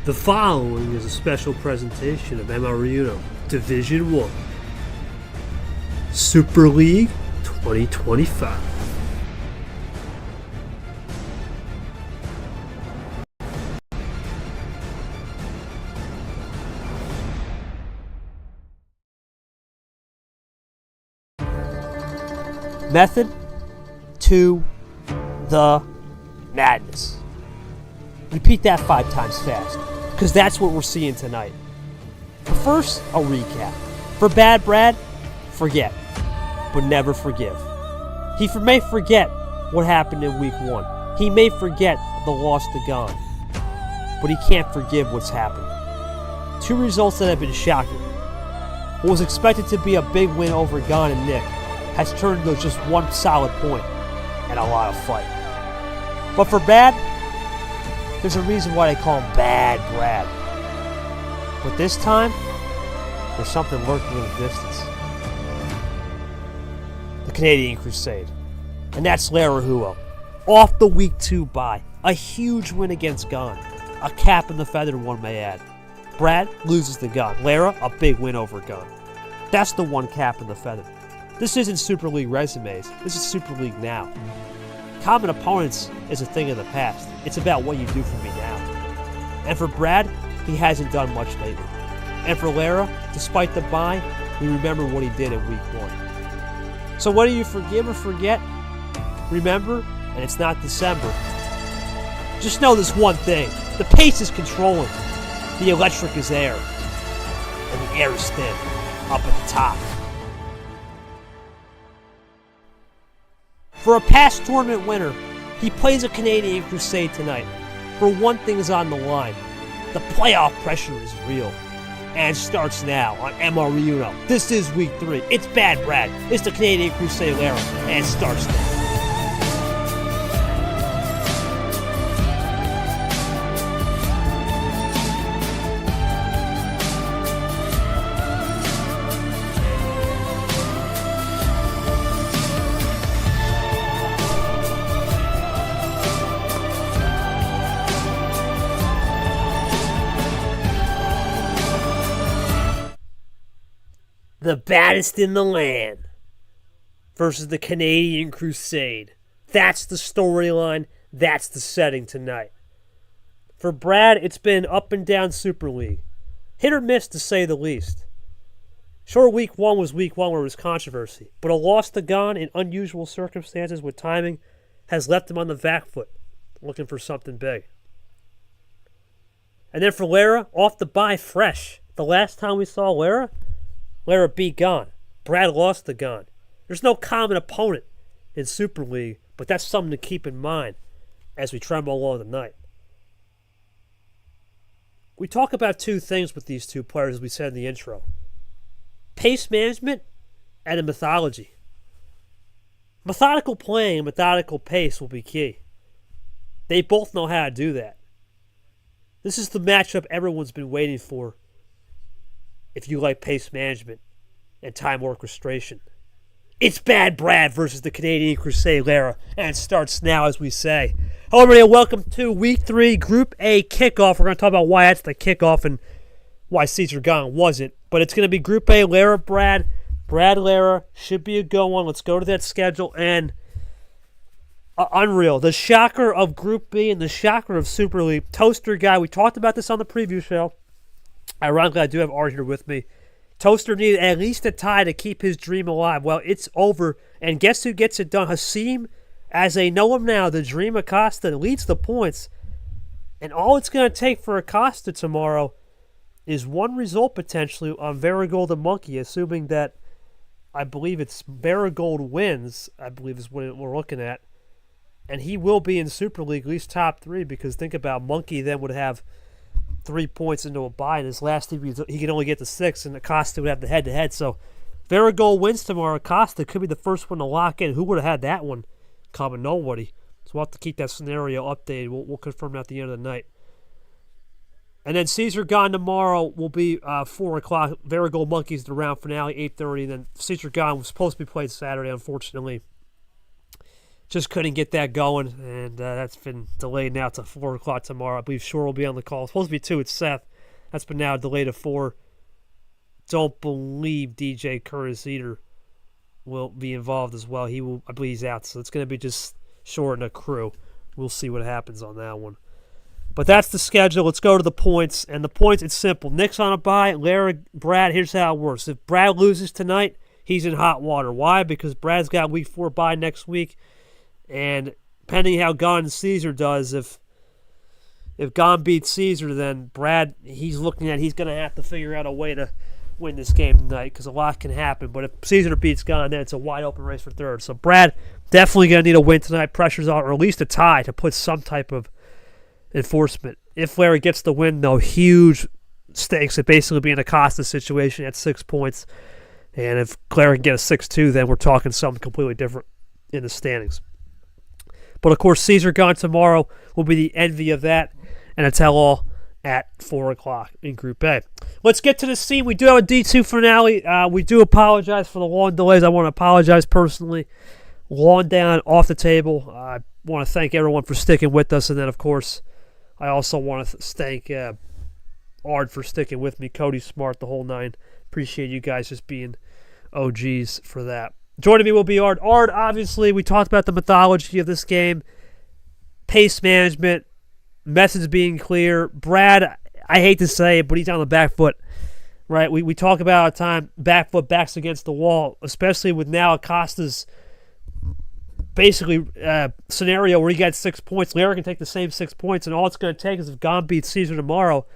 The following is a special presentation of MRUno Division 1 Super League 2025. Method to the madness. Repeat that 5 times fast, because that's what we're seeing tonight. But first, a recap. For Bad Brad, forget, but never forgive. He may forget what happened in Week 1. He may forget the loss to Gone, but he can't forgive what's happened. 2 results that have been shocking. What was expected to be a big win over Gone and Nick has turned into just 1 solid point and a lot of fight. But for Bad, there's a reason why they call him Bad Brad. But this time, there's something lurking in the distance. The Canadian Crusade. And that's Laraujo. Off the Week 2 bye. A huge win against Gone. A cap in the feather, one may add. Brad loses to Gone. Lara, a big win over Gone. That's the one cap in the feather. This isn't Super League resumes. This is Super League now. Common opponents is a thing of the past. It's about what you do for me now. And for Brad, he hasn't done much lately. And for Lara, despite the bye, we remember what he did in Week 1. So whether you forgive or forget, remember, and it's not December, just know this one thing. The pace is controlling. The electric is there. And the air is thin up at the top. For a past tournament winner, he plays a Canadian Crusade tonight. For one thing is on the line. The playoff pressure is real. And starts now on MRUno. This is Week 3. It's Bad Brad. It's the Canadian Crusade Lara. And it starts now. The baddest in the land versus the Canadian Crusade. That's the storyline. That's the setting tonight. For Brad, it's been up and down Super League. Hit or miss, to say the least. Sure, Week 1 was Week 1 where it was controversy, but a loss to Gone in unusual circumstances with timing has left him on the back foot, looking for something big. And then for Lara, off the bye fresh. The last time we saw Lara beat Gone. Brad lost to Gone. There's no common opponent in Super League, but that's something to keep in mind as we tremble along the night. We talk about 2 things with these 2 players, as we said in the intro. Pace management and a methodology. Methodical playing and methodical pace will be key. They both know how to do that. This is the matchup everyone's been waiting for if you like pace management and time orchestration. It's Bad Brad versus the Canadian Crusade Lara, and it starts now, as we say. Hello, everybody, and welcome to Week 3 Group A kickoff. We're going to talk about why that's the kickoff and why Caesar Gone wasn't. But it's going to be Group A, Lara, Brad, Lara. Should be a good one. Let's go to that schedule. And unreal. The shocker of Group B and the shocker of Super League. Toaster guy, we talked about this on the preview show. Ironically, I do have Art here with me. Toaster needed at least a tie to keep his dream alive. Well, it's over. And guess who gets it done? Hasim, as they know him now, the Dream Acosta, leads the points. And all it's going to take for Acosta tomorrow is one result potentially on Varigold and Monkey, assuming that I believe it's Varigold wins, I believe is what we're looking at. And he will be in Super League, at least top 3, because think about Monkey then would have 3 points into a bye. In his last team, he can only get to 6, and Acosta would have the head-to-head. So Varigold wins tomorrow. Acosta could be the first one to lock in. Who would have had that one coming? Nobody. So we'll have to keep that scenario updated. We'll confirm that at the end of the night. And then Caesar Gone tomorrow will be 4 o'clock. Varigold Monkeys, the round finale, 8:30. Then Caesar Gone was supposed to be played Saturday, unfortunately. just couldn't get that going, and that's been delayed now to 4 o'clock tomorrow. I believe Shore will be on the call. It's supposed to be 2 with Seth. That's been now delayed to 4. Don't believe DJ Curtis either will be involved as well. I believe he's out, so it's going to be just Shore and a crew. We'll see what happens on that one. But that's the schedule. Let's go to the points. And the points, it's simple. Nick's on a bye. Larry, Brad, here's how it works. If Brad loses tonight, he's in hot water. Why? Because Brad's got week 4 bye next week. And depending how Gon and Caesar does, if Gon beats Caesar, then Brad, he's going to have to figure out a way to win this game tonight because a lot can happen. But if Caesar beats Gon, then it's a wide open race for third. So Brad definitely going to need a win tonight. Pressure's on, or at least a tie to put some type of enforcement. If Larry gets the win, though, huge stakes. It basically be an Acosta situation at 6 points. And if Larry can get a 6-2, then we're talking something completely different in the standings. But, of course, Caesar Gon tomorrow will be the envy of that. And a tell-all at 4 o'clock in Group A. Let's get to the scene. We do have a D2 finale. We do apologize for the long delays. I want to apologize personally. Long down, off the table. I want to thank everyone for sticking with us. And then, of course, I also want to thank Ard for sticking with me, Cody Smart, the whole 9. Appreciate you guys just being OGs for that. Joining me will be Ard. Ard, obviously, we talked about the mythology of this game, pace management, message being clear. Brad, I hate to say it, but he's on the back foot, right? We talk about our time, back foot, backs against the wall, especially with now Acosta's basically scenario where he got 6 points. Larry can take the same 6 points, and all it's going to take is if Gon beats Caesar tomorrow,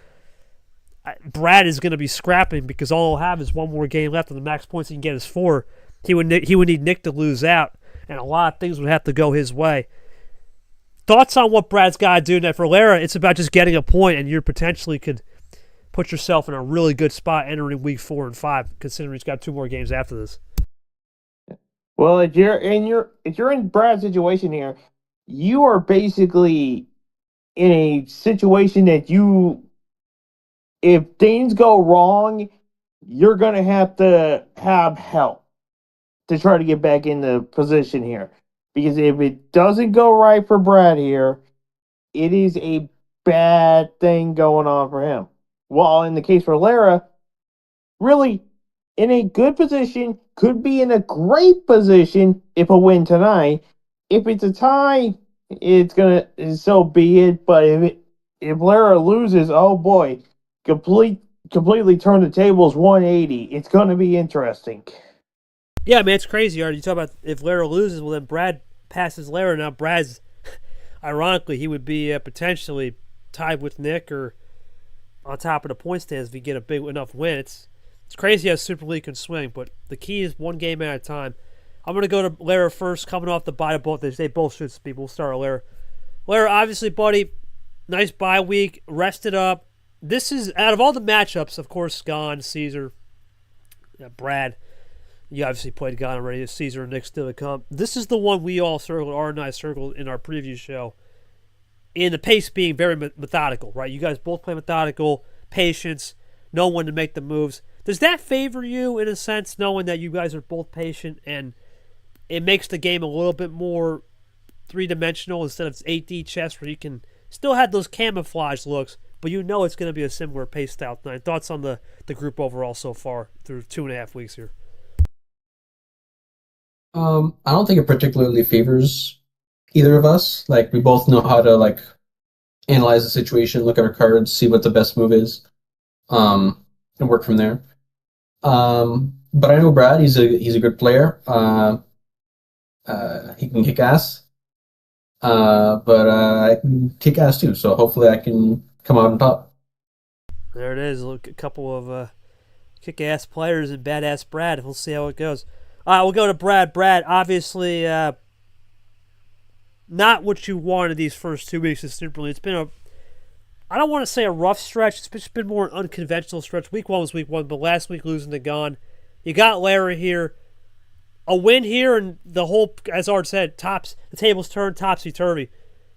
Brad is going to be scrapping because all he'll have is one more game left, and the max points he can get is 4. He would need Nick to lose out, and a lot of things would have to go his way. Thoughts on what Brad's got to do now? For Lara, it's about just getting a point, and you potentially could put yourself in a really good spot entering week 4 and 5, considering he's got 2 more games after this. Well, if you're in Brad's situation here, you are basically in a situation that if things go wrong, you're gonna have to have help to try to get back in the position here. Because if it doesn't go right for Brad here, it is a bad thing going on for him. While in the case for Lara, really in a good position, could be in a great position if a win tonight. If it's a tie, so be it. But if Lara loses, oh boy, completely turn the tables 180. It's gonna be interesting. Yeah, man, it's crazy. You talk about if Lara loses, well, then Brad passes Lara. Now, Brad's, ironically, he would be potentially tied with Nick or on top of the point stands if he get a big enough win. It's crazy how Super League can swing, but the key is one game at a time. I'm going to go to Lara first, coming off the bye to both. They both should speak. We'll start with Lara. Lara, obviously, buddy, nice bye week, rested up. This is, out of all the matchups, of course, Gon, Caesar, Brad. You obviously played Gon already. Caesar and Nick still to come. This is the one we all circled, R and I circled in our preview show. In the pace being very methodical, right? You guys both play methodical, patience, know when to make the moves. Does that favor you in a sense, knowing that you guys are both patient and it makes the game a little bit more three-dimensional instead of 8D chess where you can still have those camouflage looks, but you know it's going to be a similar pace style tonight? Thoughts on the group overall so far through 2.5 weeks here? I don't think it particularly favors either of us. Like, we both know how to analyze the situation, look at our cards, see what the best move is, and work from there. But I know Brad. He's a good player. He can kick ass. But I can kick ass too. So hopefully I can come out on top. There it is. Look, a couple of kick-ass players and badass Brad. We'll see how it goes. We'll go to Brad. Brad, obviously, not what you wanted these first 2 weeks of Super League. It's been I don't want to say a rough stretch. It's been more an unconventional stretch. Week 1 was week 1, but last week losing to Gon. You got Larry here. A win here, and the whole, as Art said, the tables turn topsy-turvy.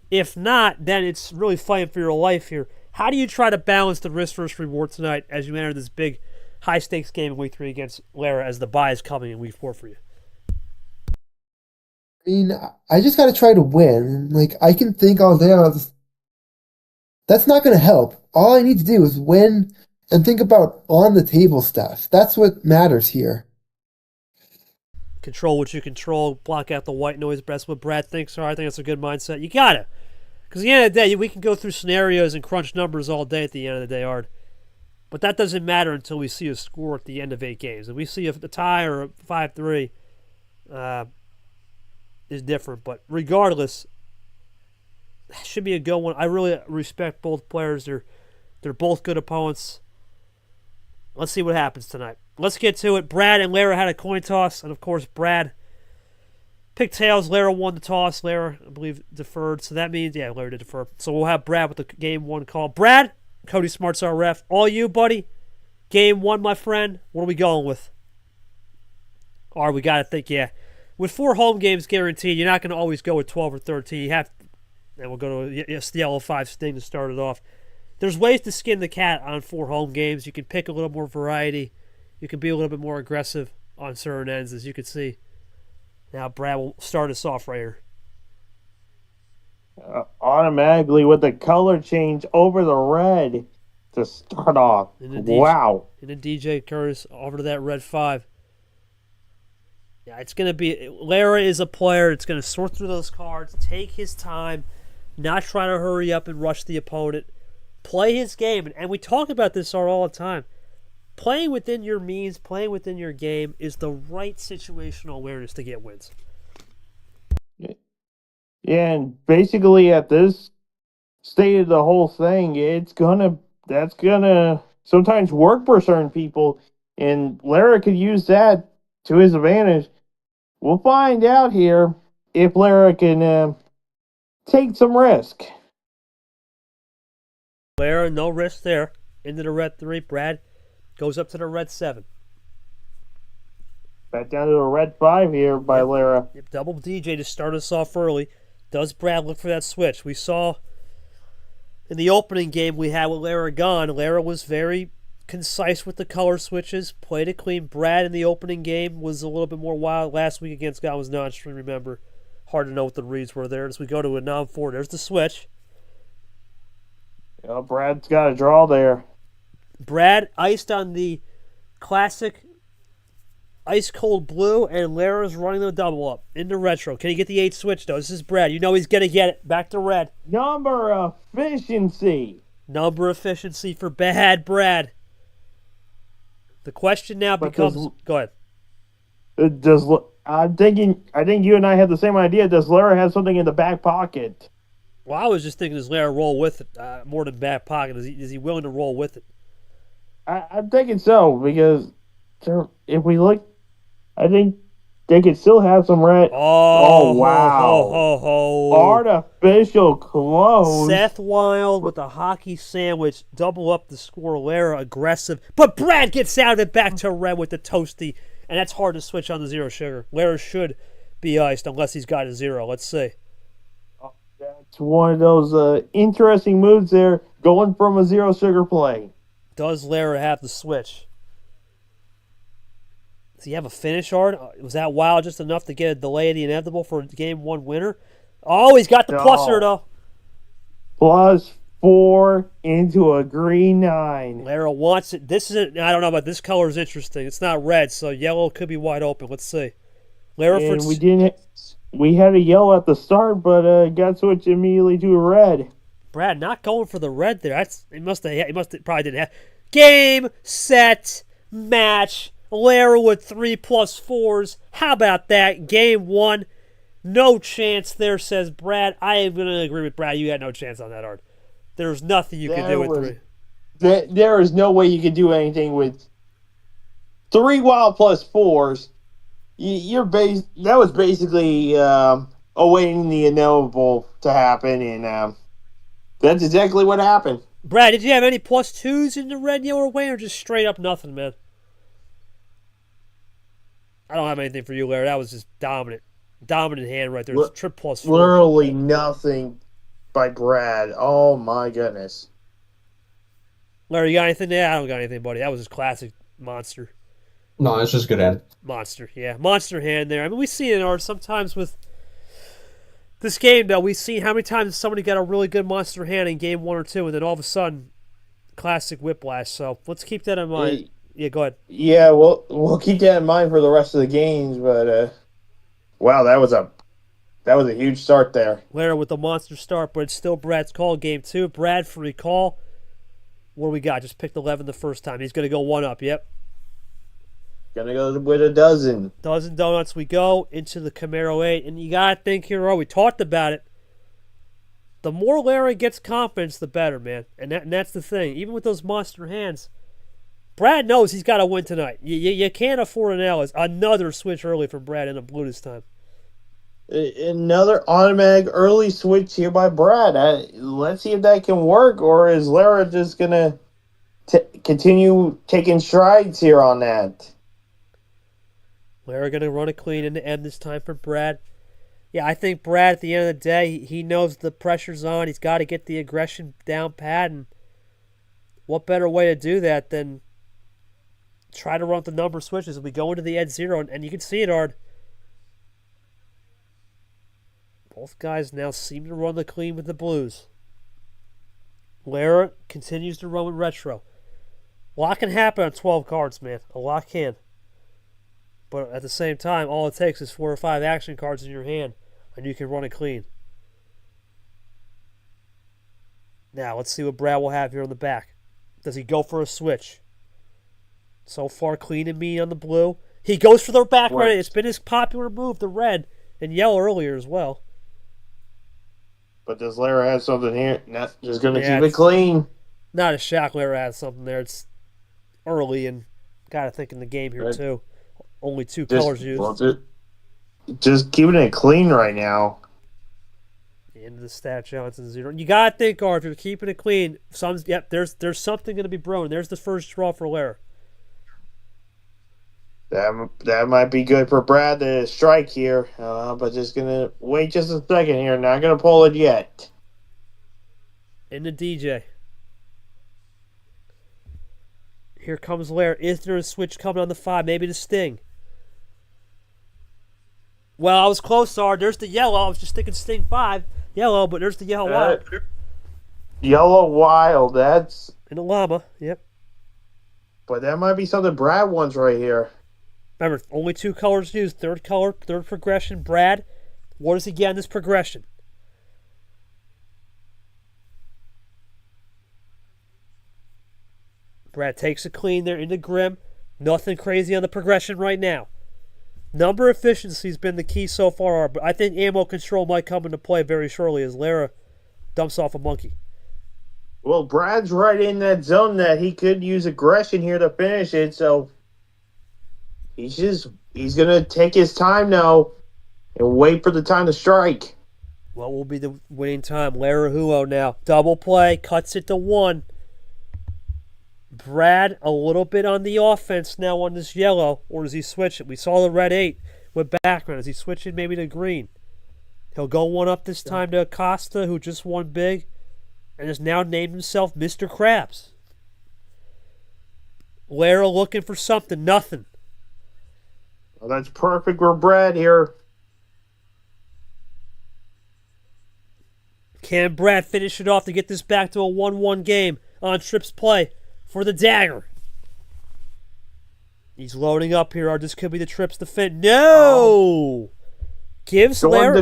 If not, then it's really fighting for your life here. How do you try to balance the risk versus reward tonight as you enter this big high-stakes game in week 3 against Lara as the bye is coming in week 4 for you? mean, I just got to try to win. Like, I can think all day about this. That's not going to help. All I need to do is win and think about on the table stuff. That's what matters here. Control what you control, block out the white noise. That's what Brad thinks. I think that's a good mindset. You got to. Because at the end of the day, we can go through scenarios and crunch numbers all day at the end of the day, Art. But that doesn't matter until we see a score at the end of 8 games. If we see a tie or a 5-3, is different. But regardless, it should be a good one. I really respect both players. They're both good opponents. Let's see what happens tonight. Let's get to it. Brad and Lara had a coin toss, and of course, Brad picked tails. Lara won the toss. Lara, I believe, deferred. So that means, yeah, Lara did defer. So we'll have Brad with the game 1 call. Brad, Cody Smart's our ref. All you, buddy. Game 1, my friend. What are we going with? All right, we got to think, yeah. With 4 home games guaranteed, you're not going to always go with 12 or 13. You have, and we'll go to the yellow 5 sting to start it off. There's ways to skin the cat on 4 home games. You can pick a little more variety. You can be a little bit more aggressive on certain ends, as you can see. Now, Brad will start us off right here. Automatically with the color change over the red to start off. Wow. And then DJ Curtis over to that red 5. Yeah, it's going to be... Lara is a player that's going to sort through those cards, take his time, not try to hurry up and rush the opponent, play his game. And we talk about this all the time. Playing within your means, playing within your game is the right situational awareness to get wins. Yeah, and basically at this state of the whole thing, that's gonna sometimes work for certain people, and Lara could use that to his advantage. We'll find out here if Lara can take some risk. Lara, no risk there. Into the red 3. Brad goes up to the red 7. Back down to the red 5 here by Lara. Yep, double DJ to start us off early. Does Brad look for that switch? We saw in the opening game we had with Lara gone. Lara was very concise with the color switches, played it clean. Brad in the opening game was a little bit more wild last week against God was not sure, remember. Hard to know what the reads were there. As we go to a non-4, there's the switch. Yeah, Brad's got a draw there. Brad iced on the classic ice cold blue, and Lara's running the double up into retro. Can he get the 8 switch though? This is Brad. You know he's gonna get it. Back to red. Number efficiency. Number efficiency for bad Brad. The question now becomes. Go ahead. I think you and I have the same idea. Does Lara have something in the back pocket? Well, I was just thinking, does Lara roll with it more than back pocket? Is he willing to roll with it? I'm thinking so, because if we look, I think they could still have some red. Oh, wow. Artificial close. Seth Wild with a hockey sandwich. Double up the score. Lara aggressive. But Brad gets out of it back to red with the toasty. And that's hard to switch on the 0 sugar. Lara should be iced unless he's got a 0. Let's see. That's one of those interesting moves there, going from a 0 sugar play. Does Lara have the switch? Does he have a finish, Art? Was that wild just enough to get a delay of the inevitable for a game 1 winner? Oh, he's got the pluser, though. +4 into a green 9. Lara wants it. This isn't. I don't know, but this color is interesting. It's not red, so yellow could be wide open. Let's see. Lara and we had a yellow at the start, but got switched immediately to a red. Brad not going for the red there. He probably didn't have. Game, set, match. Lara with 3+4s. How about that? Game 1. No chance there, says Brad. I am going to agree with Brad. You had no chance on that, Art. There's nothing you can do with 3. There is no way you could do anything with 3 wild +4s. That was basically awaiting the inevitable to happen, and that's exactly what happened. Brad, did you have any +2s in the red, yellow, or white, or just straight up nothing, man? I don't have anything for you, Larry. That was just dominant. Dominant hand right there. Trip +4. Literally nothing by Brad. Oh, my goodness. Larry, you got anything there? I don't got anything, buddy. That was just classic monster. No, it's just good hand. Monster, yeah. Monster hand there. I mean, we see it in art sometimes with This game, though, we've seen how many times somebody got a really good monster hand in game 1 or 2, and then all of a sudden, classic whiplash. So let's keep that in mind. Yeah, go ahead. Yeah, we'll keep that in mind for the rest of the games. But wow, that was a huge start there. Lara with the monster start, but it's still Brad's call. Game 2, Brad for recall. What do we got? Just picked 11 the first time. He's going to go 1 up. Yep. Gonna go with a dozen. Dozen donuts. We go into the Camaro 8, and you got to think here. We talked about it. The more Lara gets confidence, the better, man. And that's the thing. Even with those monster hands, Brad knows he's got to win tonight. You can't afford an L. It's another switch early from Brad in the blue this time. Another automatic early switch here by Brad. Let's see if that can work, or is Lara just gonna continue taking strides here on that? Lara going to run it clean in the end this time for Brad. Yeah, I think Brad, at the end of the day, he knows the pressure's on. He's got to get the aggression down pat, and what better way to do that than try to run the number switches as we go into the edge zero, and you can see it, Ard. Both guys now seem to run the clean with the blues. Lara continues to run with retro. A lot can happen on 12 cards, man. A lot can. But at the same time, all it takes is 4 or 5 action cards in your hand, and you can run it clean. Now, let's see what Brad will have here on the back. Does he go for a switch? So far, clean and mean on the blue. He goes for the back red. It's been his popular move, the red, and yellow earlier as well. But does Lara have something here? Not just going to keep it clean. Not a shock Lara has something there. It's early and got to think in the game here, too. Only 2 colors used. Well, just keeping it clean right now. Into the stat Johnson 0. You got to think, if you're keeping it clean, there's something going to be brewing. There's the first draw for Lara. That might be good for Brad to strike here, but just going to wait just a second here. Not going to pull it yet. In the DJ. Here comes Lara. Is there a switch coming on the 5? Maybe the Sting. Well, I was close, Ard. There's the yellow. I was just thinking Sting 5. Yellow, but there's the yellow wild. Yellow wild, that's... In the llama, yep. But that might be something Brad wants right here. Remember, only 2 colors used. Third color, third progression. Brad, what does he get in this progression? Brad takes it clean there into Grim. Nothing crazy on the progression right now. Number efficiency has been the key so far, but I think ammo control might come into play very shortly as Lara dumps off a monkey. Well, Brad's right in that zone that he could use aggression here to finish it, so he's going to take his time now and wait for the time to strike. What will be the winning time? Laraujo now. Double play, cuts it to 1. Brad a little bit on the offense now on this yellow, or does he switch it? We saw the red 8 with background. Is he switching maybe to green? He'll go 1 up this time to Acosta, who just won big and has now named himself Mr. Krabs. Lara looking for something, nothing. Well, that's perfect for Brad here. Can Brad finish it off to get this back to a 1-1 game on Trips play for the dagger? He's loading up here. This could be the Trips to fin. No! Gives Lara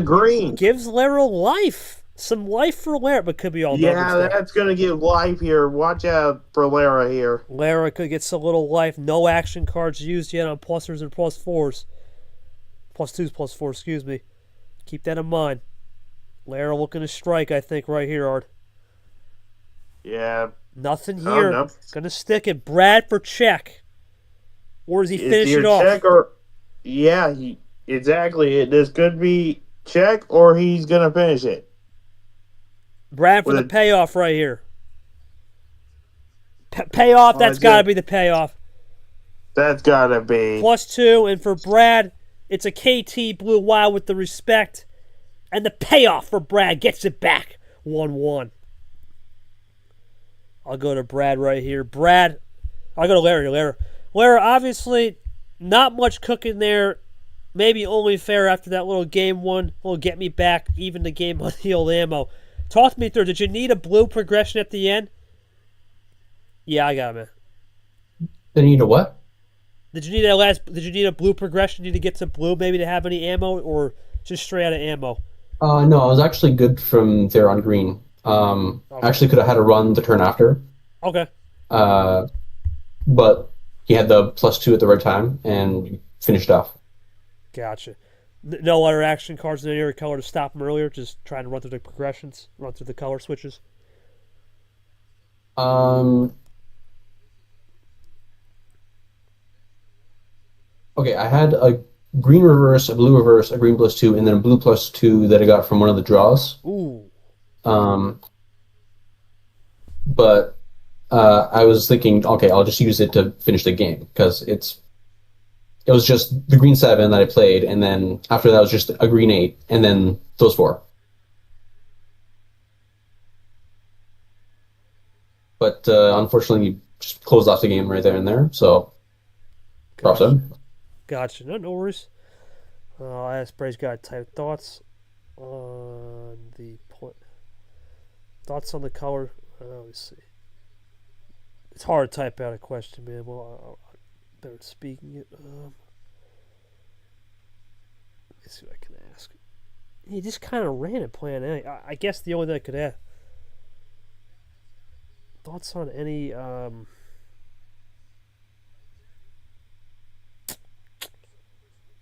life. Some life for Lara, but could be all numbers. Yeah, that's going to give life here. Watch out for Lara here. Lara could get some little life. No action cards used yet on +3s and +4s. +2s, +4, excuse me. Keep that in mind. Lara looking to strike, I think, right here, Ard. Yeah. Nothing here. Oh, no. Gonna stick it. Brad for check. Or does he finish it off? Check or, yeah, exactly. This could be check or he's gonna finish it. Brad for the payoff right here. Payoff, that's got to be the payoff. That's got to be. +2, and for Brad, it's a KT Blue Wild with the respect. And the payoff for Brad gets it back. 1-1. I'll go to Brad right here. I'll go to Lara. Lara, obviously, not much cooking there. maybe only fair after that little game one will get me back, even the game on the old ammo. Talk to me through. Did you need a blue progression at the end? Yeah, I got it, man. Then you need a what? Did you need a blue progression? Did you need to get to blue maybe to have any ammo, or just straight out of ammo? No, I was actually good from there on green. Okay. I actually could have had a run the turn after. Okay. But he had the +2 at the right time and finished off. Gotcha. No other action cards in any other color to stop him earlier? Just trying to run through the progressions, run through the color switches? Okay, I had a green reverse, a blue reverse, a green +2, and then a blue +2 that I got from one of the draws. Ooh. But I was thinking, okay, I'll just use it to finish the game because it was just the green 7 that I played, and then after that was just a green 8, and then those 4. But unfortunately, just closed off the game right there and there. So, props in. Gotcha. No worries. I asked Bray's got type thoughts on the point. Thoughts on the color. Let me see. It's hard to type out a question, man. Well, better speaking it. Let's see what I can ask. He just kind of ran it plan A. I guess the only thing I could ask. Thoughts on any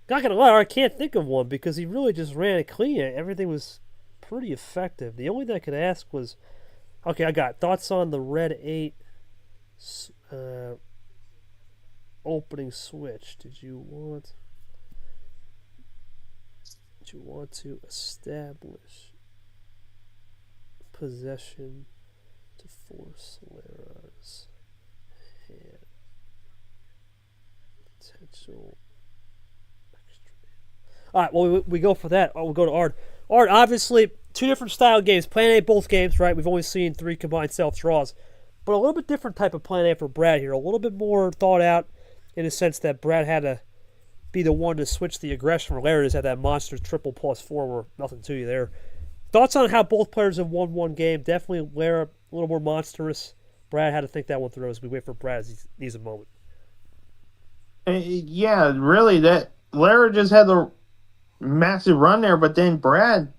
not gonna lie, I can't think of one because he really just ran it clean. Everything was pretty effective. The only thing I could ask was, okay, I got thoughts on the red 8 opening switch. Did you want to establish possession to force Laraujo's hand? Potential. All right, well, we go for that. We'll go to Art. Art, obviously, two different style games. Plan A, both games, right? We've only seen 3 combined self-draws. But a little bit different type of plan A for Brad here. A little bit more thought out in the sense that Brad had to be the one to switch the aggression, where Larry just had that monster triple +4 where nothing to you there. Thoughts on how both players have won one game? Definitely Larry a little more monstrous. Brad had to think that one through as we wait for Brad as he needs a moment. Yeah, really, that Larry just had the massive run there, but then Brad,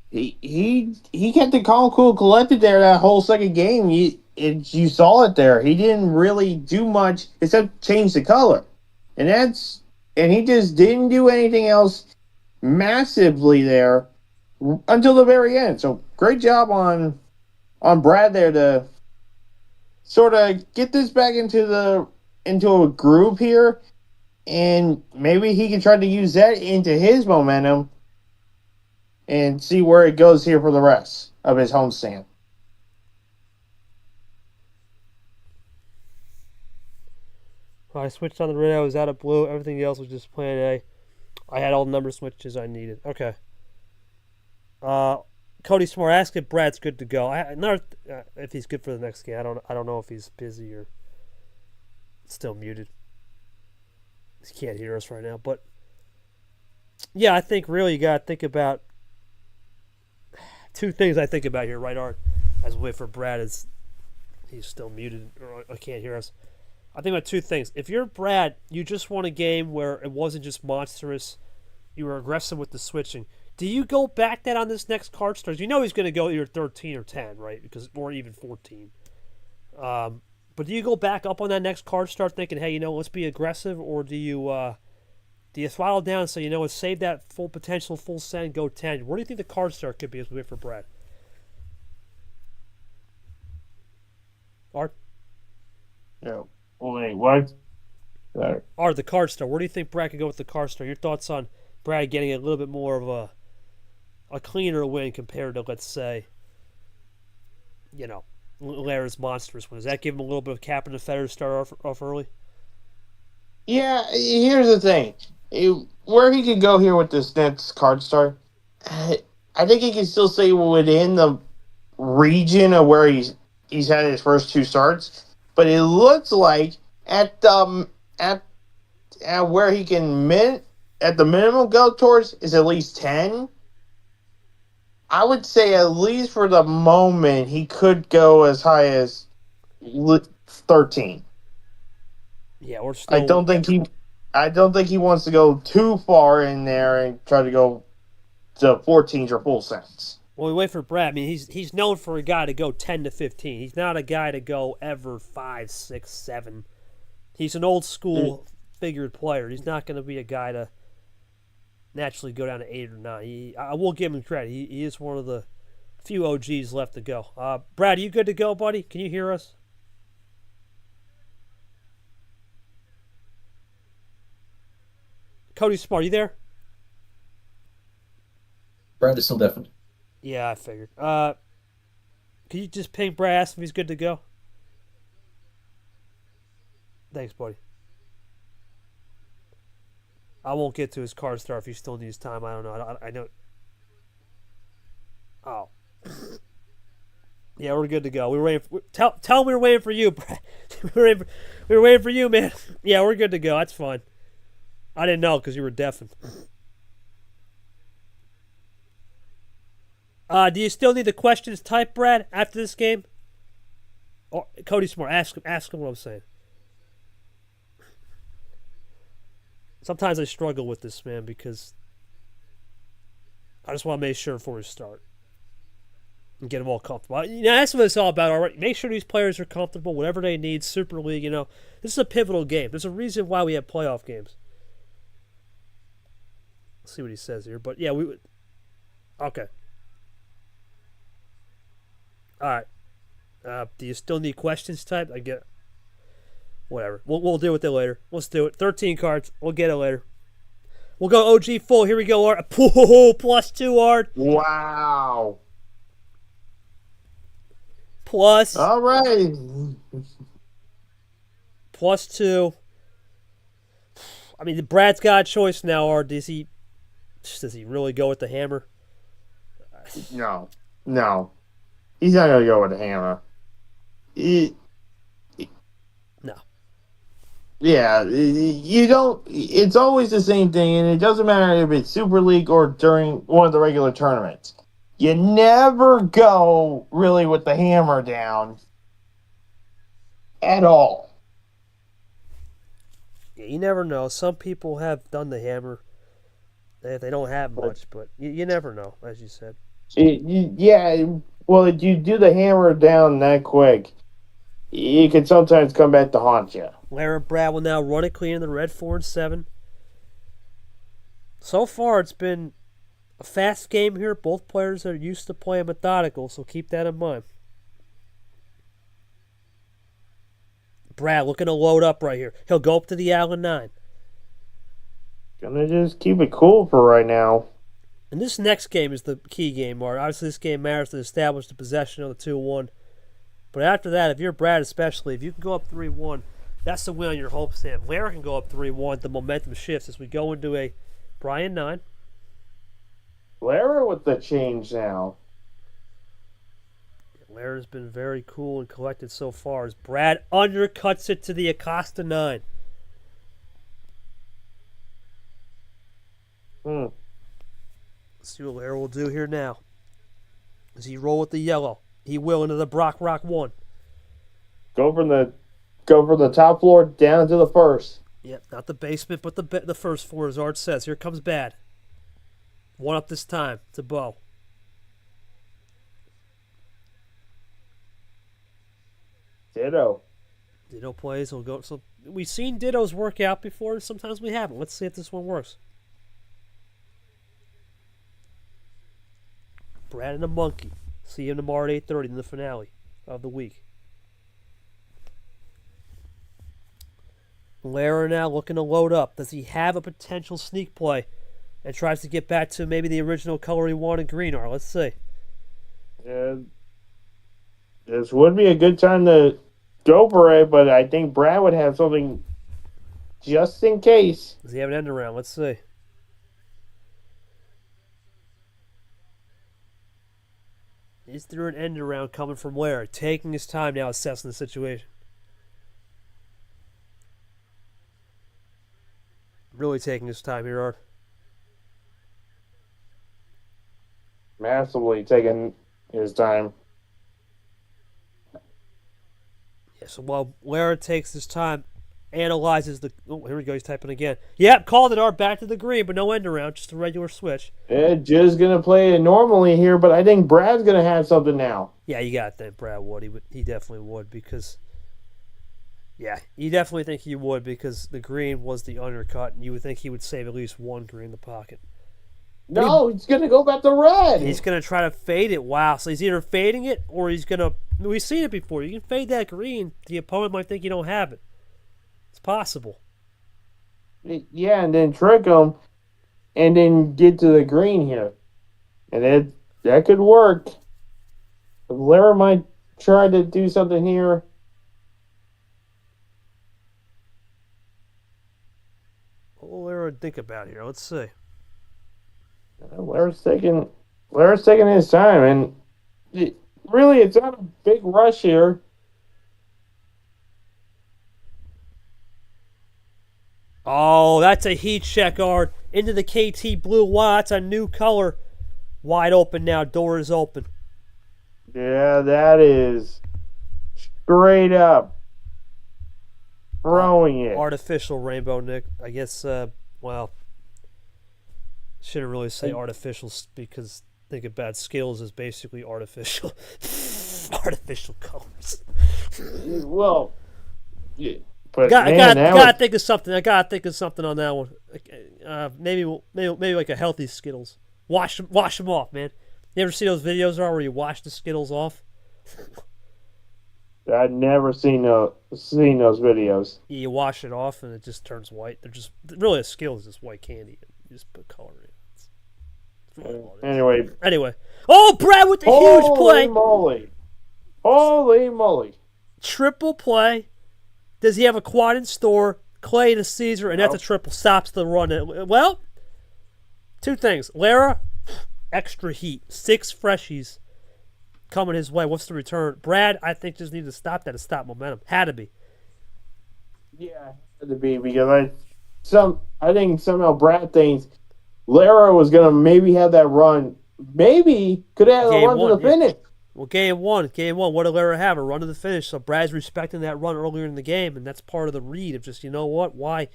he kept it calm, cool, collected there that whole second game. You saw it there. He didn't really do much except change the color, and he just didn't do anything else massively there until the very end. So great job on Brad there to sort of get this back into a groove here. And maybe he can try to use that into his momentum and see where it goes here for the rest of his homestand. I switched on the red. I was out of blue. Everything else was just plan A. I had all the number switches I needed. Okay. Cody Smart, ask if Brad's good to go. If he's good for the next game. I don't know if he's busy or still muted. He can't hear us right now, but yeah, I think really you got to think about 2 things I think about here, right, Art? As we wait for Brad, he's still muted or can't hear us. I think about 2 things. If you're Brad, you just want a game where it wasn't just monstrous, you were aggressive with the switching. Do you go back that on this next card start? You know he's going to go either 13 or 10, right? Or even 14. But do you go back up on that next card start thinking, hey, let's be aggressive, or do you throttle down and say, let's save that full potential, full send, go 10? Where do you think the card start could be as we wait for Brad? Art? Yeah. Wait, what? Art, the card start. Where do you think Brad could go with the card start? Your thoughts on Brad getting a little bit more of a cleaner win compared to, let's say, Larry's monstrous one. Does that give him a little bit of cap in the feather to start off early? Yeah, here's the thing. Where he could go here with this next card start, I think he can still stay within the region of where he's had his first 2 starts, but it looks like at where he can mint at the minimum go towards is at least 10. I would say at least for the moment he could go as high as 13. Yeah, we're I still. don't think he wants to go too far in there and try to go to 14s or full sets. Well, we wait for Brad. I mean, he's known for a guy to go 10 to 15. He's not a guy to go ever 5, 6, 7. He's an old school figured player. He's not going to be a guy to naturally go down to 8 or 9. I will give him credit. He is one of the few OGs left to go. Brad, are you good to go, buddy? Can you hear us? Cody Smart, you there? Brad is still deafened. Yeah, I figured. Can you just ping Brad, ask if he's good to go? Thanks, buddy. I won't get to his card star if he still needs time. I don't know. I know. Oh. Yeah, we're good to go. We were waiting. Tell him we were waiting for you, Brad. we were waiting for you, man. Yeah, we're good to go. That's fine. I didn't know because you were deafened. Do you still need the questions typed, Brad, after this game? Or Cody Smart, ask him what I'm saying. Sometimes I struggle with this, man, because I just want to make sure before we start and get them all comfortable. That's what it's all about. All right, make sure these players are comfortable, whatever they need. Super League, this is a pivotal game. There's a reason why we have playoff games. Let's see what he says here, but yeah, we would. Okay. All right. Do you still need questions typed? I get it. Whatever. We'll deal with it later. Let's do it. 13 cards. We'll get it later. We'll go OG full. Here we go, Art. +2, Art. Wow. Plus. All right. +2. I mean, Brad's got a choice now, Art. Does he really go with the hammer? No. He's not going to go with the hammer. No. Yeah, you don't. It's always the same thing, and it doesn't matter if it's Super League or during one of the regular tournaments. You never go really with the hammer down at all. Yeah, you never know. Some people have done the hammer. They don't have much, but you never know, as you said. Well, if you do the hammer down that quick, it can sometimes come back to haunt you. Lara and Brad will now run it clean in the red 4 and 7. So far, it's been a fast game here. Both players are used to playing methodical, so keep that in mind. Brad looking to load up right here. He'll go up to the Allen 9. Gonna just keep it cool for right now. And this next game is the key game, Mark. Obviously, this game matters to establish the possession of the 2-1. But after that, if you're Brad especially, if you can go up 3-1, that's the win on your home stand. Lara can go up 3-1. The momentum shifts as we go into a Brian 9. Lara with the change now. Lara's been very cool and collected so far as Brad undercuts it to the Acosta 9. Let's see what Lara will do here now. Does he roll with the yellow? He will into the Brock Rock 1. Go from the top floor down to the first. Yep, not the basement, but the first floor, as Art says. Here comes Bad. 1 up this time to Bo. Ditto plays. Will go. So we've seen Dittos work out before, and sometimes we haven't. Let's see if this one works. Brad and the Monkey. See him tomorrow at 8:30 in the finale of the week. Lara now looking to load up. Does he have a potential sneak play? And tries to get back to maybe the original color he wanted green are. Let's see. Yeah, this would be a good time to go for it, but I think Brad would have something just in case. Does he have an end around? Let's see. Is there an end around coming from Lara? Taking his time now assessing the situation. Really taking his time here, Art. massively taking his time. Yeah, so while Lara takes his time, analyzes the. Oh, here we go. He's typing again. Yep, called it. Art back to the green, but no end around, just a regular switch. Just gonna play it normally here, but I think Brad's gonna have something now. Yeah, you got that, Brad would. He definitely would because. Yeah, you definitely think he would because the green was the undercut, and you would think he would save at least one green in the pocket. No, he's gonna go back to red. He's going to try to fade it. Wow. So he's either fading it or he's going to. We've seen it before. You can fade that green. The opponent might think you don't have it. It's possible. Yeah, and then trick him, and then get to the green here, and that could work. Lara might try to do something here. What will Lara think about here? Let's see. Lara's taking his time, and really, it's not a big rush here. Oh, that's a heat check, Art. Into the KT blue. Wow, that's a new color. Wide open now. Door is open. Yeah, that is straight up throwing it. Artificial rainbow, Nick. I guess, well, shouldn't really say artificial because think about Skittles is basically artificial. Artificial colors. Well, yeah. But I man, gotta think of something. I gotta think of something on that one. Maybe like a healthy Skittles. Wash them off, man. You ever see those videos where you wash the Skittles off? I've never seen those videos. You wash it off and it just turns white. They're just really a Skittles is just white candy. You just put color in it. Anyway. Oh, Brad with the huge play. Holy moly! Triple play. Does he have a quad in store? Clay to Caesar, and that's a triple. Stops the run. Well, two things. Lara, extra heat. 6 freshies coming his way. What's the return? Brad, I think just needed to stop that to stop momentum. Had to be. Yeah, had to be because I think somehow Brad thinks Lara was gonna maybe have that run. Maybe could have a run to the finish. Well, game one. What did Lara have? A run to the finish. So Brad's respecting that run earlier in the game, and that's part of the read of just, you know what? Why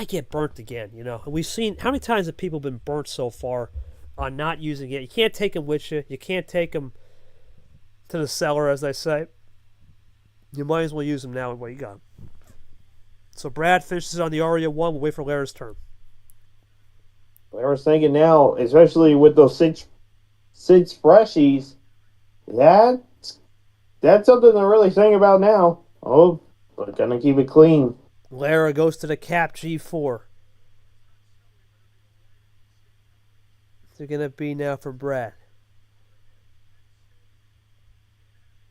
get burnt again? You know, and we've seen how many times have people been burnt so far on not using it. You can't take them with you. You can't take them to the cellar, as they say. You might as well use them now with what you got. So Brad finishes on the Aria 1. We'll wait for Lara's turn. Lara's thinking now, especially with those six freshies, that's something to really think about now. Oh, we're gonna keep it clean. Lara goes to the cap G4. What's it gonna be now for Brad?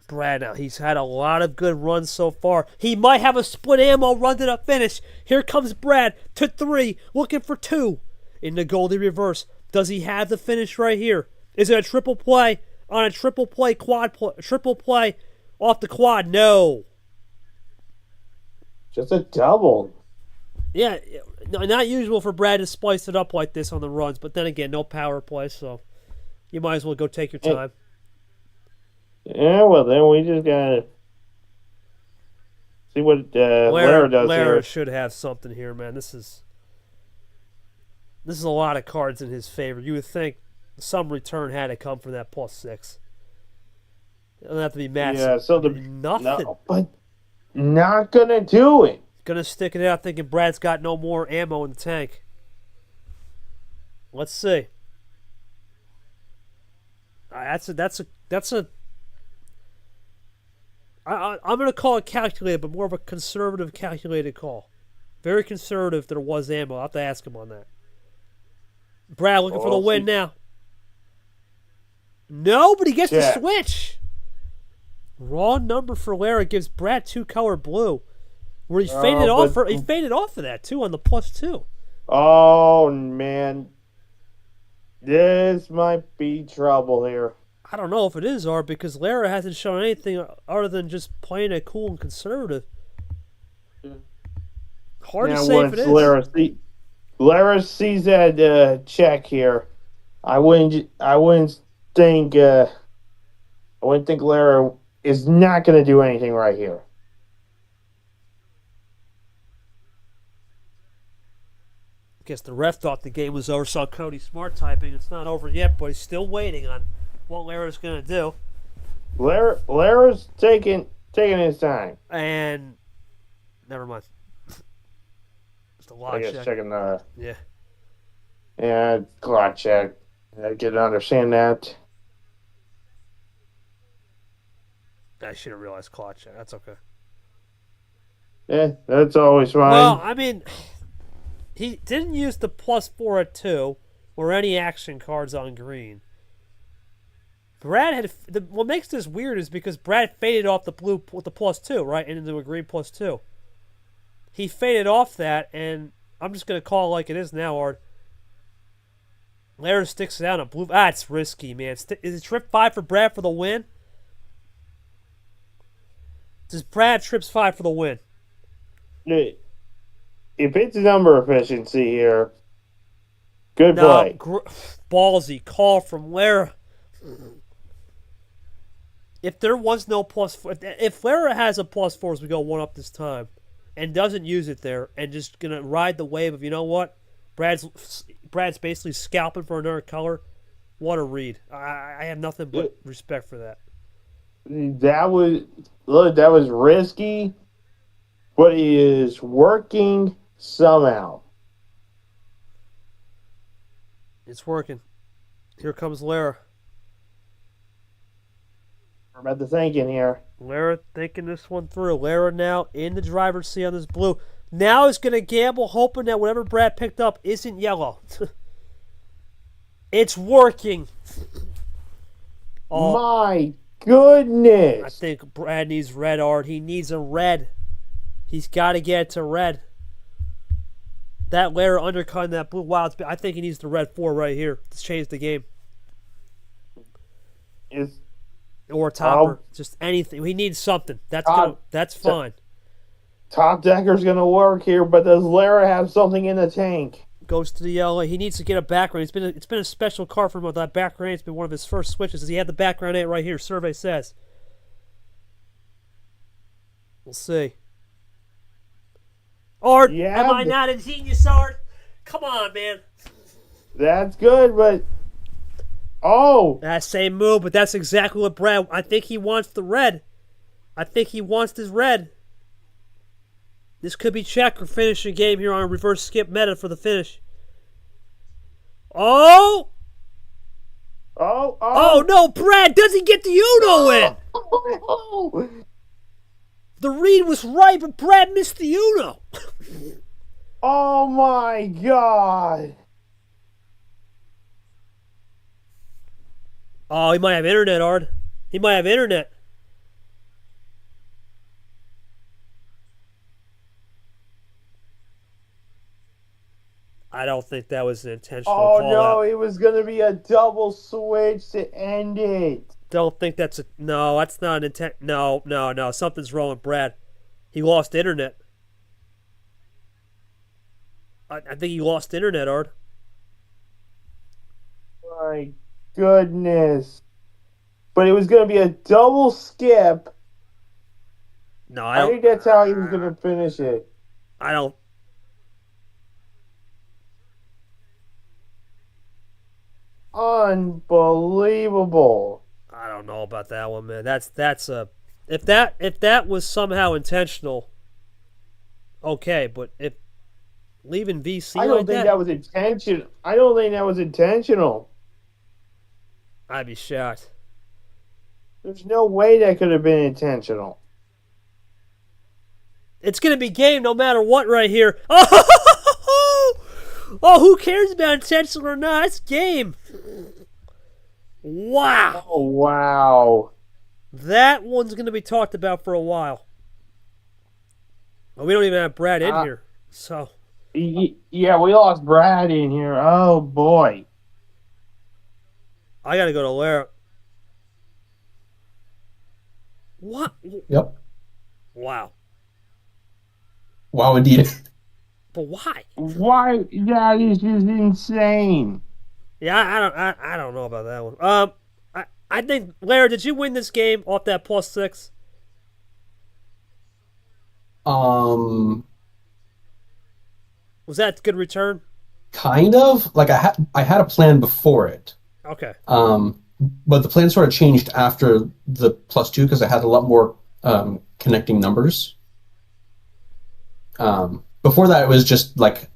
Brad now, he's had a lot of good runs so far. He might have a split ammo run to the finish. Here comes Brad to 3, looking for 2 in the Goldie reverse. Does he have the finish right here? Is it a triple play on a triple play triple play off the quad? No. Just a double. Yeah, not usual for Brad to splice it up like this on the runs, but then again, no power play, so you might as well go take your time. Yeah, well, then we just gotta see what Lara does here. Lara should have something here, man. This is a lot of cards in his favor. You would think some return had to come from that +6. It doesn't have to be massive. Yeah, so nothing. No, but not gonna do it. Gonna stick it out, thinking Brad's got no more ammo in the tank. Let's see. That's a. I'm gonna call it calculated, but more of a conservative, calculated call. Very conservative. There was ammo. I'll have to ask him on that. Brad looking for the win now. No, but he gets the switch. Wrong number for Lara gives Brad 2-color blue. Where he faded off. He faded off of that too on the +2. Oh man, this might be trouble here. I don't know if it is, Art, because Lara hasn't shown anything other than just playing it cool and conservative. Hard to say if it is. Lara sees that check here. I wouldn't think. I wouldn't think Lara is not going to do anything right here. Guess the ref thought the game was over, saw Cody Smart typing. It's not over yet, but he's still waiting on what Lara's going to do. Lara's taking his time. And never mind. Just a lot I guess check. checking the Yeah. clock check. I can understand that. I should have realized clock check. That's okay. Yeah, that's always fine. Well, I mean, he didn't use the +4 at 2 or any action cards on green. Brad had what makes this weird is because Brad faded off the blue with the +2, right, and into a green +2. He faded off that, and I'm just gonna call it like it is now, Art. Lara sticks it out on blue. It's risky, man. Is it trip 5 for Brad for the win? Does Brad trips 5 for the win? If it's number efficiency here, good No, play. ballsy call from Lara. If there was no +4, if Lara has a +4 as we go 1 up this time, and doesn't use it there, and just gonna ride the wave of, you know what, Brad's basically scalping for another color. What a read! I have nothing but respect for that. That was risky, but it is working somehow. It's working. Here comes Lara. We're about to think in here. Lara thinking this one through. Lara now in the driver's seat on this blue. Now is going to gamble, hoping that whatever Brad picked up isn't yellow. It's working. Oh, My goodness. I think Brad needs red, Art. He needs a red. He's got to get to red. That Lara undercutting that blue. Wow, I think he needs the red 4 right here to change the game. Or topper. Just anything. He needs something. That's fine. Top decker's going to work here, but does Lara have something in the tank? Goes to the yellow. He needs to get a background. It's been a special card for him with that background. It's been one of his first switches. He had the background 8 right here. Survey says. We'll see. Art, am I not a genius, Art? Come on, man. That's good, but that same move, but that's exactly what Brad. I think he wants the red. I think he wants this red. This could be check or finish a game here on a reverse skip meta for the finish. Oh no, Brad doesn't get the Uno in. The read was right, but Brad missed the Uno. Oh my God. Oh, he might have internet, Ard. He might have internet. I don't think that was an intentional call. Oh no, it was going to be a double switch to end it. Don't think that's a... No, that's not an intent... No. Something's wrong with Brad. He lost internet. I think he lost internet, Ard. My goodness. But it was going to be a double skip. No, I think that's how he was going to finish it. I don't... Unbelievable. I don't know about that one, man. That's a... If that was somehow intentional, okay, but if leaving VC I don't think that was intentional. I don't think that was intentional. I'd be shocked. There's no way that could have been intentional. It's going to be game no matter what right here. Oh, who cares about intentional or not? It's game. Wow. Oh, wow. That one's going to be talked about for a while. Well, we don't even have Brad in here. So. Yeah, we lost Brad in here. Oh, boy. I got to go to Lara. What? Yep. Wow. Wow, indeed. But why? Why? That is just insane. Yeah, I don't know about that one. I think Lara, did you win this game off that +6? Um, Was that a good return? kind of. Like I had a plan before it. Okay, Um, but the plan sort of changed after the +2 because I had a lot more connecting numbers. Before that, it was just like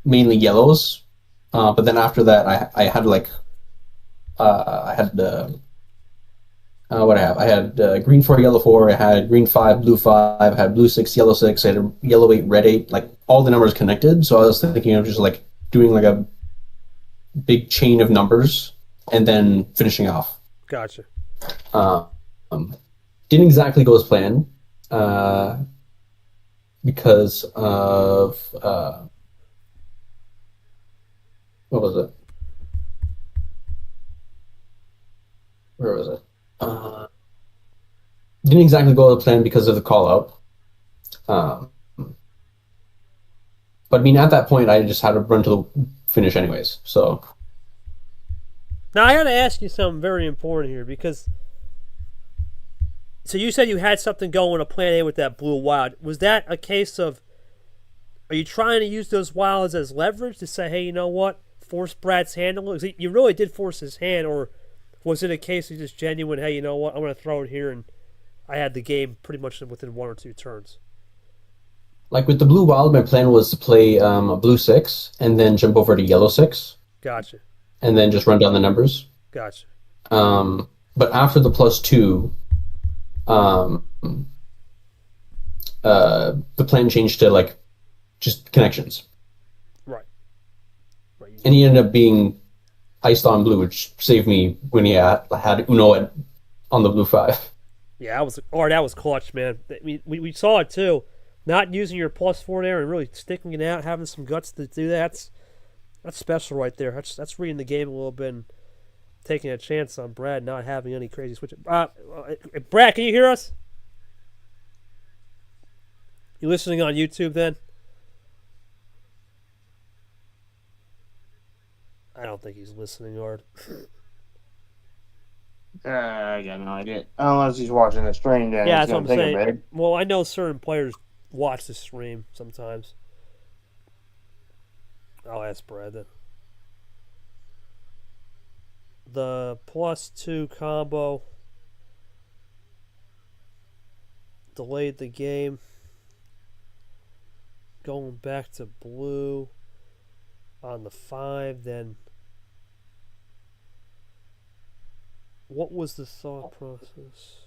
mainly yellows. But then after that, I had like I had what I have. I had green 4, yellow 4. I had green 5, blue 5. I had blue 6, yellow 6. I had yellow 8, red 8. Like all the numbers connected. So I was thinking of just like doing like a big chain of numbers and then finishing off. gotcha. Um, didn't exactly go as planned because of what was it? Where was it? Didn't exactly go as planned because of the call out. Um, but I mean, at that point, I just had to run to the finish anyways. So Now I got to ask you something very important here because so you said you had something going, a plan A with that blue wild. Was that a case of are you trying to use those wilds as leverage to say, hey, you know what, force Brad's hand a little? You really did force his hand, or was it a case of just genuine, hey, you know what, I'm going to throw it here and I had the game pretty much within 1 or 2 turns? like with the blue wild, my plan was to play a blue 6 and then jump over to yellow 6 Gotcha. and then just run down the numbers. Gotcha. But after the +2, um, the plan changed to like just connections, Right. Right. and he ended up being iced on blue, which saved me when he had Uno on the blue 5. Yeah, that was clutch, man. I mean, we saw it too. Not using your +4 there and really sticking it out, having some guts to do that. That's special right there. That's reading the game a little bit and taking a chance on Brad not having any crazy switches. Brad, can you hear us? You listening on YouTube then? I don't think he's listening hard. I got no idea. Unless he's watching the stream, then Yeah, it's that's what gonna I'm take a saying. bit. Well, I know certain players watch the stream sometimes. I'll ask Brad then. The +2 combo delayed the game. Going back to blue on the 5, then what was the thought process?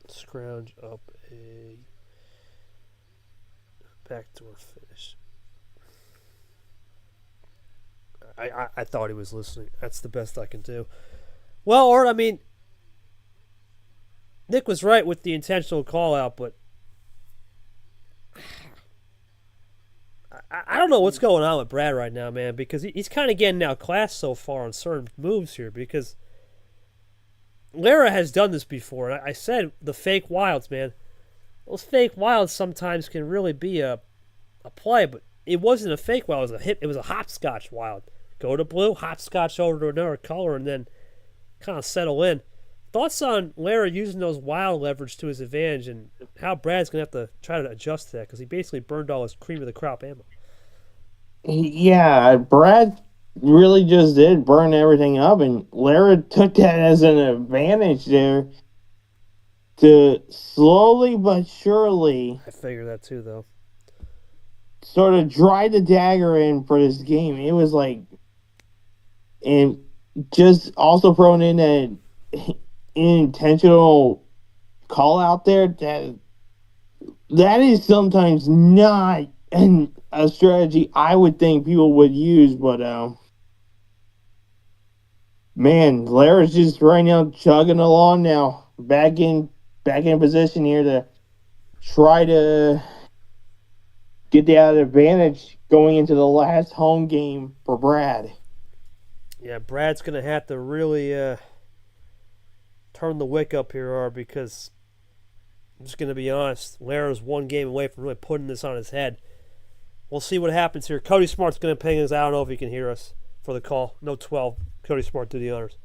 Scrounge up a backdoor finish. I thought he was listening. That's the best I can do. Well, Art, I mean, Nick was right with the intentional call out, but I don't know what's going on with Brad right now, man, because he's kind of getting outclassed so far on certain moves here because Lara has done this before. And I said the fake wilds, man. Those fake wilds sometimes can really be a play, but it wasn't a fake wild. It was a hit. It was a hopscotch wild. Go to blue, hopscotch over to another color, and then kind of settle in. Thoughts on Lara using those wild leverage to his advantage and how Brad's going to have to try to adjust to that because he basically burned all his cream of the crop ammo. Yeah, Brad really just did burn everything up, and Lara took that as an advantage there to slowly but surely I figured that too, though. sort of drive the dagger in for this game. It was like, and just also throwing in that intentional call out there that is sometimes not a strategy I would think people would use, but man, Lara's just right now chugging along now, back in position here to try to get the advantage going into the last home game for Brad. Yeah, Brad's going to have to really turn the wick up here, because I'm just going to be honest. Lara's one game away from really putting this on his head. We'll see what happens here. Cody Smart's going to ping us. I don't know if he can hear us for the call. No 12. Cody Smart, do the honors.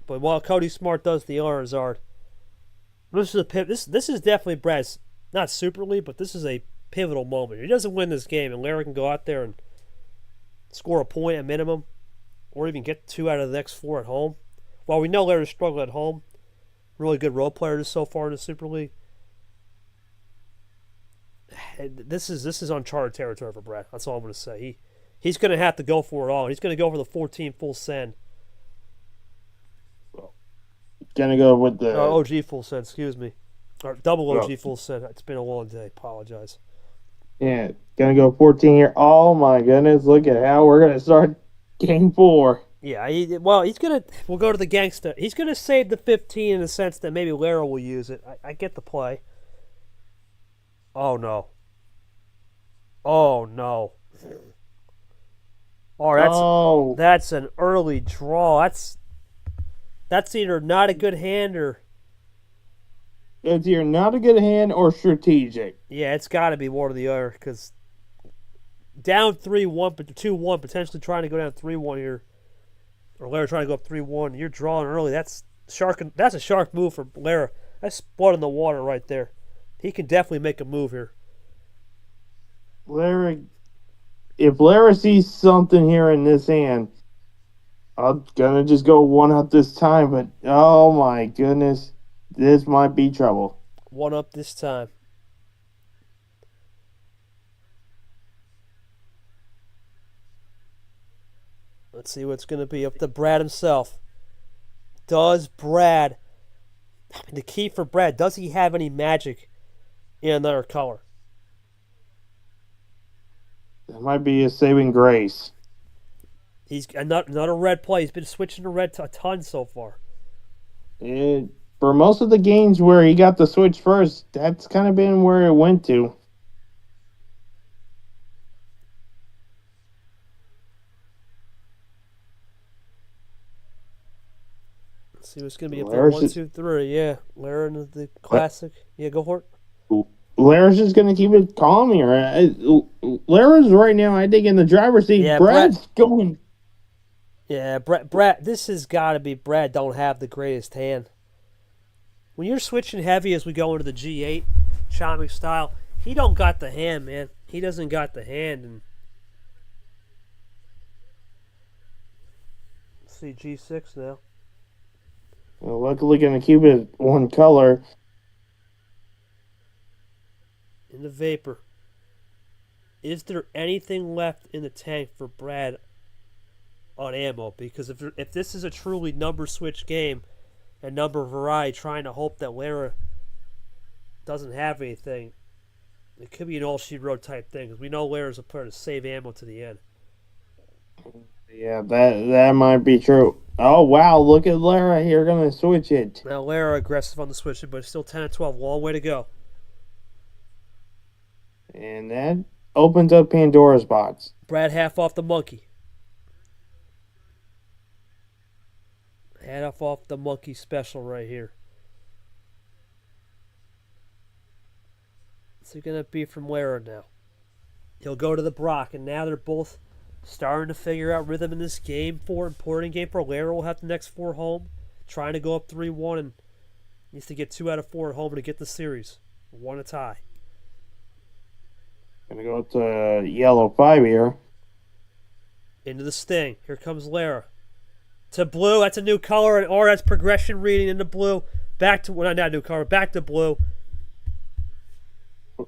But while Cody Smart does the honors, this is definitely Brad's, not Super League, but this is a pivotal moment. If he doesn't win this game, and Lara can go out there and score a point at minimum, or even get 2 out of the next 4 at home. While we know Lara's struggled at home, really good role players so far in the Super League. This is uncharted territory for Brad. That's all I'm going to say. He's going to have to go for it all. He's going to go for the 14 full send. Gonna go with the OG full send. Excuse me, or double OG full send. It's been a long day. Apologize. Yeah, gonna go 14 here. Oh my goodness! Look at how we're gonna start game 4. Yeah, we'll go to the gangsta. He's gonna save the 15 in the sense that maybe Lara will use it. I get the play. Oh no. Oh no. Oh, that's an early draw. That's either not a good hand or... It's either not a good hand or strategic. Yeah, it's got to be one or the other, because down 3-1, but 2-1, potentially trying to go down 3-1 here, or Lara trying to go up 3-1. You're drawing early. That's a shark move for Lara. That's blood in the water right there. He can definitely make a move here. If Lara sees something here in this hand, I'm gonna just go 1 up this time, but oh my goodness, this might be trouble. 1 up this time. Let's see what's going to be up to Brad himself. Does Brad, the key for Brad, does he have any magic in another color? That might be a saving grace. He's another red play. He's been switching to red a ton so far. For most of the games where he got the switch first, that's kind of been where it went to. Let's see what's going to be up there. 1, 2, 3. Yeah, Lara in the classic. Yeah, go for it. Lara's just going to keep it calm here. Lara's right now, I think, in the driver's seat. Yeah, Brad's going... Yeah, Brad, this has got to be Brad don't have the greatest hand. When you're switching heavy as we go into the G8, Chami style, he don't got the hand, man. He doesn't got the hand. And let's see, G6 now. Well, luckily going to keep it one color. In the vapor. Is there anything left in the tank for Brad on ammo? Because if this is a truly number switch game and number variety, trying to hope that Lara doesn't have anything, it could be an all she wrote type thing, because we know Lara's a player to save ammo to the end. Yeah, that might be true. Oh wow, look at Lara here, gonna switch it. Now Lara aggressive on the switch, but it's still 10 and 12, long way to go. And that opens up Pandora's box. Brad half off the monkey. Half off the monkey special right here. What's it going to be from Lara now? He'll go to the Brock, and now they're both starting to figure out rhythm in this game. Important game for Lara. Will have the next 4 home. Trying to go up 3-1 and needs to get 2 out of 4 at home to get the series. 1 a tie. Gonna go to yellow 5 here. Into the sting. Here comes Lara. To blue. That's a new color. Or that's progression reading into blue. Back to, well, not a new color. Back to blue.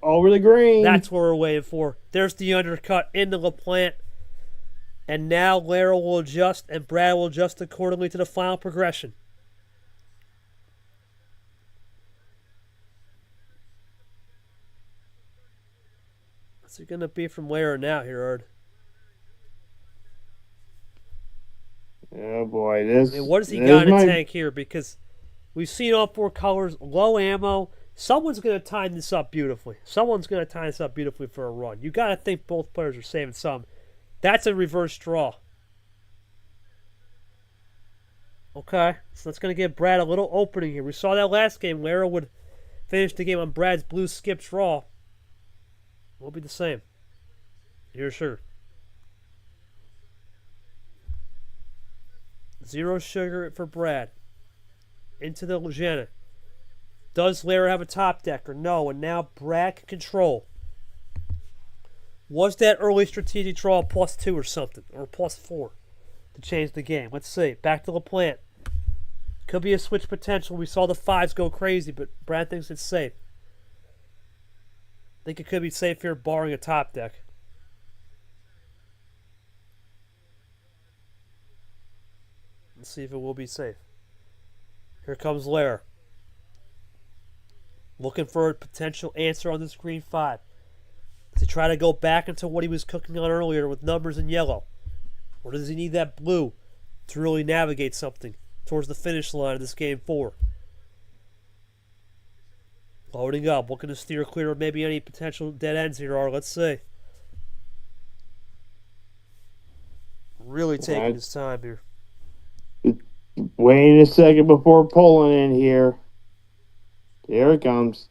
Over the green. That's what we're waiting for. There's the undercut into LaPlante. And now Lara will adjust and Brad will adjust accordingly to the final progression. What's it going to be from Lara now here, Erd? Oh boy, this. I mean, what does he got in the tank here? Because we've seen all 4 colors, low ammo. Someone's going to time this up beautifully. Someone's going to time this up beautifully for a run. You got to think both players are saving some. That's a reverse draw. Okay, so that's going to give Brad a little opening here. We saw that last game. Lara would finish the game on Brad's blue skip draw. Won't be the same. You're sure. 0 sugar for Brad. Into the Legenda. Does Lara have a top decker? No, and now Brad can control. Was that early strategic draw a +2 or something? Or +4 to change the game? Let's see. Back to LaPlante. Could be a switch potential. We saw the 5s go crazy, but Brad thinks it's safe. I think it could be safe here, barring a top deck. Let's see if it will be safe. Here comes Lara. Looking for a potential answer on this green 5. Does he try to go back into what he was cooking on earlier with numbers in yellow? Or does he need that blue to really navigate something towards the finish line of this game 4? Loading up, looking to steer clear of maybe any potential dead ends here are. Let's see. Really taking his time here. Waiting a second before pulling in here. Here it comes.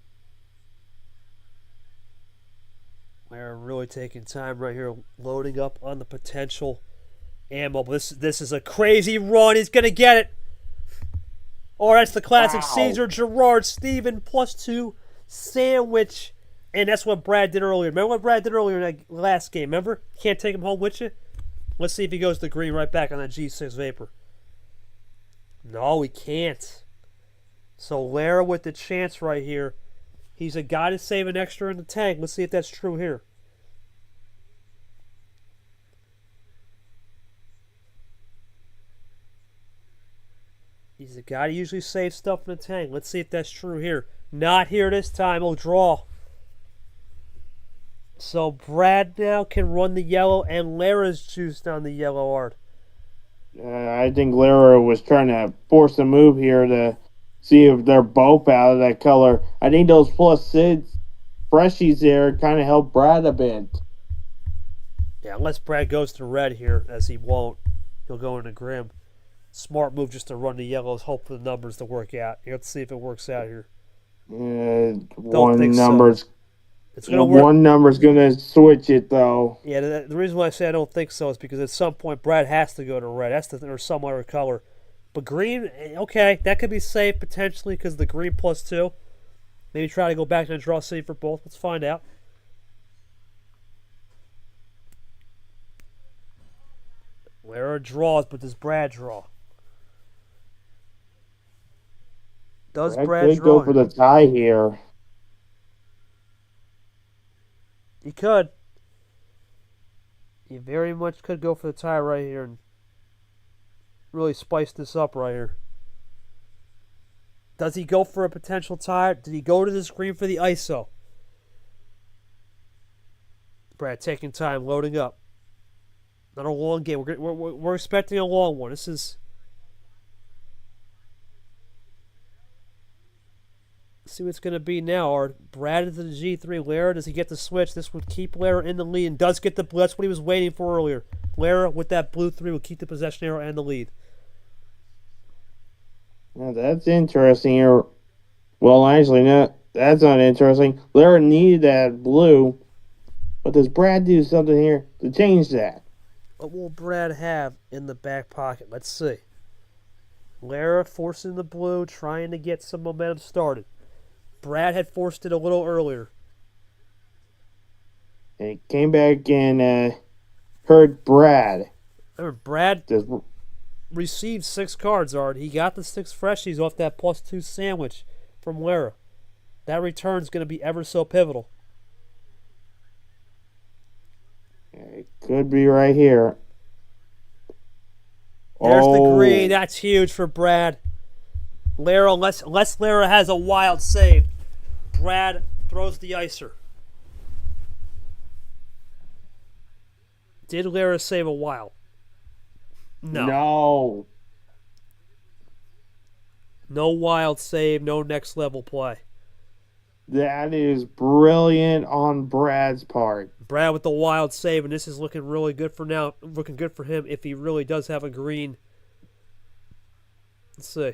Lara really taking time right here, loading up on the potential ammo. This is a crazy run. He's going to get it. Oh, that's the classic Caesar Gerard Steven +2 sandwich. And that's what Brad did earlier. Remember what Brad did earlier in that last game? Remember? You can't take him home with you? Let's see if he goes to green right back on that G6 Vapor. No, he can't. So Lara with the chance right here. He's a guy to save an extra in the tank. Let's see if that's true here. He's a guy who usually saves stuff in the tank. Let's see if that's true here. Not here this time. He'll draw. So Brad now can run the yellow, and Lara's juiced on the yellow art. I think Lara was trying to force a move here to see if they're both out of that color. I think those +6 freshies there kind of help Brad a bit. Yeah, unless Brad goes to red here, as he won't, he'll go into Grim. Smart move just to run the yellows, hope for the numbers to work out. Let's see if it works out here. One number's so. It's gonna work. One number's gonna switch it though. Yeah, the reason why I say I don't think so is because at some point Brad has to go to red, or some other color. But green, okay, that could be safe potentially because the green +2. Maybe try to go back to the draw city for both. Let's find out. Lara draws, but does Brad draw? Does Brad draw? Go for the tie here. He could. He very much could go for the tie right here and really spice this up right here. Does he go for a potential tie? Did he go to the screen for the ISO? Brad taking time, loading up. Not a long game. We're expecting a long one. This is... Let's see what's going to be now. Are Brad into the G3. Lara, does he get the switch? This would keep Lara in the lead and does get the blue. That's what he was waiting for earlier. Lara with that blue 3 will keep the possession arrow and the lead. Now that's interesting here. Well, actually, no, that's not interesting. Lara needed that blue, but does Brad do something here to change that? What will Brad have in the back pocket? Let's see. Lara forcing the blue, trying to get some momentum started. Brad had forced it a little earlier. And he came back and hurt Brad. Remember, Brad received 6 cards, Art. He got the 6 freshies off that +2 sandwich from Lara. That return's going to be ever so pivotal. It could be right here. There's the green. That's huge for Brad. Lara, unless Lara has a wild save, Brad throws the icer. Did Lara save a wild? No. No wild save, no next level play. That is brilliant on Brad's part. Brad with the wild save, and this is looking really good for now. Looking good for him if he really does have a green. Let's see.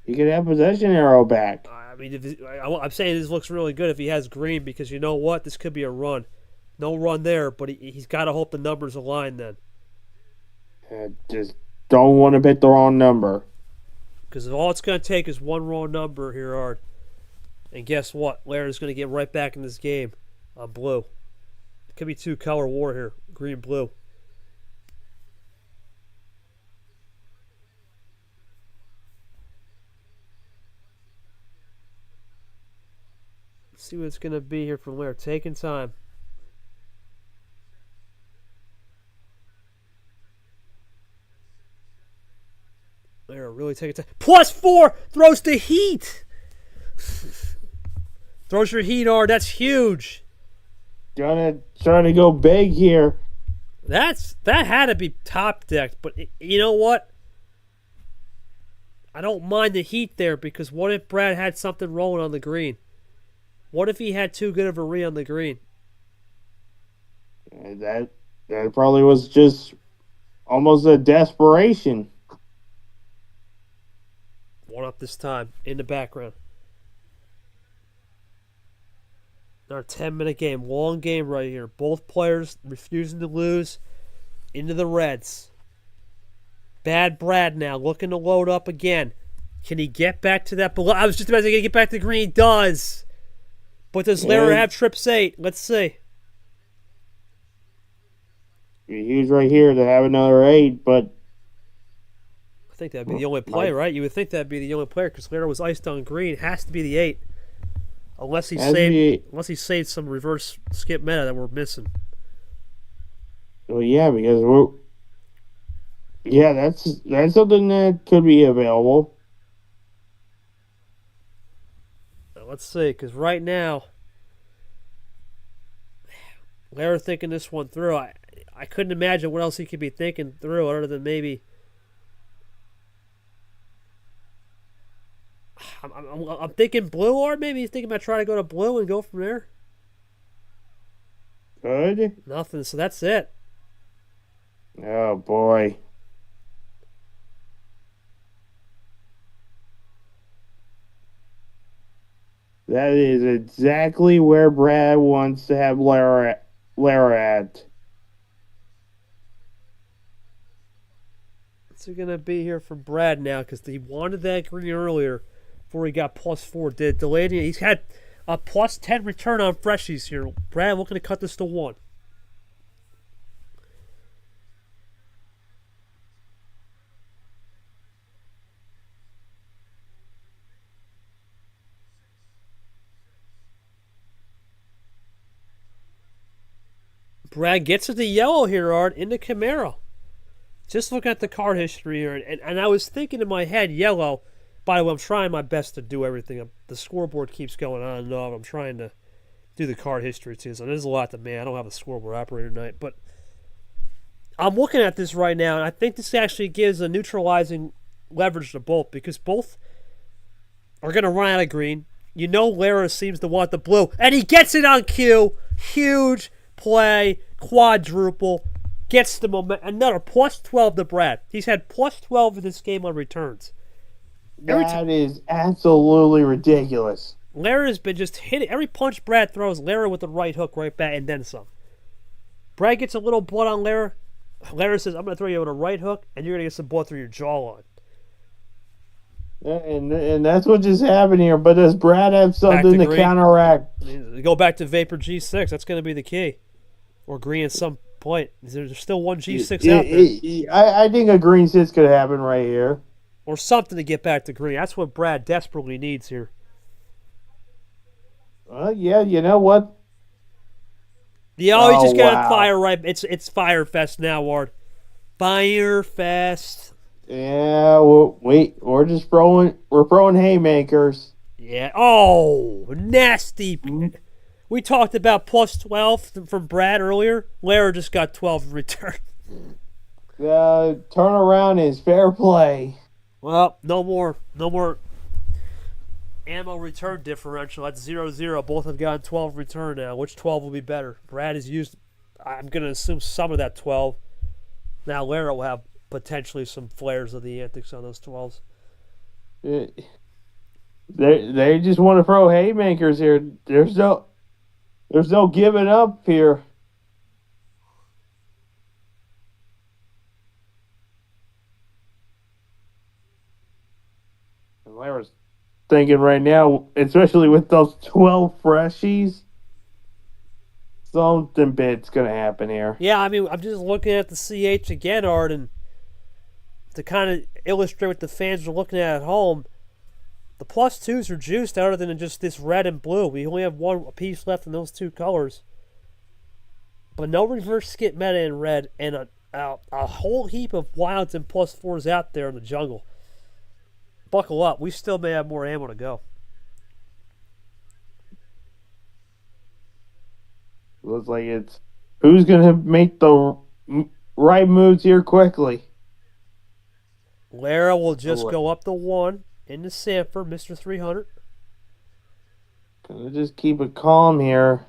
He could have possession arrow back. I mean, I'm saying this looks really good if he has green because you know what? This could be a run. No run there, but he's got to hope the numbers align then. Just don't want to bet the wrong number. Because all it's going to take is one wrong number here, Art. And guess what? Larry's going to get right back in this game on blue. It could be two-color war here, green-blue. Let's see what it's going to be here from Larry. Taking time. Larry really taking time. +4 throws the heat. Throws your heat, Art. That's huge. Gonna try to go big here. That had to be top decked, but you know what? I don't mind the heat there because what if Brad had something rolling on the green? What if he had too good of a read on the green? That probably was just almost a desperation. One up this time in the background. Our 10-minute game. Long game right here. Both players refusing to lose into the reds. Bad Brad now looking to load up again. Can he get back to that below? I was just about to say, get back to green. He does. But does Larry have trips 8? Let's see. He's right here to have another 8, but I think that'd be the only play, right? You would think that'd be the only player because Larry was iced on green. It has to be the 8. Unless he saved some reverse skip meta that we're missing. Well, yeah, because that's something that could be available. Let's see, because right now, Larry thinking this one through. I couldn't imagine what else he could be thinking through other than maybe. I'm thinking blue, or maybe he's thinking about trying to go to blue and go from there. Good. Nothing, so that's it. Oh, boy. That is exactly where Brad wants to have Lara at. What's it going to be here for Brad now? Because he wanted that green earlier before he got +4. Delayed. He's had a +10 return on freshies here. Brad looking to cut this to 1. Brad gets it to yellow here, Art, into Camaro. Just look at the card history here. And I was thinking in my head, yellow. By the way, I'm trying my best to do everything. The scoreboard keeps going on and on. I'm trying to do the card history too. So there's a lot to me. I don't have a scoreboard operator tonight. But I'm looking at this right now, and I think this actually gives a neutralizing leverage to both because both are going to run out of green. You know Lara seems to want the blue. And he gets it on cue. Huge play, quadruple, gets the momentum. Another +12 to Brad. He's had +12 in this game on returns. That is absolutely ridiculous. Larry's been just hitting. Every punch Brad throws, Larry with the right hook right back and then some. Brad gets a little blood on Larry. Larry says, I'm going to throw you with a right hook and you're going to get some blood through your jawline. And that's what just happened here. But does Brad have something to counteract? Go back to Vapor G6. That's going to be the key. Or green at some point. There's still one G6 out there. I think a green 6 could happen right here. Or something to get back to green. That's what Brad desperately needs here. Well, yeah, you know what? Yeah, he's just got fire right. It's Fire Fest now, Ward. Fire Fest. Yeah, well, wait, we're throwing haymakers. Yeah. Oh, nasty. We talked about +12 from Brad earlier. Lara just got 12 in return. Turnaround is fair play. Well, no more ammo return differential. That's 0-0. Both have gotten 12 return now. Which 12 will be better? Brad has used, I'm going to assume, some of that 12. Now Lara will have potentially some flares of the antics on those 12s. They just want to throw haymakers here. There's no giving up here. And Lara's thinking right now, especially with those 12 freshies, something bit's gonna happen here. Yeah, I mean, I'm just looking at the CH again, Art, and to kind of illustrate what the fans are looking at home, the +2s are juiced other than just this red and blue. We only have one piece left in those two colors. But no reverse skip meta in red, and a whole heap of wilds and +4s out there in the jungle. Buckle up. We still may have more ammo to go. Looks like it's who's gonna make the right moves here quickly. Lara will just go up the 1 in the Sanford, Mr. 300. Gonna just keep it calm here.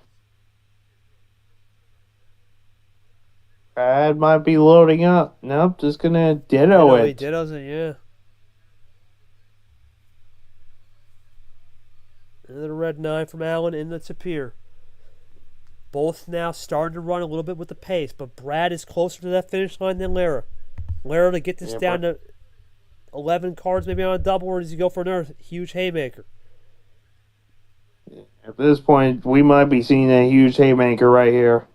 Brad might be loading up. Nope, just gonna ditto it. He dittos it, yeah. Another red 9 from Allen in the Tapir. Both now starting to run a little bit with the pace, but Brad is closer to that finish line than Lara. Lara to get this down to 11 cards maybe on a double, or does he go for another huge haymaker? At this point, we might be seeing a huge haymaker right here.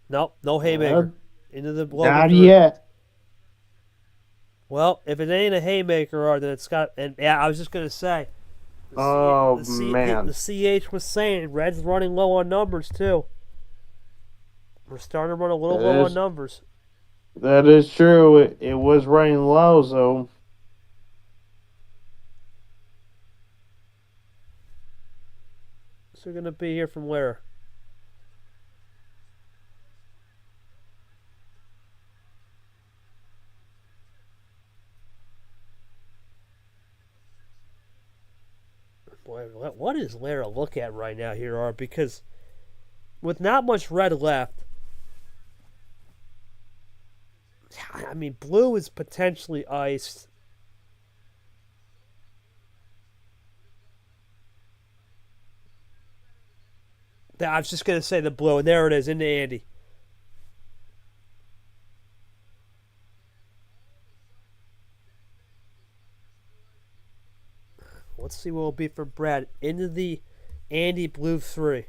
Nope, no haymaker. Into the blow. Not yet. Well, if it ain't a haymaker, then it's got. And yeah, I was just gonna say. Man. The CH was saying Red's running low on numbers too. We're starting to run a little low on numbers. That is true. It was running low, so. What's it gonna be here from Lara? Boy, what does Lara look at right now here, Art? Because with not much red left, I mean, blue is potentially iced. I was just going to say the blue, and there it is, into Andy. Let's see what it'll be for Brad. Into the Andy blue 3.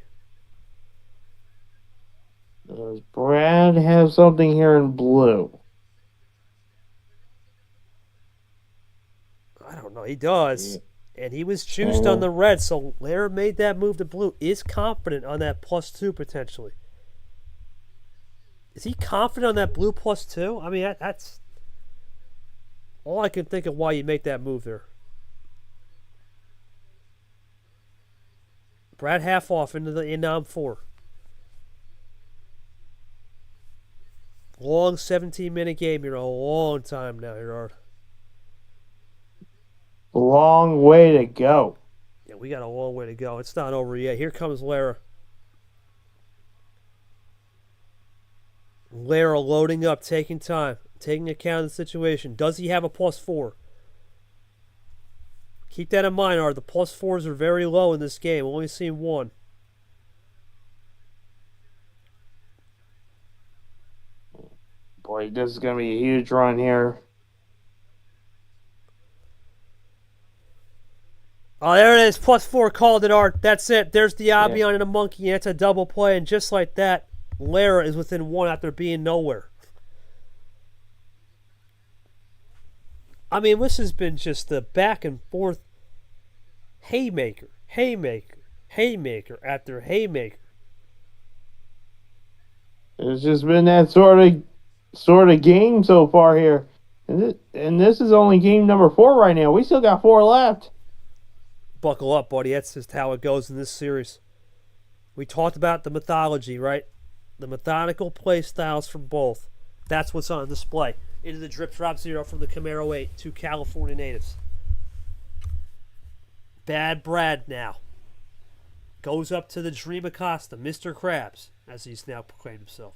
Does Brad have something here in blue? I don't know. He does. And he was juiced on the red, so Lara made that move to blue. Is confident on that +2 potentially. Is he confident on that blue +2? I mean, that's all I can think of why you make that move there. Brad half off into the Inam 4. Long 17-minute game here. A long time now, Gerard. Long way to go. Yeah, we got a long way to go. It's not over yet. Here comes Lara. Lara loading up, taking time, taking account of the situation. Does he have a +4? Keep that in mind, Art. The +4s are very low in this game. Only seen one. Boy, this is going to be a huge run here. Oh, there it is. +4 called it, Art. That's it. There's the Albion and a monkey. And it's a double play. And just like that, Lara is within 1 after being nowhere. I mean, this has been just the back and forth haymaker, haymaker, haymaker after haymaker. It's just been that sort of game so far here. And this is only game number 4 right now. We still got 4 left. Buckle up, buddy. That's just how it goes in this series. We talked about the mythology, right? The methodical play styles from both. That's what's on display. into the drip drop 0 from the Camaro 8 to California natives. Bad Brad now goes up to the Dream Acosta, Mr. Krabs, as he's now proclaimed himself.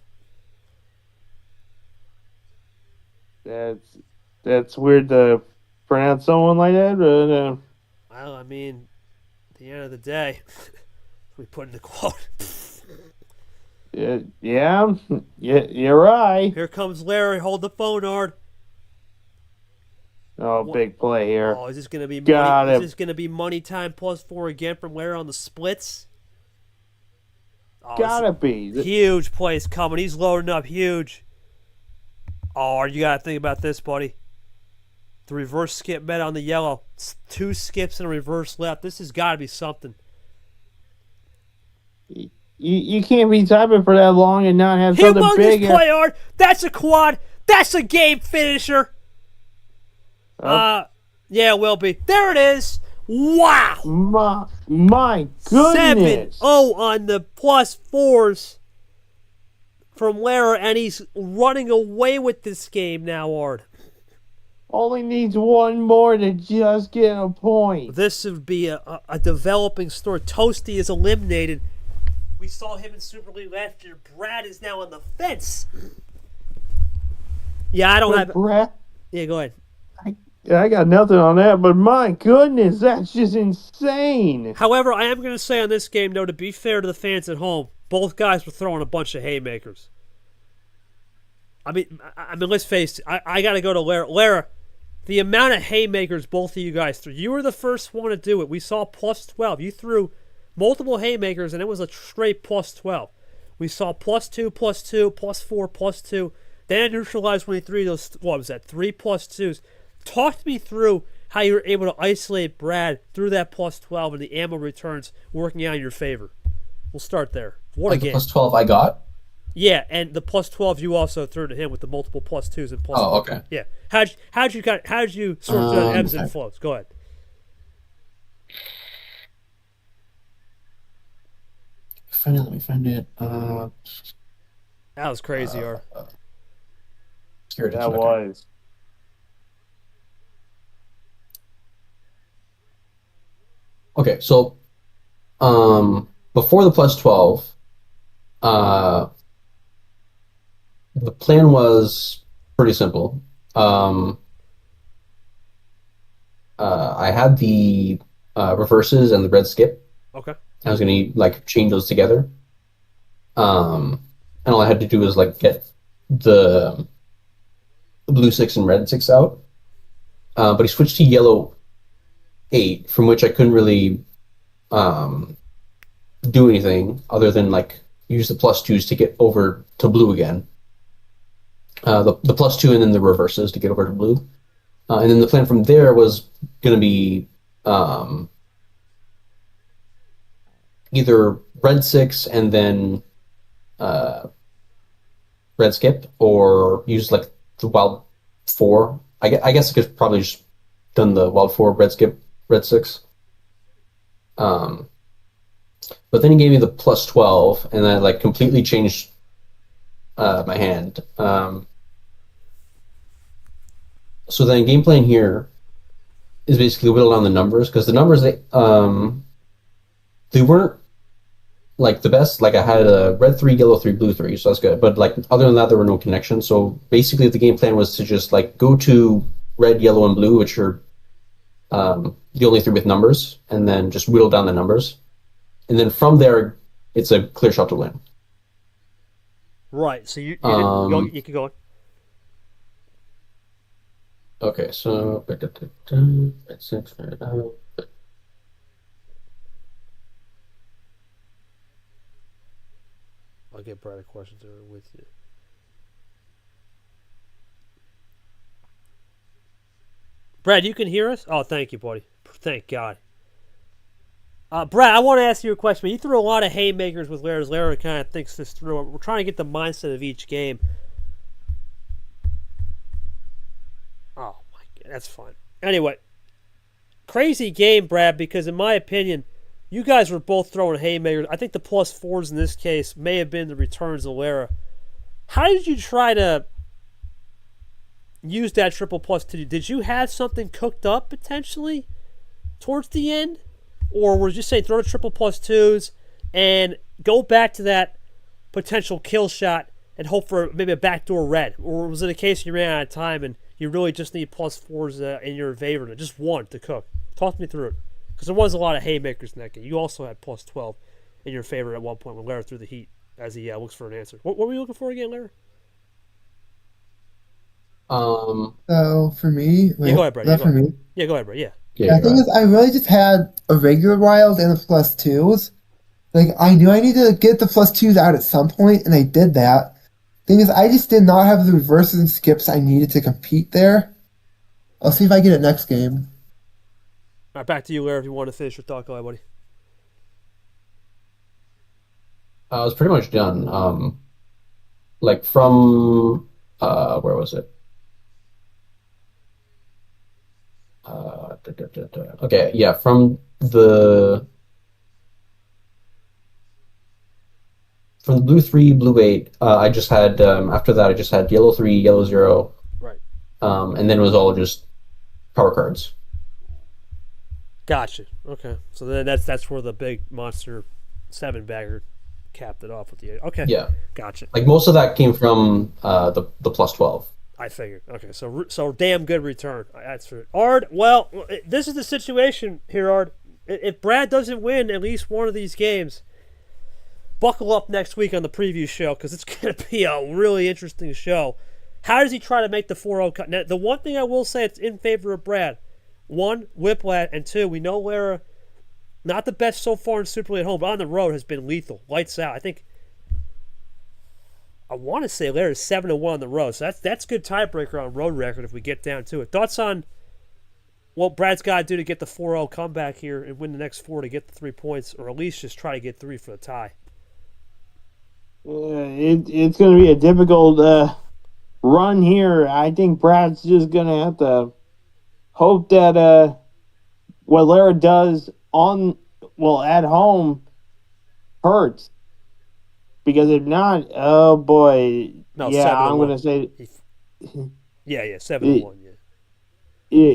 That's weird to pronounce someone like that, but Well, I mean, at the end of the day, we put in the quote. yeah, you're right. Here comes Larry. Hold the phone, Ard. Oh, big play here. Oh, is this gonna be Got money? him. Is this gonna be money time +4 again from Larry on the splits? Oh, Gotta be. huge plays coming. He's loading up huge. Oh, you gotta think about this, buddy. The reverse skip met on the yellow. 2 skips and a reverse left. This has got to be something. You can't be typing for that long and not have something Humongous big. play, Ard. That's a quad. That's a game finisher. Yeah, it will be. There it is. Wow. My goodness. 7-0 on the +4s from Lara, and he's running away with this game now, Ard. Only needs one more to just get a point. This would be a developing story. Toasty is eliminated. We saw him in Super League last year. Brad is now on the fence. Yeah, I don't have... Brad, Yeah, go ahead. I got nothing on that, but my goodness, that's just insane. However, I am going to say on this game, though, to be fair to the fans at home, both guys were throwing a bunch of haymakers. I mean, let's face it. I got to go to Lara. Lara, the amount of haymakers both of you guys threw. You were the first one to do it. We saw +12. You threw multiple haymakers, and it was a straight +12. We saw +2, +2, +4, +2. Then neutralized when he threw those, what was that, 3 +2s. Talk me through how you were able to isolate Brad through that +12 and the ammo returns working out in your favor. We'll start there. What Like a game. the +12 I got? Yeah, and the +12 you also threw to him with the multiple +2s and +4. Oh, okay. Yeah. How'd you sort of the ebbs and flows? Go ahead. Let me find it. That was crazy, Art. Here it is. That Okay. was. Okay, so before the +12, the plan was pretty simple. I had the reverses and the red skip. Okay. I was gonna chain those together. And all I had to do was get the blue 6 and red 6 out. But he switched to yellow 8, from which I couldn't really do anything other than use the +2s to get over to blue again. The +2 and then the reverses to get over to blue. And then the plan from there was going to be either red 6 and then red skip, or use the wild 4. I guess I could probably just done the wild 4, red skip, red 6. But then he gave me the +12, and that completely changed my hand. So then game plan here is basically whittled down the numbers, because the numbers they weren't the best. I had a red 3, yellow 3, blue 3, so that's good. But other than that, there were no connections. So basically, the game plan was to just go to red, yellow, and blue, which are the only 3 with numbers, and then just whittle down the numbers. And then from there, it's a clear shot to win. Right. So you can go on. Okay, so red 6, red out. I'll get Brad a question with you. Brad, you can hear us? Oh, thank you, buddy. Thank God. Brad, I want to ask you a question. You threw a lot of haymakers with Larry. Larry kind of thinks this through. We're trying to get the mindset of each game. Oh, my God. That's fine. Anyway, crazy game, Brad, because in my opinion, you guys were both throwing haymakers. I think the +4s in this case may have been the returns of Lara. How did you try to use that triple plus two. Did you have something cooked up potentially towards the end? Or were you just saying throw the triple plus twos and go back to that potential kill shot and hope for maybe a backdoor red? Or was it a case you ran out of time and you really just need plus fours in your favor, just one to cook? Talk me through it. Because there was a lot of haymakers in that game. You also had plus 12 in your favor at one point when Lara threw the heat as he looks for an answer. What were you looking for again, Lara? So for me, Yeah, go ahead, Brad. that for me. Yeah, go ahead, Brad. Yeah. The thing is, I really just had a regular wild and a plus twos. Like, I knew I needed to get the plus twos out at some point, and I did that. Thing is, I just did not have the reverses and skips I needed to compete there. I'll see if I get it next game. All right, back to you, Lara, if you want to finish your thought. Go ahead, buddy. I was pretty much done. Like from where was it? Okay, yeah, from the blue 3, blue 8. I just had after that I just had yellow 3, yellow 0. Right. And then it was all just power cards. Gotcha. Okay. So then that's where the big monster 7-bagger capped it off with the 8. Okay. Yeah. Gotcha. Like most of that came from the plus 12. I figured. Okay. So damn good return. That's for Ard. Well, this is the situation here, Ard. If Brad doesn't win at least one of these games, buckle up next week on the preview show because it's going to be a really interesting show. How does he try to make the 4-0 cut? Now, the one thing I will say it's in favor of Brad, 1, whiplash, and 2, we know Lara, not the best so far in Super League at home, but on the road has been lethal. Lights out. I want to say Lara's 7-1 on the road, so that's good tiebreaker on road record if we get down to it. Thoughts on what Brad's got to do to get the 4-0 comeback here and win the next 4 to get the 3 points, or at least just try to get 3 for the tie? It's going to be a difficult run here. I think Brad's just going to have to hope that what Lara does at home hurts. Because if not, oh boy. No, yeah, I'm going to say. Yeah, 7-1, yeah.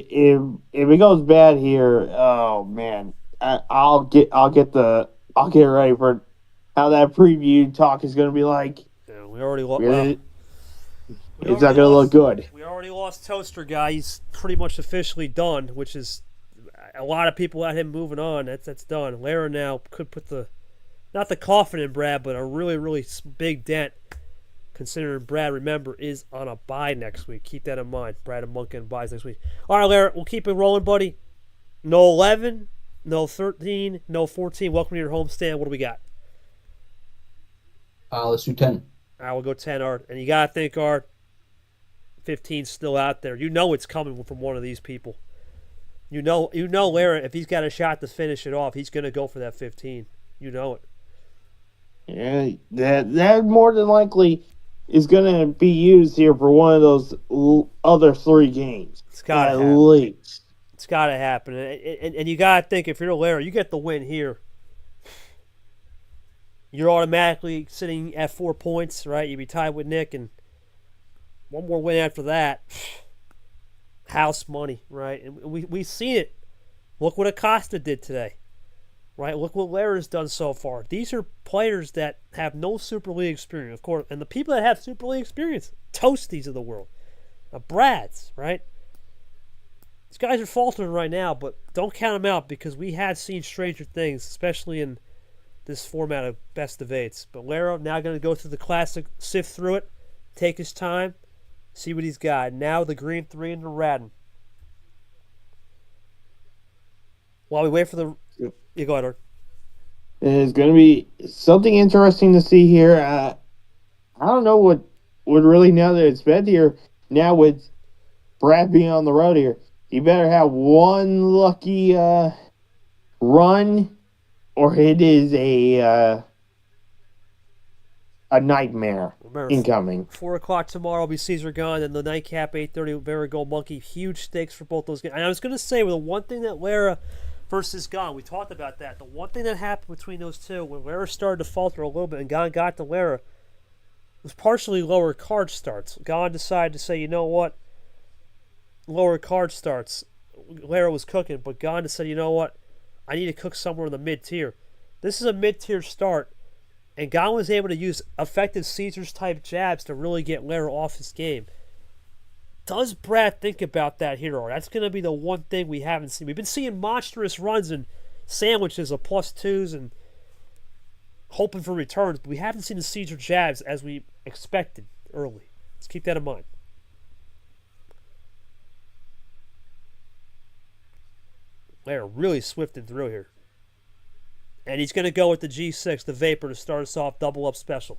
If it goes bad here, oh man. I'll get ready for how that preview talk is going to be like. Yeah, we already lost. It's not going to look good. We already lost Toaster Guy. He's pretty much officially done, which is a lot of people at him moving on. That's done. Lara now could put not the coffin in Brad, but a really, really big dent, considering Brad, remember, is on a bye next week. Keep that in mind. Brad and Monk and buys next week. All right, Lara, we'll keep it rolling, buddy. No 11, no 13, no 14. Welcome to your homestand. What do we got? Let's do 10. All right, we'll go 10, Art. And you got to think, Art, 15's still out there. You know it's coming from one of these people. You know, Lara, if he's got a shot to finish it off, he's going to go for that 15. You know it. Yeah, that more than likely is going to be used here for one of those other 3 games. It's got to happen. Least. It's got to happen. And you got to think, if you're Lara, you get the win here. You're automatically sitting at 4 points, right? You'd be tied with Nick, and one more win after that. House money, right? And we've seen it. Look what Acosta did today, right? Look what Lara's done so far. These are players that have no Super League experience, of course. And the people that have Super League experience, Toasties of the world. Brads, right? These guys are faltering right now, but don't count them out because we have seen stranger things, especially in this format of best of 8s. But Lara now going to go through the classic, sift through it, take his time, see what he's got. Now the green 3 and the Radin. While we wait for the... You go ahead, Art. It's going to be something interesting to see here. I don't know what would really know that it's bad here. Now with Brad being on the road here, you better have one lucky run, or it is a nightmare. Remember, incoming. 4 o'clock tomorrow will be Caesar Gone, and the nightcap 8:30 Varigold Monkey. Huge stakes for both those games. And I was going to say, the one thing that Lara versus Gone, we talked about that. The one thing that happened between those two, when Lara started to falter a little bit and Gone got to Lara, was partially lower card starts. Gone decided to say, you know what? lower card starts, Lara was cooking, but Gon said, you know what? I need to cook somewhere in the mid-tier. This is a mid-tier start, and Gon was able to use effective Caesars-type jabs to really get Lara off his game. Does Brad think about that here? That's going to be the one thing we haven't seen. We've been seeing monstrous runs and sandwiches of +2s and hoping for returns, but we haven't seen the Caesar jabs as we expected early. Let's keep that in mind. They're really swifting through here. And he's going to go with the G6, the Vapor, to start us off double up special.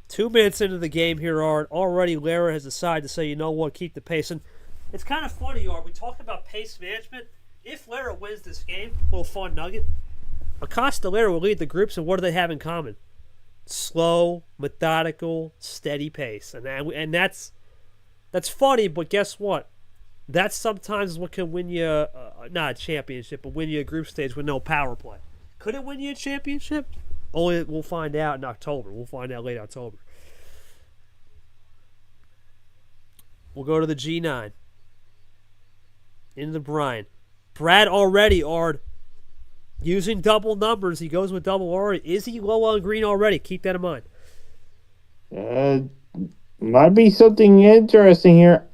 2 minutes into the game here, Art. Already Lara has decided to say, you know what, keep the pace. And it's kind of funny, Art. We talk about pace management. If Lara wins this game, little fun nugget, Acosta Lara will lead the groups, and what do they have in common? Slow, methodical, steady pace. And that's funny, but guess what? That's sometimes what can win you, not a championship, but win you a group stage with no power play. Could it win you a championship? Only we'll find out in October. We'll find out late October. We'll go to the G9. Into the brine. Brad already, Ard, using double numbers. He goes with double already. Is he low on green already? Keep that in mind. Might be something interesting here.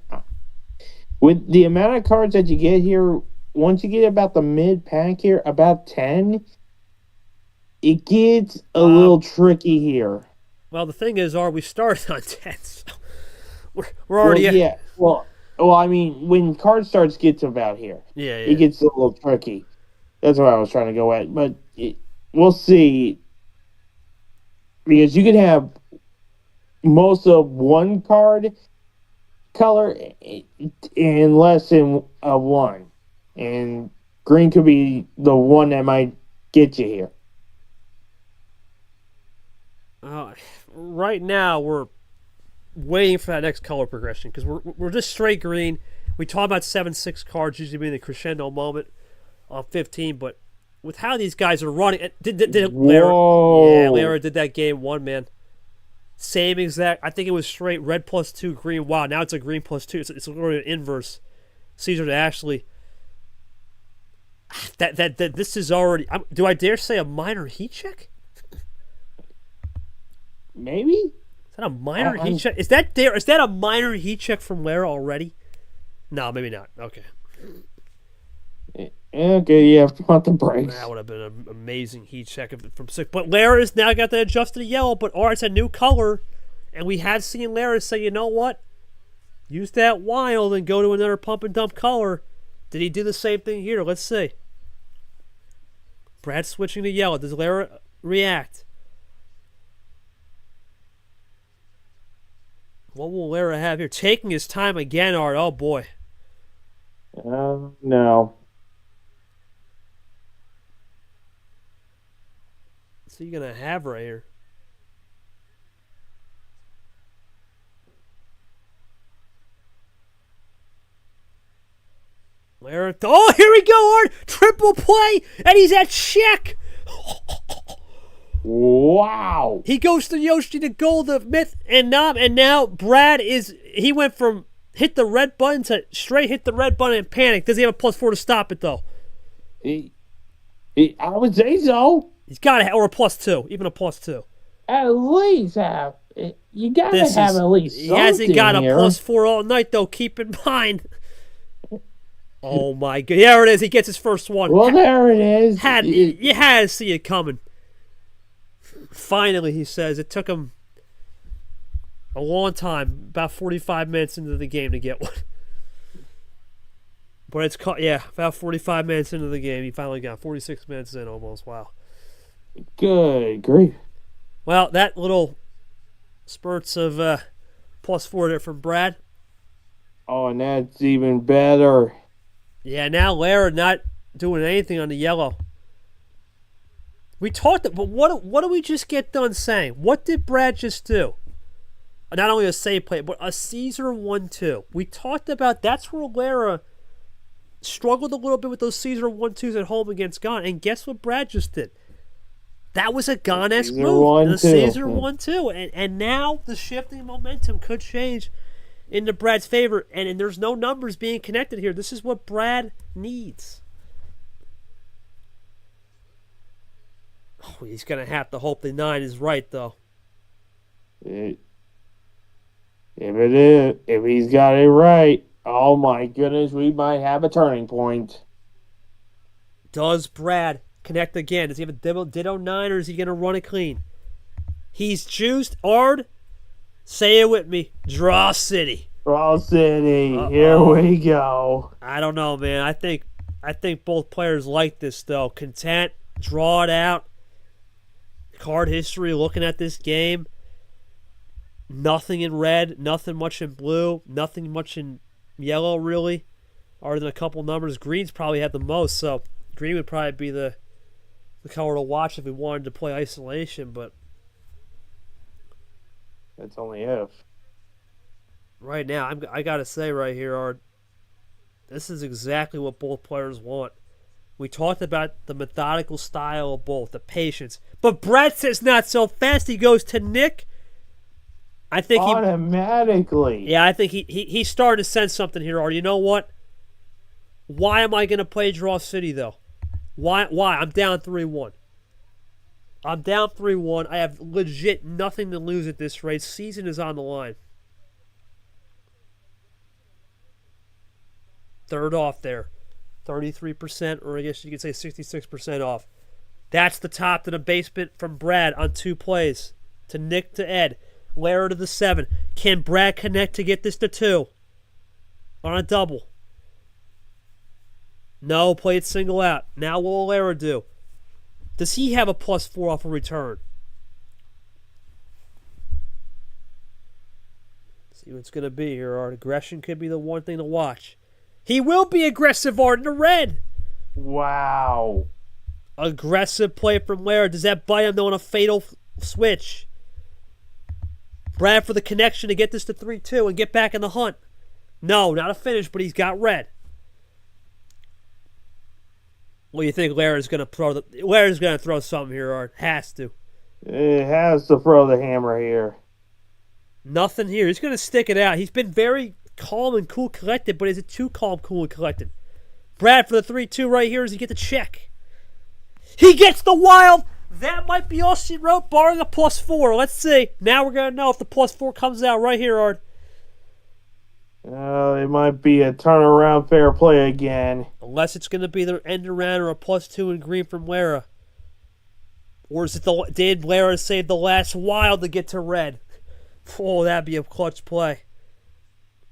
With the amount of cards that you get here, once you get about the mid-pack here, about 10, it gets a little tricky here. Well, the thing is, we started on 10, so we're already... Well, yeah, well, I mean, when card starts get to about here, it gets a little tricky. That's what I was trying to go at. But we'll see. Because you could have most of one card color in less than one. And green could be the one that might get you here. Right now, we're waiting for that next color progression because we're just straight green. We talk about 7-6 cards usually being the crescendo moment on 15, but with how these guys are running, Lara did that game 1, man. Same exact. I think it was straight red +2, green. Wow, now it's a green +2. It's literally an inverse. Caesar to Ashley. That this is already. Do I dare say a minor heat check? Maybe. Is that a minor heat check? Is that a minor heat check from Lara already? No, maybe not. Okay. Okay, you have to want the brakes. That would have been an amazing heat check from 6. But Lara's now got that adjusted to yellow, but it's a new color. And we have seen Lara say, you know what? Use that wild and go to another pump and dump color. Did he do the same thing here? Let's see. Brad switching to yellow. Does Lara react? What will Lara have here? Taking his time again, Art. Oh, boy. No. What's he going to have right here? Lara. Oh, here we go, Art. Triple play, and he's at check. Wow. He goes to Yoshi to gold, the myth, and now Brad he went from hit the red button to straight hit the red button and panic. Does he have a +4 to stop it, though? I would say so. He's got to have, or a +2, even a +2. At least have. You got to have at least something. He hasn't got a here. +4 all night, though. Keep in mind. Oh, my God. There it is. He gets his first one. Well, there it is. You had to see it coming. Finally, he says. It took him a long time, about 45 minutes into the game to get one. But it's about 45 minutes into the game. He finally got 46 minutes in almost. Wow. Good grief. Well, that little spurts of +4 there from Brad. Oh, and that's even better. Yeah, now Lara not doing anything on the yellow. We talked, but what did we just get done saying? What did Brad just do? Not only a save play, but a Caesar 1-2. We talked about that's where Lara struggled a little bit with those Caesar 1-2s at home against Gon. And guess what Brad just did? That was a Gon-esque move. The Caesar 1-2. And now the shifting momentum could change into Brad's favor, and there's no numbers being connected here. This is what Brad needs. Oh, he's going to have to hope the 9 is right, though. If it is, if he's got it right, oh my goodness, we might have a turning point. Does Brad connect again? Does he have a ditto 9, or is he going to run it clean? He's juiced hard. Say it with me. Draw City. Draw City. Uh-oh. Here we go. I don't know, man. I think both players like this, though. Content, draw it out. Card history, looking at this game. Nothing in red, nothing much in blue, nothing much in yellow, really. Other than a couple numbers. Green's probably had the most, so green would probably be the color to watch if we wanted to play isolation, but that's only if. Right now, I got to say right here, Art, this is exactly what both players want. We talked about the methodical style of both, the patience. But Brad says not so fast. He goes to Nick. I think automatically. I think he's starting to sense something here, Art. You know what? Why am I going to play Draw City, though? Why? I'm down 3-1. I'm down 3-1. I have legit nothing to lose at this rate. Season is on the line. Third off there. 33%, or I guess you could say 66% off. That's the top to the basement from Brad on 2 plays. To Nick to Ed. Lara to the 7. Can Brad connect to get this to 2? On a double. No, play it single out. Now what will Lara do? Does he have a +4 off a return? See what it's going to be here, Art. Aggression could be the one thing to watch. He will be aggressive, Art, in the red. Wow. Aggressive play from Lara. Does that buy him, though, on a fatal switch? Brad for the connection to get this to 3-2 and get back in the hunt. No, not a finish, but he's got red. What do you think Lara's going to throw? Lara's going to throw something here, Art. Has to. It has to throw the hammer here. Nothing here. He's going to stick it out. He's been very calm and cool collected, but is it too calm, cool, and collected? Brad for the 3-2 right here. Does he get the check? He gets the wild. That might be all she wrote, barring a +4. Let's see. Now we're going to know if the +4 comes out right here, Art. It might be a turnaround fair play again. Unless it's going to be the end around or a +2 in green from Lara. Or is it did Lara save the last wild to get to red? Oh, that'd be a clutch play.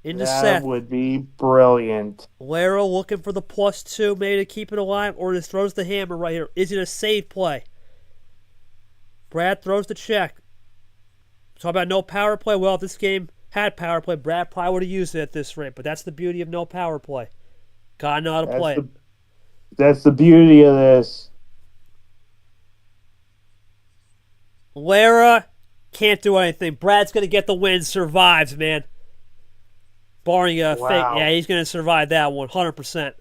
Into Seth. That would be brilliant. Lara looking for the +2, maybe to keep it alive, or just throws the hammer right here. Is it a save play? Brad throws the check. Talk about no power play. Well, if this game had power play, Brad probably would have used it at this rate. But that's the beauty of no power play. Gotta know how to play it. That's the beauty of this. Lara can't do anything. Brad's going to get the win. Survives, man. Barring a fake. Yeah, he's going to survive that one. 100%.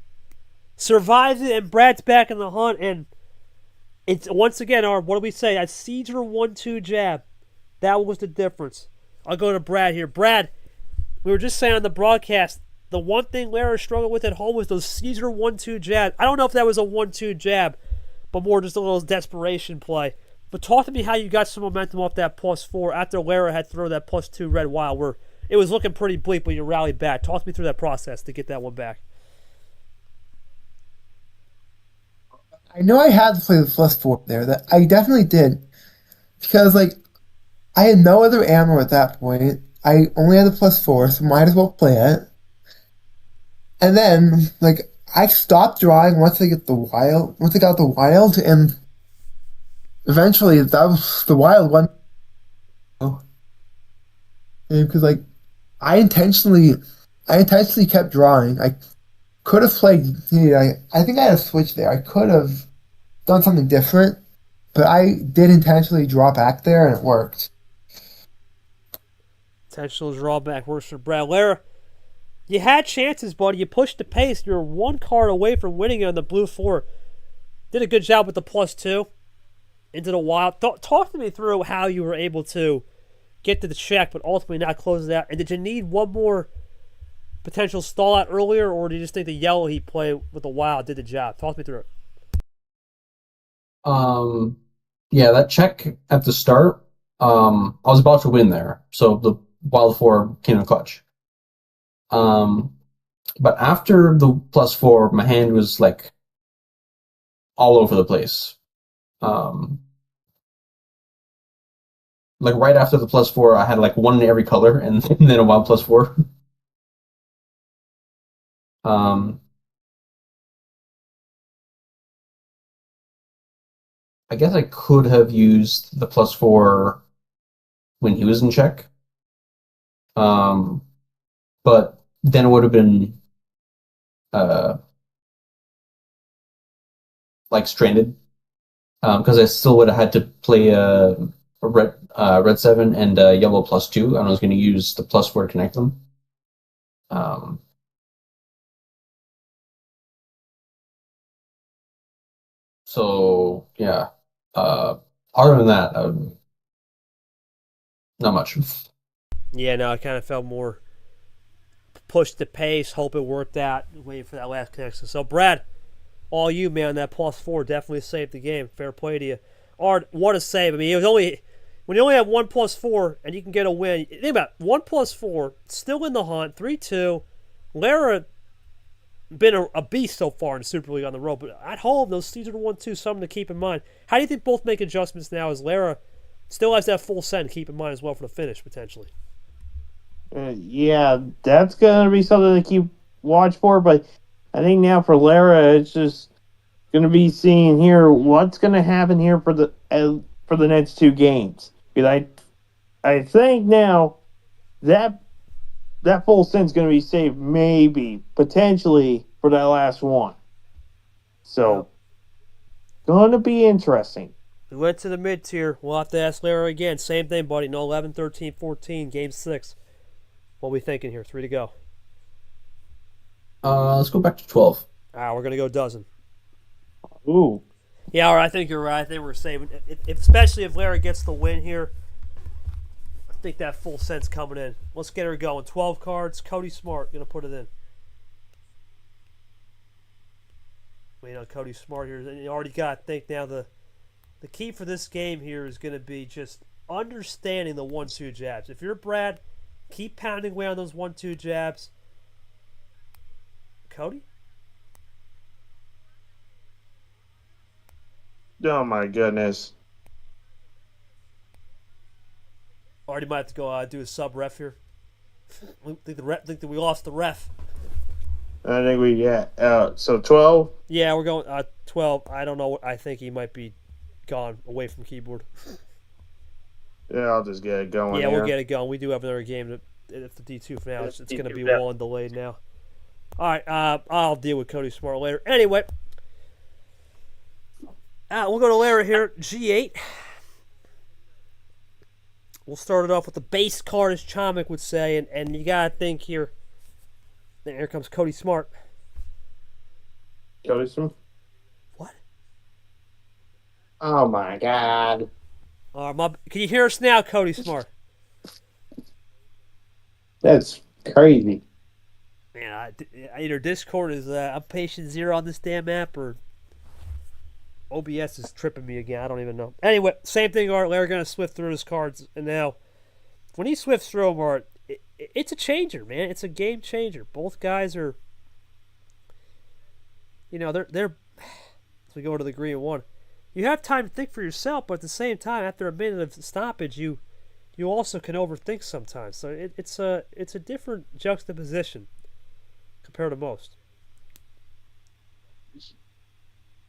Survives it, and Brad's back in the hunt. And it's, once again, what do we say? A Caesar 1-2 jab. That was the difference. I'll go to Brad here. Brad, we were just saying on the broadcast, the one thing Lara struggled with at home was those Caesar 1-2 jabs. I don't know if that was a 1-2 jab, but more just a little desperation play. But talk to me how you got some momentum off that +4 after Lara had thrown that +2 red wild, where it was looking pretty bleak, but you rallied back. Talk me through that process to get that one back. I know I had to play the +4 there. That I definitely did. Because, I had no other ammo at that point. I only had the +4, so might as well play it. And then, I stopped drawing once I got the wild, and eventually that was the wild one. Because, I intentionally kept drawing. I could have played, I think I had a switch there. I could have done something different, but I did intentionally draw back there, and it worked. Intentional drawback works for Brad. Lara, you had chances, buddy. You pushed the pace. You were one card away from winning on the blue 4. Did a good job with the +2 into the wild. Talk to me through how you were able to get to the check, but ultimately not close it out? And did you need one more potential stall out earlier, or do you just think the yellow he played with the wild did the job? Talk me through it. Yeah, that check at the start, I was about to win there, so the wild four came in clutch. Um, but after the plus four, my hand was like all over the place. Um, like right after the plus four, I had like one in every color, and, and then a wild plus four. Um, I guess I could have used the plus four when he was in check. Um, but then it would have been uh, like stranded because I still would have had to play a red seven and yellow plus two, and I was going to use the plus four to connect them. Um, so yeah, uh, other than that, not much. Yeah, no, I kind of felt more push the pace, hope it worked out, waiting for that last connection. So, Brad, all you, man, that plus four definitely saved the game. Fair play to you. Art, what a save. I mean, it was only when you only have one plus four and you can get a win. Think about it, one plus four, still in the hunt, 3-2. Lara been a beast so far in the Super League on the road, but at home, those Steeds are the 1-2, something to keep in mind. How do you think both make adjustments now as Lara still has that full set to keep in mind as well for the finish, potentially? Yeah, that's gonna be something to keep watch for. But I think now for Lara, it's just gonna be seeing here what's gonna happen here for the next two games. Because I think now that that full set's gonna be saved, maybe potentially for that last one. So gonna be interesting. We went to the mid-tier. We'll have to ask Lara again. Same thing, buddy. No 11, 13, 14, game 6. What are we thinking here? 3 to go. Let's go back to 12. We're going to go dozen. Ooh. Yeah, all right, I think you're right. I think we're saving. Especially if Lara gets the win here, I think that full set's coming in. Let's get her going. 12 cards. Cody Smart going to put it in. You know, Cody Smart here. And you already got to think now the key for this game here is going to be just understanding the 1-2 jabs. If you're Brad, keep pounding away on those 1-2 jabs. Cody? Oh my goodness. Already might have to go do a sub ref here. I think that we lost the ref. I think we so 12. Yeah, we're going 12. I don't know. I think he might be gone away from keyboard. Yeah, I'll just get it going. Yeah, here. we'll get it going. We do have another game at the D2 for now. It's going to be well and delayed now. All right, I'll deal with Cody Smart later. Anyway, we'll go to Lara here. G8. We'll start it off with the base card, as Chomik would say, and you got to think here. Then here comes Cody Smart. Cody Smart? What? Oh my god. Can you hear us now, Cody Smart? That's crazy. Man, either Discord is I'm patient zero on this damn app, or OBS is tripping me again. I don't even know. Anyway, same thing, Art. Larry going to swift through his cards, and now when he swifts through them, Art, it's a changer, man. It's a game changer. Both guys are, they're. As we go to the green one, you have time to think for yourself, but at the same time, after a minute of stoppage, you also can overthink sometimes. So it's a different juxtaposition compared to most.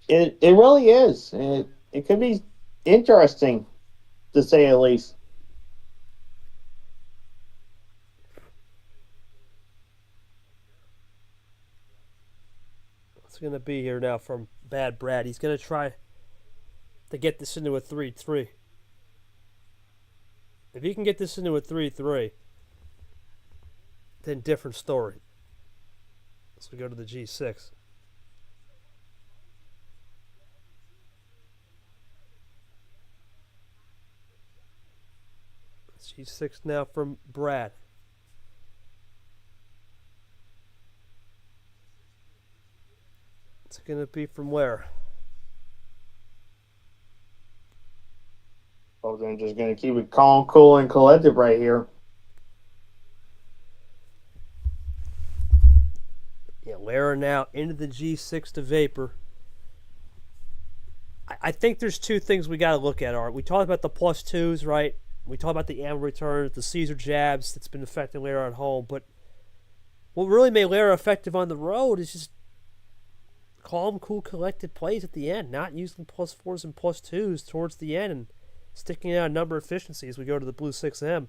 It really is. It could be interesting, to say the least. What's going to be here now from Bad Brad? He's going to try to get this into a 3-3. If he can get this into a 3-3, then different story. So we go to the G6. G6 now from Brad. It's going to be from where? Well, I'm just going to keep it calm, cool, and collected right here. Yeah, Lara now into the G6 to Vapor. I think there's two things we got to look at, Art. We talked about the +2s, right? We talked about the ammo returns, the Caesar jabs that's been affecting Lara at home. But what really made Lara effective on the road is just calm, cool, collected plays at the end, not using +4s and +2s towards the end and sticking out a number of efficiencies as we go to the Blue 6M.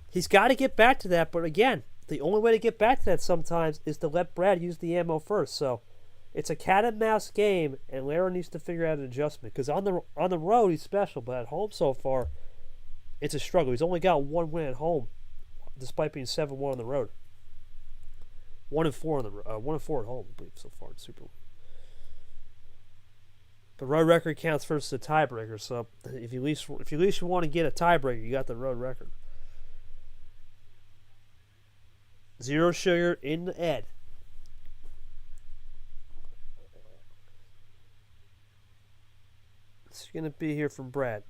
He's got to get back to that, but again, the only way to get back to that sometimes is to let Brad use the ammo first. So it's a cat and mouse game, and Lara needs to figure out an adjustment because on the road he's special, but at home so far it's a struggle. He's only got one win at home, despite being 7-1 on the road. 1-4 on the 1-4 at home, I believe, so far in Super League. The road record counts versus a tiebreaker, so if you at least you want to get a tiebreaker, you got the road record. Zero sugar in the Ed. It's going to be here from Brad.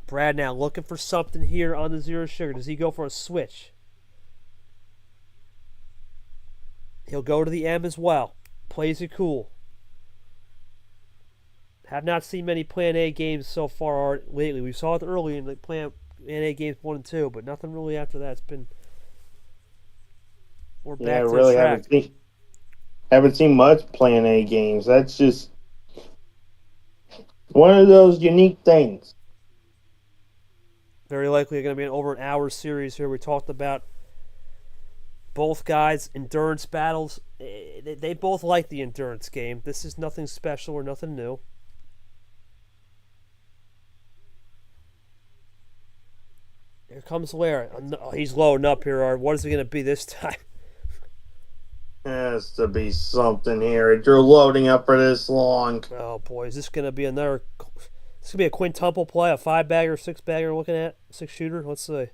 Brad now looking for something here on the zero sugar. Does he go for a switch? He'll go to the M as well. Plays it cool. Have not seen many Plan A games so far lately. We saw it early in the Plan A games 1 and 2, but nothing really after that. It's been we're back to really the track. haven't seen much Plan A games. That's just one of those unique things. Very likely going to be an over an hour series here. We talked about both guys' endurance battles. They both like the endurance game. This is nothing special or nothing new. Here comes Lara. He's loading up here. What is it going to be this time? Has to be something here. You're loading up for this long. Oh boy, is this going to be another? This could be a quintuple play, a 5-bagger, 6-bagger. Looking at 6-shooter. Let's see.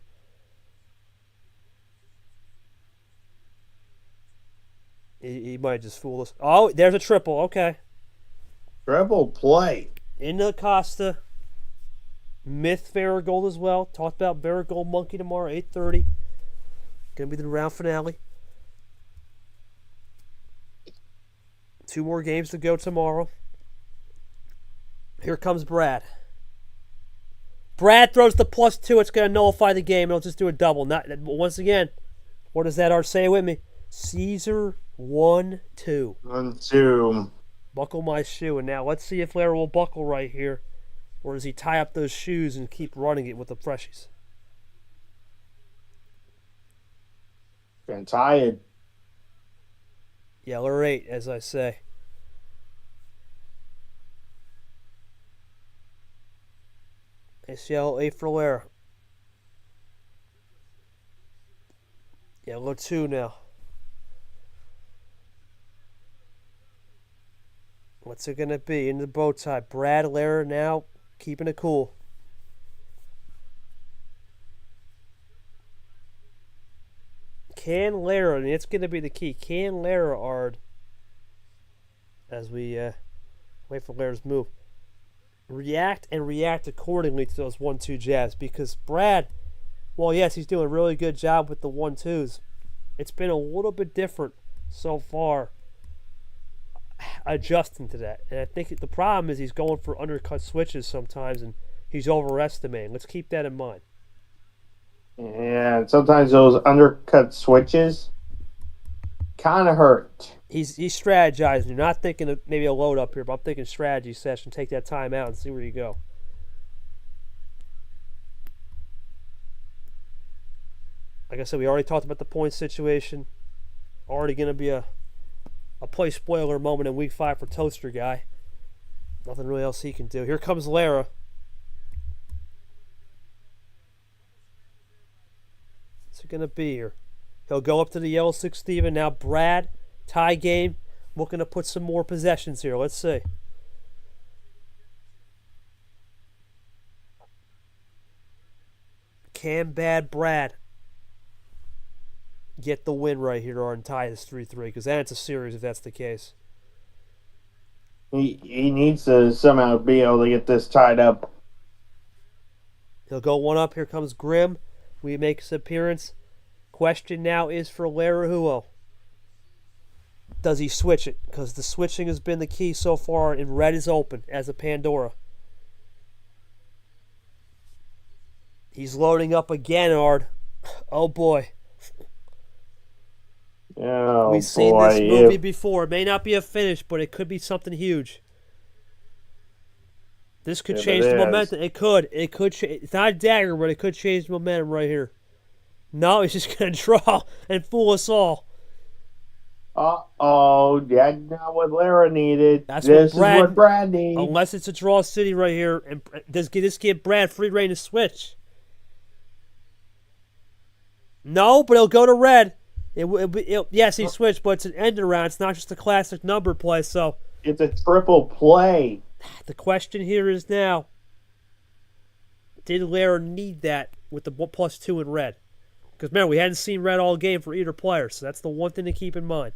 He might just fool us. Oh, there's a triple. Okay. Triple play. Into Acosta. Myth Varigold as well. Talked about Varigold Monkey tomorrow, 8:30. Gonna be the round finale. 2 more games to go tomorrow. Here comes Brad. Brad throws the +2. It's gonna nullify the game. It'll just do a double. Once again, what does that say with me? Caesar 1-2. 1-2. Buckle my shoe. And now let's see if Lara will buckle right here. Or does he tie up those shoes and keep running it with the freshies? Been tired. Yeah, Lara 8, as I say. ACL 8 for Lara. Yellow 2 now. What's it going to be? Into the bow tie. Brad, Lara now keeping it cool. Can Lara, and it's going to be the key, can Lara, Ard, as we wait for Lara's move, react accordingly to those 1-2 jabs? Because Brad, well, yes, he's doing a really good job with the 1-2s. It's been a little bit different so far adjusting to that. And I think the problem is he's going for undercut switches sometimes, and he's overestimating. Let's keep that in mind. Yeah, sometimes those undercut switches kind of hurt. He's strategizing. You're not thinking of maybe a load up here, but I'm thinking strategy session. Take that time out and see where you go. Like I said, we already talked about the point situation. Already going to be a play spoiler moment in week 5 for Toaster Guy. Nothing really else he can do. Here comes Lara. What's it going to be here? He'll go up to the yellow 6 Steven. Now Brad, tie game, looking to put some more possessions here. Let's see. can bad Brad get the win right here or tie this 3-3? Because then it's a series if that's the case. He needs to somehow be able to get this tied up. He'll go one up. Here comes Grim. We make his appearance. Question now is for Laraujo. Does he switch it? Because the switching has been the key so far, and red is open as a Pandora. He's loading up again, Ard. Oh, boy. Oh, We've seen this movie before. It may not be a finish, but it could be something huge. This could change the momentum. It could. It's not a dagger, but it could change the momentum right here. No, he's just going to draw and fool us all. Uh-oh, that's not what Lara needed. This is what Brad needs. Unless it's a draw city right here, and does this give Brad free reign to switch? No, but he'll go to red. Yes, he switched, but it's an end around. It's not just a classic number play, so... It's a triple play. The question here is now, did Lara need that with the +2 in red? Because remember, we hadn't seen red all game for either player, so that's the one thing to keep in mind.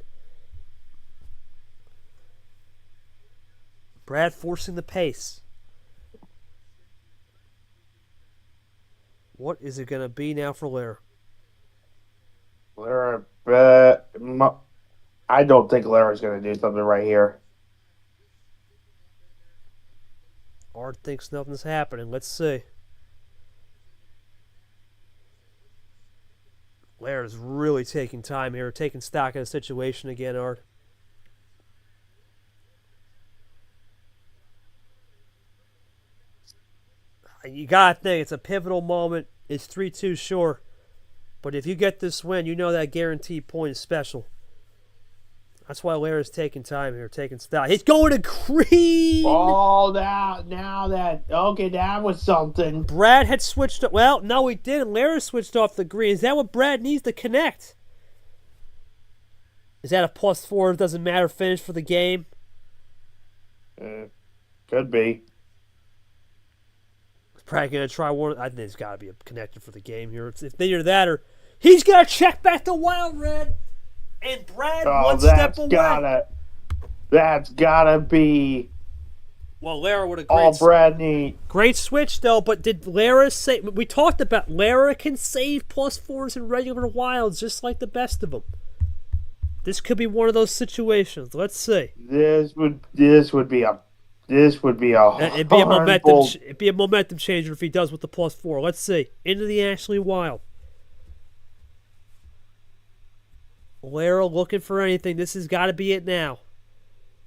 Brad forcing the pace. What is it going to be now for Lara? Lara, I don't think Lara's going to do something right here. Art thinks nothing's happening. Let's see. Lara's really taking time here, taking stock of the situation again, Art. You gotta think it's a pivotal moment. It's 3-2, sure. But if you get this win, you know that guaranteed point is special. That's why Lara's taking time here, taking stock. He's going to green! Oh, that was something. Brad had switched... Well, no, he didn't. Lara switched off the green. Is that what Brad needs to connect? Is that a +4? It doesn't matter. Finish for the game? Could be. He's probably going to try one. I think it's got to be a connector for the game here. It's either that or... He's going to check back to wild red. And Brad one step away. That's gotta be. Well, Lara would have all Brad needs. Great switch though, but did Lara save? We talked about Lara can save +4s in regular wilds just like the best of them. This could be one of those situations. Let's see. This would be a. It'd be a momentum changer if he does with the +4. Let's see. Into the Ashley Wild. Lara looking for anything. This has got to be it now.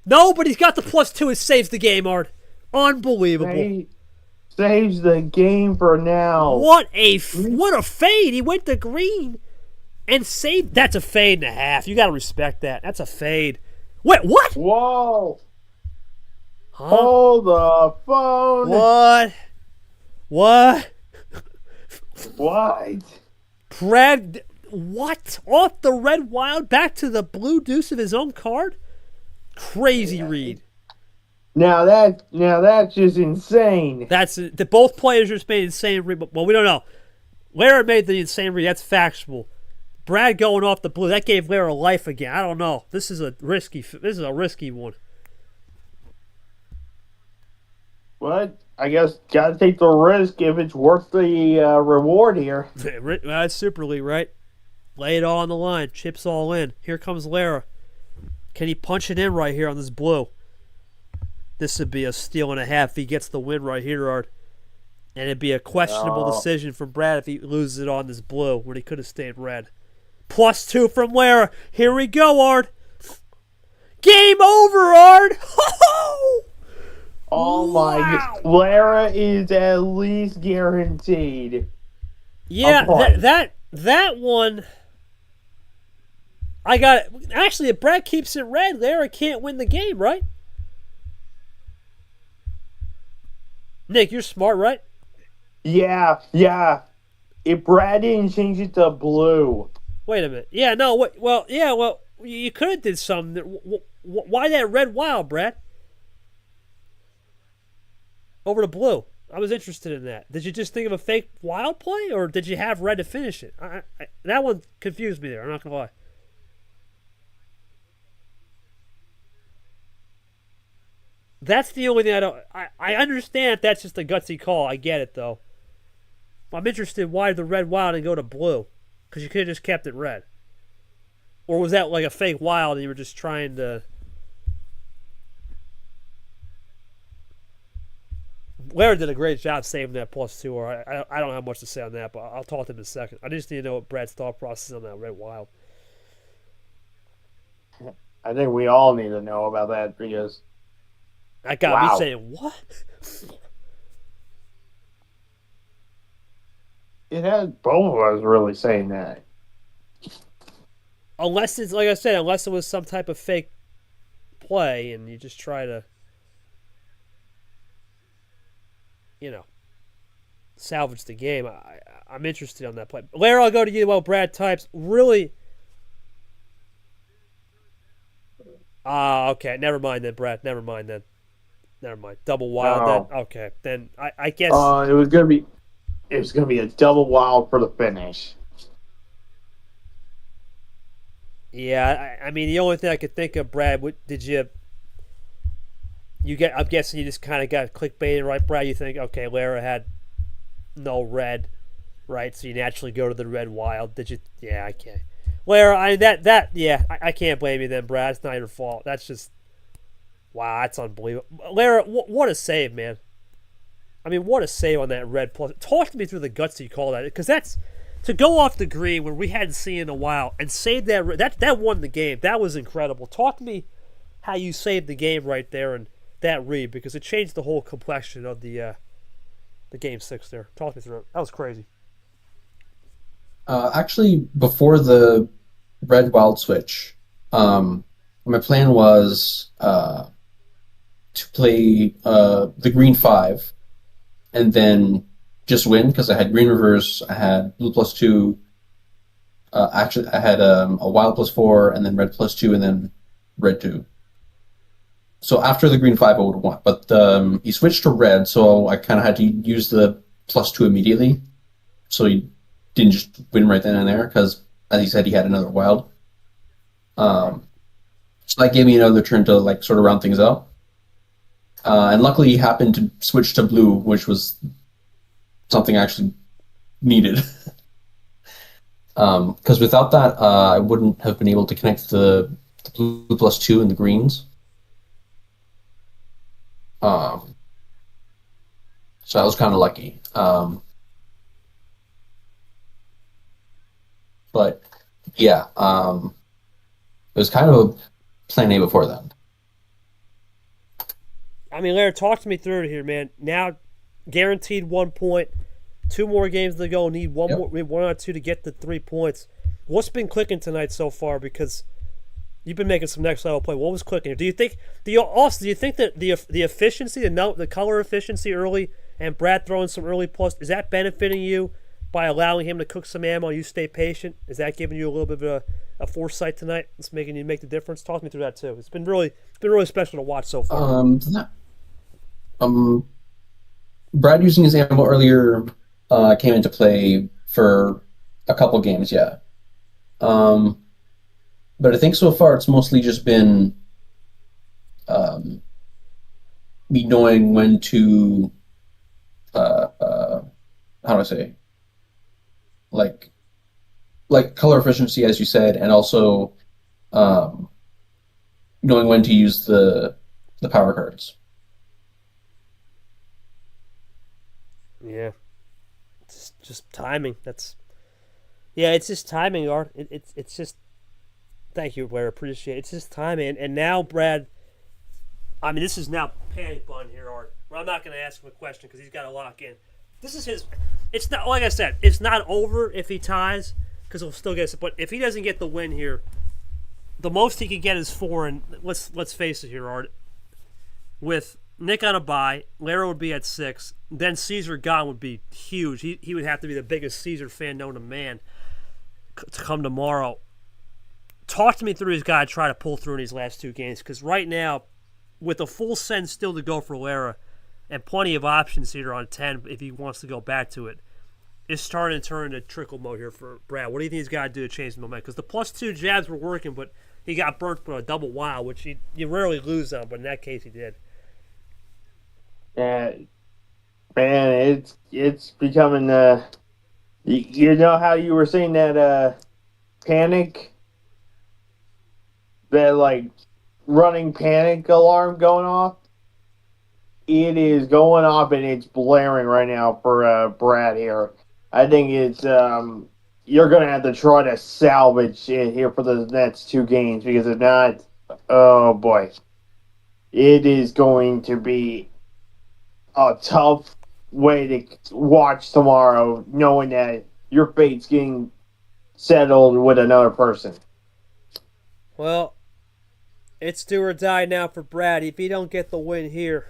No, but he's got the +2. It saves the game, Art. Unbelievable. Saves the game for now. What a fade. He went to green and saved. That's a fade and a half. You got to respect that. That's a fade. Wait, what? Whoa. Huh? Hold the phone. What? What? Brad... What? Off the red wild back to the blue deuce of his own card? Crazy read. Now that's just insane. Both players just made insane read. Well, we don't know. Lara made the insane read. That's factual. Brad going off the blue, that gave Lara life again. I don't know. This is a risky one. What? I guess gotta take the risk if it's worth the reward here. That's Super League, right? Lay it all on the line. Chips all in. Here comes Lara. Can he punch it in right here on this blue? This would be a steal and a half if he gets the win right here, Art. And it'd be a questionable decision from Brad if he loses it on this blue when he could have stayed red. +2 from Lara. Here we go, Art. Game over, Art. Oh my God. Lara is at least guaranteed. Yeah, that one... I got it. Actually, if Brad keeps it red, Lara can't win the game, right? Nick, you're smart, right? Yeah. If Brad didn't change it to blue. Wait a minute. Yeah, no. Well, you could have did something. Why that red wild, Brad? Over to blue. I was interested in that. Did you just think of a fake wild play, or did you have red to finish it? That one confused me there. I'm not gonna lie. That's the only thing I don't. I understand if that's just a gutsy call. I get it though. I'm interested why the red wild and go to blue, because you could have just kept it red. Or was that like a fake wild and you were just trying to? Larry did a great job saving that +2. Or I don't have much to say on that, but I'll talk to him in a second. I just need to know what Brad's thought process on that red wild. I think we all need to know about that because That got Wow. me saying, what? it had both of us really saying that. Unless it's, like I said, unless it was some type of fake play and you just try to, salvage the game. I'm interested on that play. Larry, I'll go to you while Brad types. Really? Okay. Never mind then, Brad. Never mind. Double wild No. then? Okay. Then I guess. It was gonna be a double wild for the finish. Yeah, I mean, the only thing I could think of, Brad, I'm guessing you just kind of got clickbaited, right, Brad? You think, okay, Lara had no red, right? So you naturally go to the red wild. Did you? Yeah, okay. Lara, I can't blame you then, Brad. It's not your fault. That's just, wow, that's unbelievable. Lara, what a save, man. I mean, what a save on that red plus. Talk to me through the guts you call that, because that's, to go off the green when we hadn't seen in a while and save that won the game. That was incredible. Talk to me how you saved the game right there and that read, because it changed the whole complexion of the game 6 there. Talk me through it. That was crazy. Actually, before the red wild switch, my plan was to play the green 5 and then just win, because I had green reverse, I had blue +2. Actually, I had a wild +4, and then red +2, and then red 2. So after the green 5, I would have won. But he switched to red, so I kind of had to use the +2 immediately. So he didn't just win right then and there, because, as he said, he had another wild. So that gave me another turn to sort of round things out. And luckily, he happened to switch to blue, which was something I actually needed. Because without that, I wouldn't have been able to connect the blue +2 and the greens. So I was kind of lucky. But yeah, it was kind of a plan A before then. I mean, Larry, talk to me through it here, man. Now, guaranteed 1 point. 2 more games to go. Need one or two to get the 3 points. What's been clicking tonight so far? Because you've been making some next level play. What was clicking here? Do you think that the efficiency, the color efficiency early, and Brad throwing some early plus, is that benefiting you by allowing him to cook some ammo? You stay patient. Is that giving you a little bit of a foresight tonight? It's making you make the difference. Talk me through that too. It's been really special to watch so far. Brad using his ammo earlier came into play for a couple games, yeah. But I think so far it's mostly just been me knowing when to how do I say, like color efficiency, as you said, and also knowing when to use the power cards. Yeah, it's just timing. It's just timing, Art. It's just. Thank you, Blair. Appreciate it. It's just timing, and now Brad. I mean, this is now panic button here, Art. Well, I'm not going to ask him a question because he's got to lock in. This is his. It's not, like I said, it's not over if he ties, because he'll still get it. But if he doesn't get the win here, the most he could get is 4. And let's face it here, Art. With Nick on a bye, Lara would be at 6. Then Caesar gone would be huge. He would have to be the biggest Caesar fan known to man to come tomorrow. Talk to me through his guy to try to pull through in these last 2 games, because right now, with a full send still to go for Lara, and plenty of options here on 10 if he wants to go back to it. It's starting to turn into trickle mode here for Brad. What do you think he's got to do to change the momentum? Because the +2 jabs were working, but he got burnt with a double wild, which you rarely lose on, but in that case he did. Yeah, man, it's becoming you know how you were saying that panic, that like running panic alarm going off. It is going off and it's blaring right now for Brad here. I think it's you're gonna have to try to salvage it here for the next 2 games, because if not, oh boy, it is going to be a tough way to watch tomorrow, knowing that your fate's getting settled with another person. Well, it's do or die now for Brad. If he don't get the win here,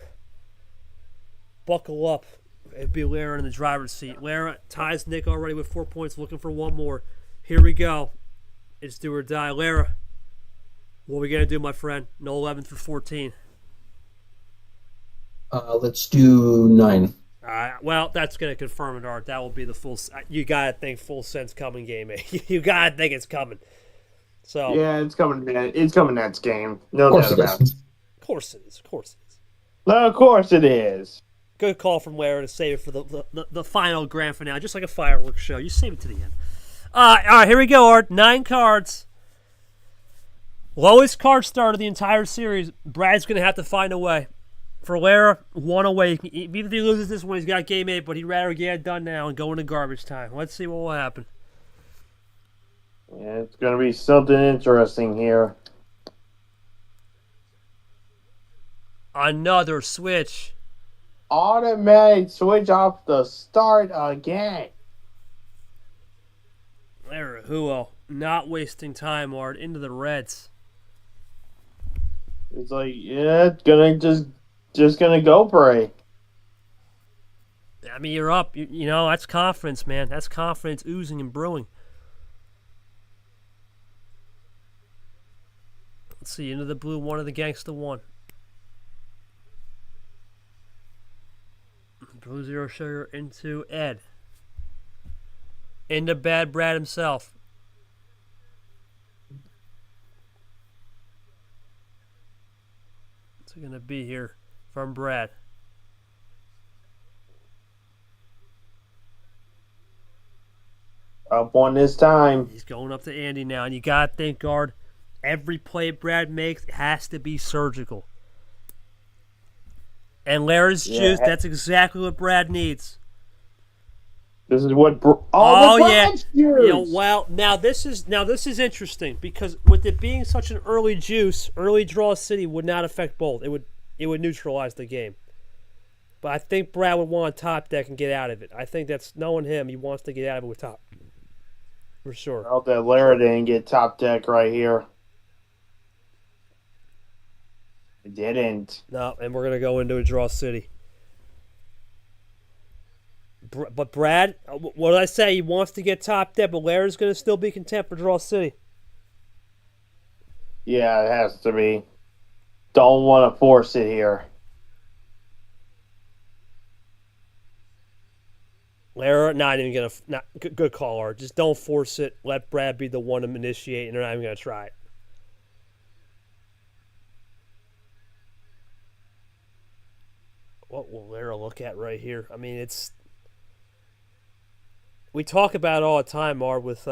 buckle up. It'd be Lara in the driver's seat. Lara ties Nick already with 4 points, looking for one more. Here we go. It's do or die. Lara, what are we going to do, my friend? No 11 through 14. Let's do 9. Well, that's going to confirm it, Art. That will be the full. You got to think full sense coming game. You got to think it's coming. So yeah, it's coming. It's coming next game. No doubt about it. Of course it is. Of course it is. Of course it is. Good call from Lara to save it for the final grand finale, just like a fireworks show. You save it to the end. All right, here we go, Art. 9 cards. Lowest card start of the entire series. Brad's going to have to find a way. For Lara, 1 away. Even if he loses this one, he's got game 8, but he'd rather get it done now and go into garbage time. Let's see what will happen. Yeah, it's going to be something interesting here. Another switch. Automatic switch off the start again. Laraujo, not wasting time, Art, into the reds. It's like, yeah, it's gonna just gonna go for it. I mean, you're up. You know, that's confidence, man. That's confidence oozing and brewing. Let's see, into the blue, 1 of the gangsta 1. Blue 0 sugar into Ed. Into Bad Brad himself. What's it going to be here from Brad? Up one this time. He's going up to Andy now, and you got to think, guard, every play Brad makes has to be surgical. And Lara's juice, that's exactly what Brad needs. This is what yeah. You know, well, now this is interesting, because with it being such an early juice, early draw city would not affect both. It would neutralize the game. But I think Brad would want a top deck and get out of it. I think that's, knowing him, he wants to get out of it with top. For sure. I hope that Lara didn't get top deck right here. It didn't. No, and we're going to go into a draw city. But Brad, what did I say? He wants to get top deck, but Lara's going to still be content for draw city. Yeah, it has to be. Don't want to force it here. Lara, not even going to... Good call, Art. Just don't force it. Let Brad be the one to initiate, and they're not even going to try it. What will Lara look at right here? I mean, it's... We talk about it all the time, Art, with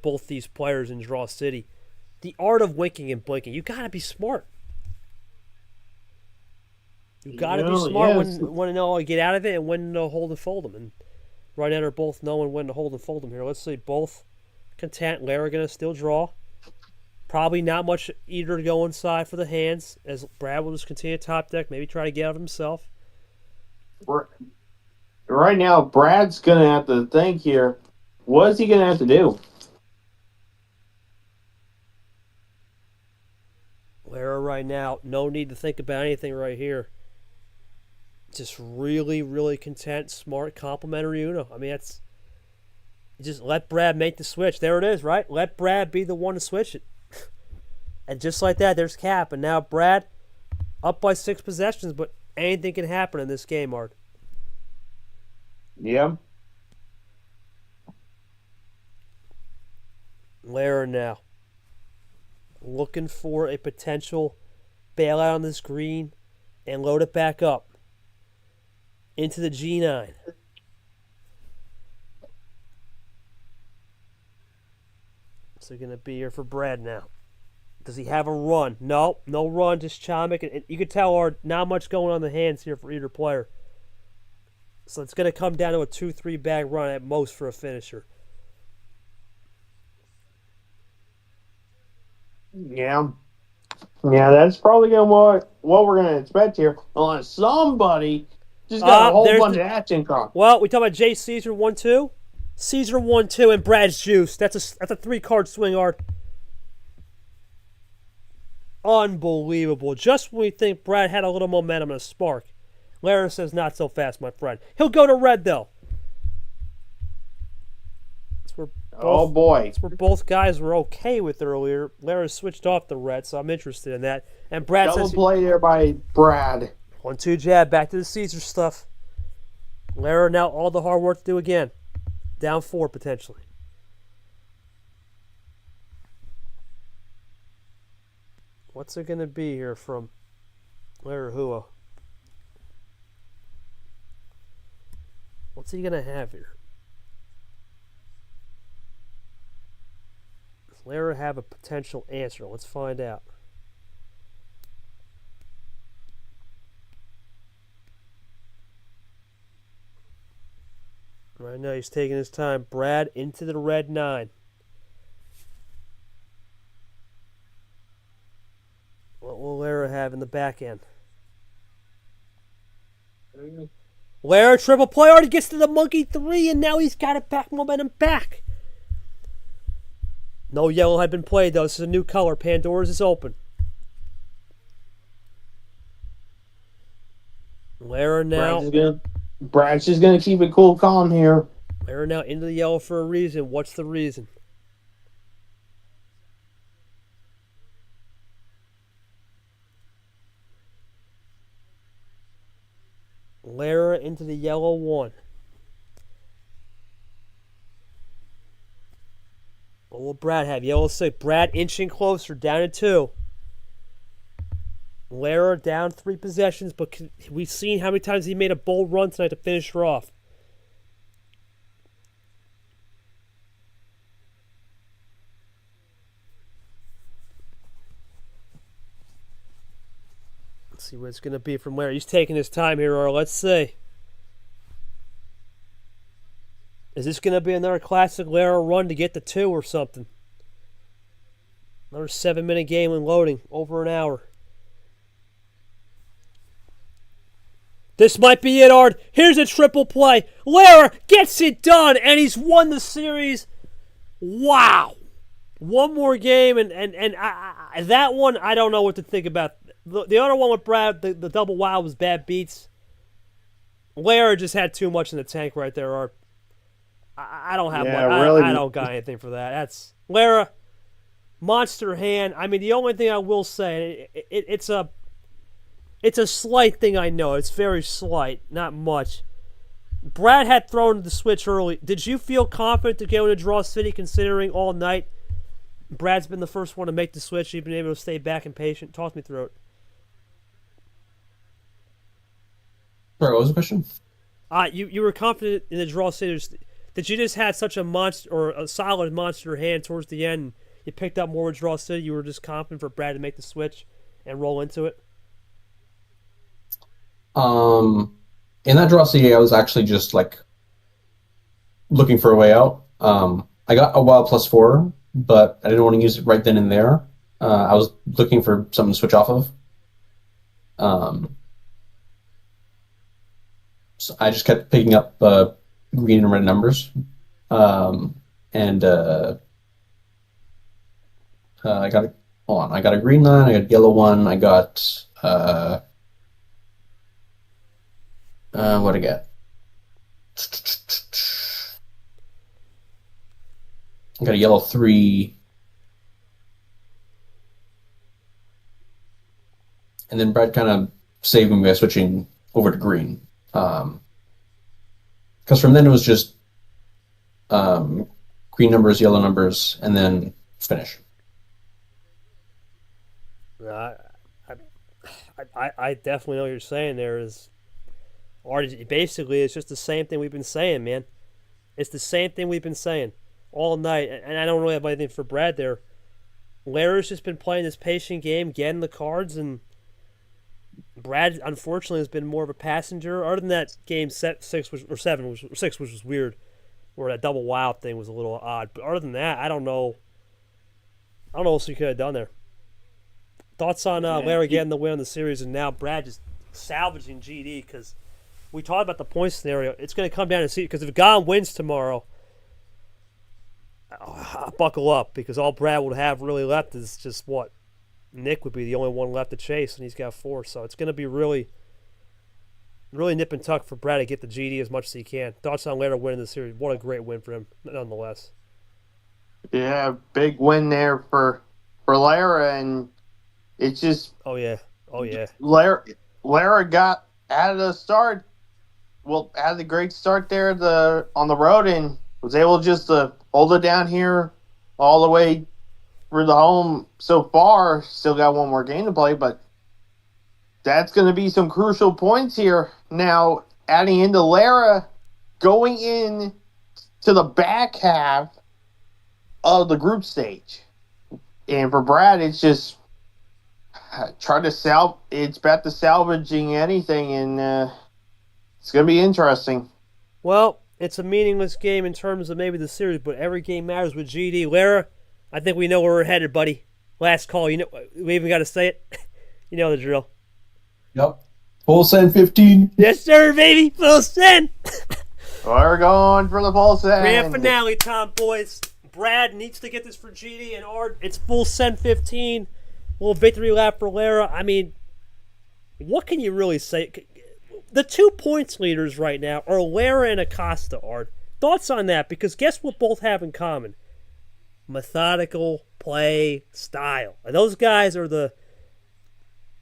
both these players in Draw City. The art of winking and blinking. You got to be smart. You got to be smart when to know how to get out of it and when to hold and fold them. And right now they're both knowing when to hold and fold them here. Let's see, both content. Lara going to still draw. Probably not much either to go inside for the hands, as Brad will just continue top deck, maybe try to get out of himself. Right now, Brad's going to have to think here. What is he going to have to do? Lara right now, no need to think about anything right here. Just really, really content, smart, complimentary Uno. I mean, that's... Just let Brad make the switch. There it is, right? Let Brad be the one to switch it. And just like that, there's cap. And now Brad up by 6 possessions, but Anything can happen in this game, Art. Yeah. Lara now looking for a potential bailout on this green and load it back up into the G9. What's it going to be here for Brad now? Does he have a run? No run, just Chomik. And you can tell Art, not much going on the hands here for either player. So it's going to come down to a 2-3 bag run at most for a finisher. Yeah. Yeah, that's probably what we're gonna expect here, unless somebody just got a whole bunch of action cards. Well, we talk about Jay Caesar 1-2, Caesar 1-2, and Brad's Juice. That's a 3-card swing, Art. Unbelievable. Just when we think Brad had a little momentum and a spark, Lara says not so fast, my friend. He'll go to red though. That's where both guys were okay with earlier. Lara switched off the red, so I'm interested in that. And Brad Double says play there by Brad. 1-2 jab, back to the Caesar stuff. Lara now all the hard work to do again. Down 4 potentially. What's it going to be here from Laraujo? What's he going to have here? Does Lara have a potential answer? Let's find out. Right now he's taking his time. Brad into the red 9. What will Lara have in the back end? Lara triple play already gets to the monkey 3, and now he's got it back, momentum back. No yellow had been played though. This is a new color. Pandora's is open. Lara now. Brad's just gonna keep it cool, calm here. Lara now into the yellow for a reason. What's the reason? Lara into the yellow 1. What will Brad have? Yellow 6. Brad inching closer, down to 2. Lara down 3 possessions, but we've seen how many times he made a bold run tonight to finish her off. Let's see what it's going to be from Lara. He's taking his time here, or let's see. Is this going to be another classic Lara run to get the 2 or something? Another 7-minute game and loading, over an hour. This might be it, Art. Here's a triple play. Lara gets it done, and he's won the series. Wow. One more game, and that one, I don't know what to think about. The other one with Brad, the double wow was bad beats. Lara just had too much in the tank right there, Art. I don't have much. Really. I don't got anything for that. That's Lara, monster hand. I mean, the only thing I will say, it's a slight thing, I know. It's very slight, not much. Brad had thrown the switch early. Did you feel confident to go into Draw City considering all night Brad's been the first one to make the switch? You've been able to stay back and patient. Talk me through it. Sorry, what was the question? You were confident in the Draw City. Did you just have such a monster or a solid monster hand towards the end? You picked up more with Draw City. You were just confident for Brad to make the switch and roll into it. In that Draw City, I was actually just like looking for a way out. I got a wild +4, but I didn't want to use it right then and there. I was looking for something to switch off of. So I just kept picking up green and red numbers, and I got a hold on. I got a green 9. I got a yellow 1. I got what I get? I got a yellow 3. And then Brad kind of saving by switching over to green. Because from then it was just green numbers, yellow numbers, and then finish. I definitely know what you're saying. Basically, it's just the same thing we've been saying, man. It's the same thing we've been saying all night, and I don't really have anything for Brad there. Lara's just been playing this patient game, getting the cards, and Brad, unfortunately, has been more of a passenger. Other than that game, 6 or 7, 6, which was weird, where that double wild thing was a little odd. But other than that, I don't know. I don't know what he could have done there. Thoughts on Lara getting the win on the series, and now Brad just salvaging GD, because we talked about the point scenario. It's going to come down to see, because if Gon wins tomorrow, buckle up, because all Brad would have really left is just what? Nick would be the only one left to chase, and he's got 4. So it's going to be really, really nip and tuck for Brad to get the GD as much as he can. Thoughts on Lara winning the series? What a great win for him, nonetheless. Yeah, big win there for Lara, and it's just oh yeah. Lara got out of the start. Well, had a great start there on the road, and was able just to hold it down here all the way for the home so far. Still got one more game to play, but that's going to be some crucial points here. Now, adding into Lara, going in to the back half of the group stage. And for Brad, it's just it's back to salvaging anything, and it's going to be interesting. Well, it's a meaningless game in terms of maybe the series, but every game matters with GD. Lara, I think we know where we're headed, buddy. Last call. You know, we even got to say it. You know the drill. Yep. Full send 15. Yes, sir, baby. Full send. We're going for the full send. Grand finale time, boys. Brad needs to get this for GD and Art. It's full send 15. Little victory lap for Lara. I mean, what can you really say? The 2 points leaders right now are Lara and Acosta, Art. Thoughts on that? Because guess what both have in common? Methodical play style. And those guys are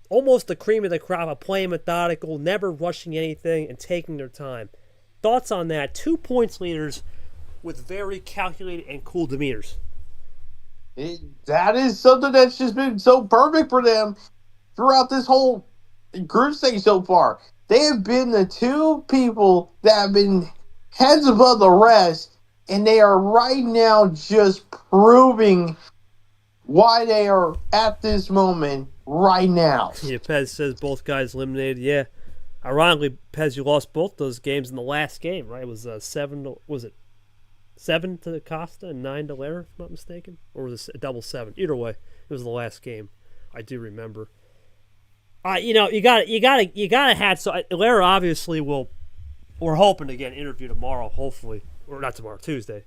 almost the cream of the crop of playing methodical, never rushing anything, and taking their time. Thoughts on that? 2 points leaders with very calculated and cool demeanors. That is something that's just been so perfect for them throughout this whole group stage so far. They have been the 2 people that have been heads above the rest, and they are right now just proving why they are at this moment right now. Yeah, Pez says both guys eliminated. Yeah. Ironically, Pez, you lost both those games in the last game, right? It was 7 to Costa and 9 to Lara, if I'm not mistaken? Or was it a double 7? Either way, it was the last game. I do remember. You gotta have, so Lara obviously will, we're hoping to get an interview tomorrow, hopefully. Or not tomorrow, Tuesday.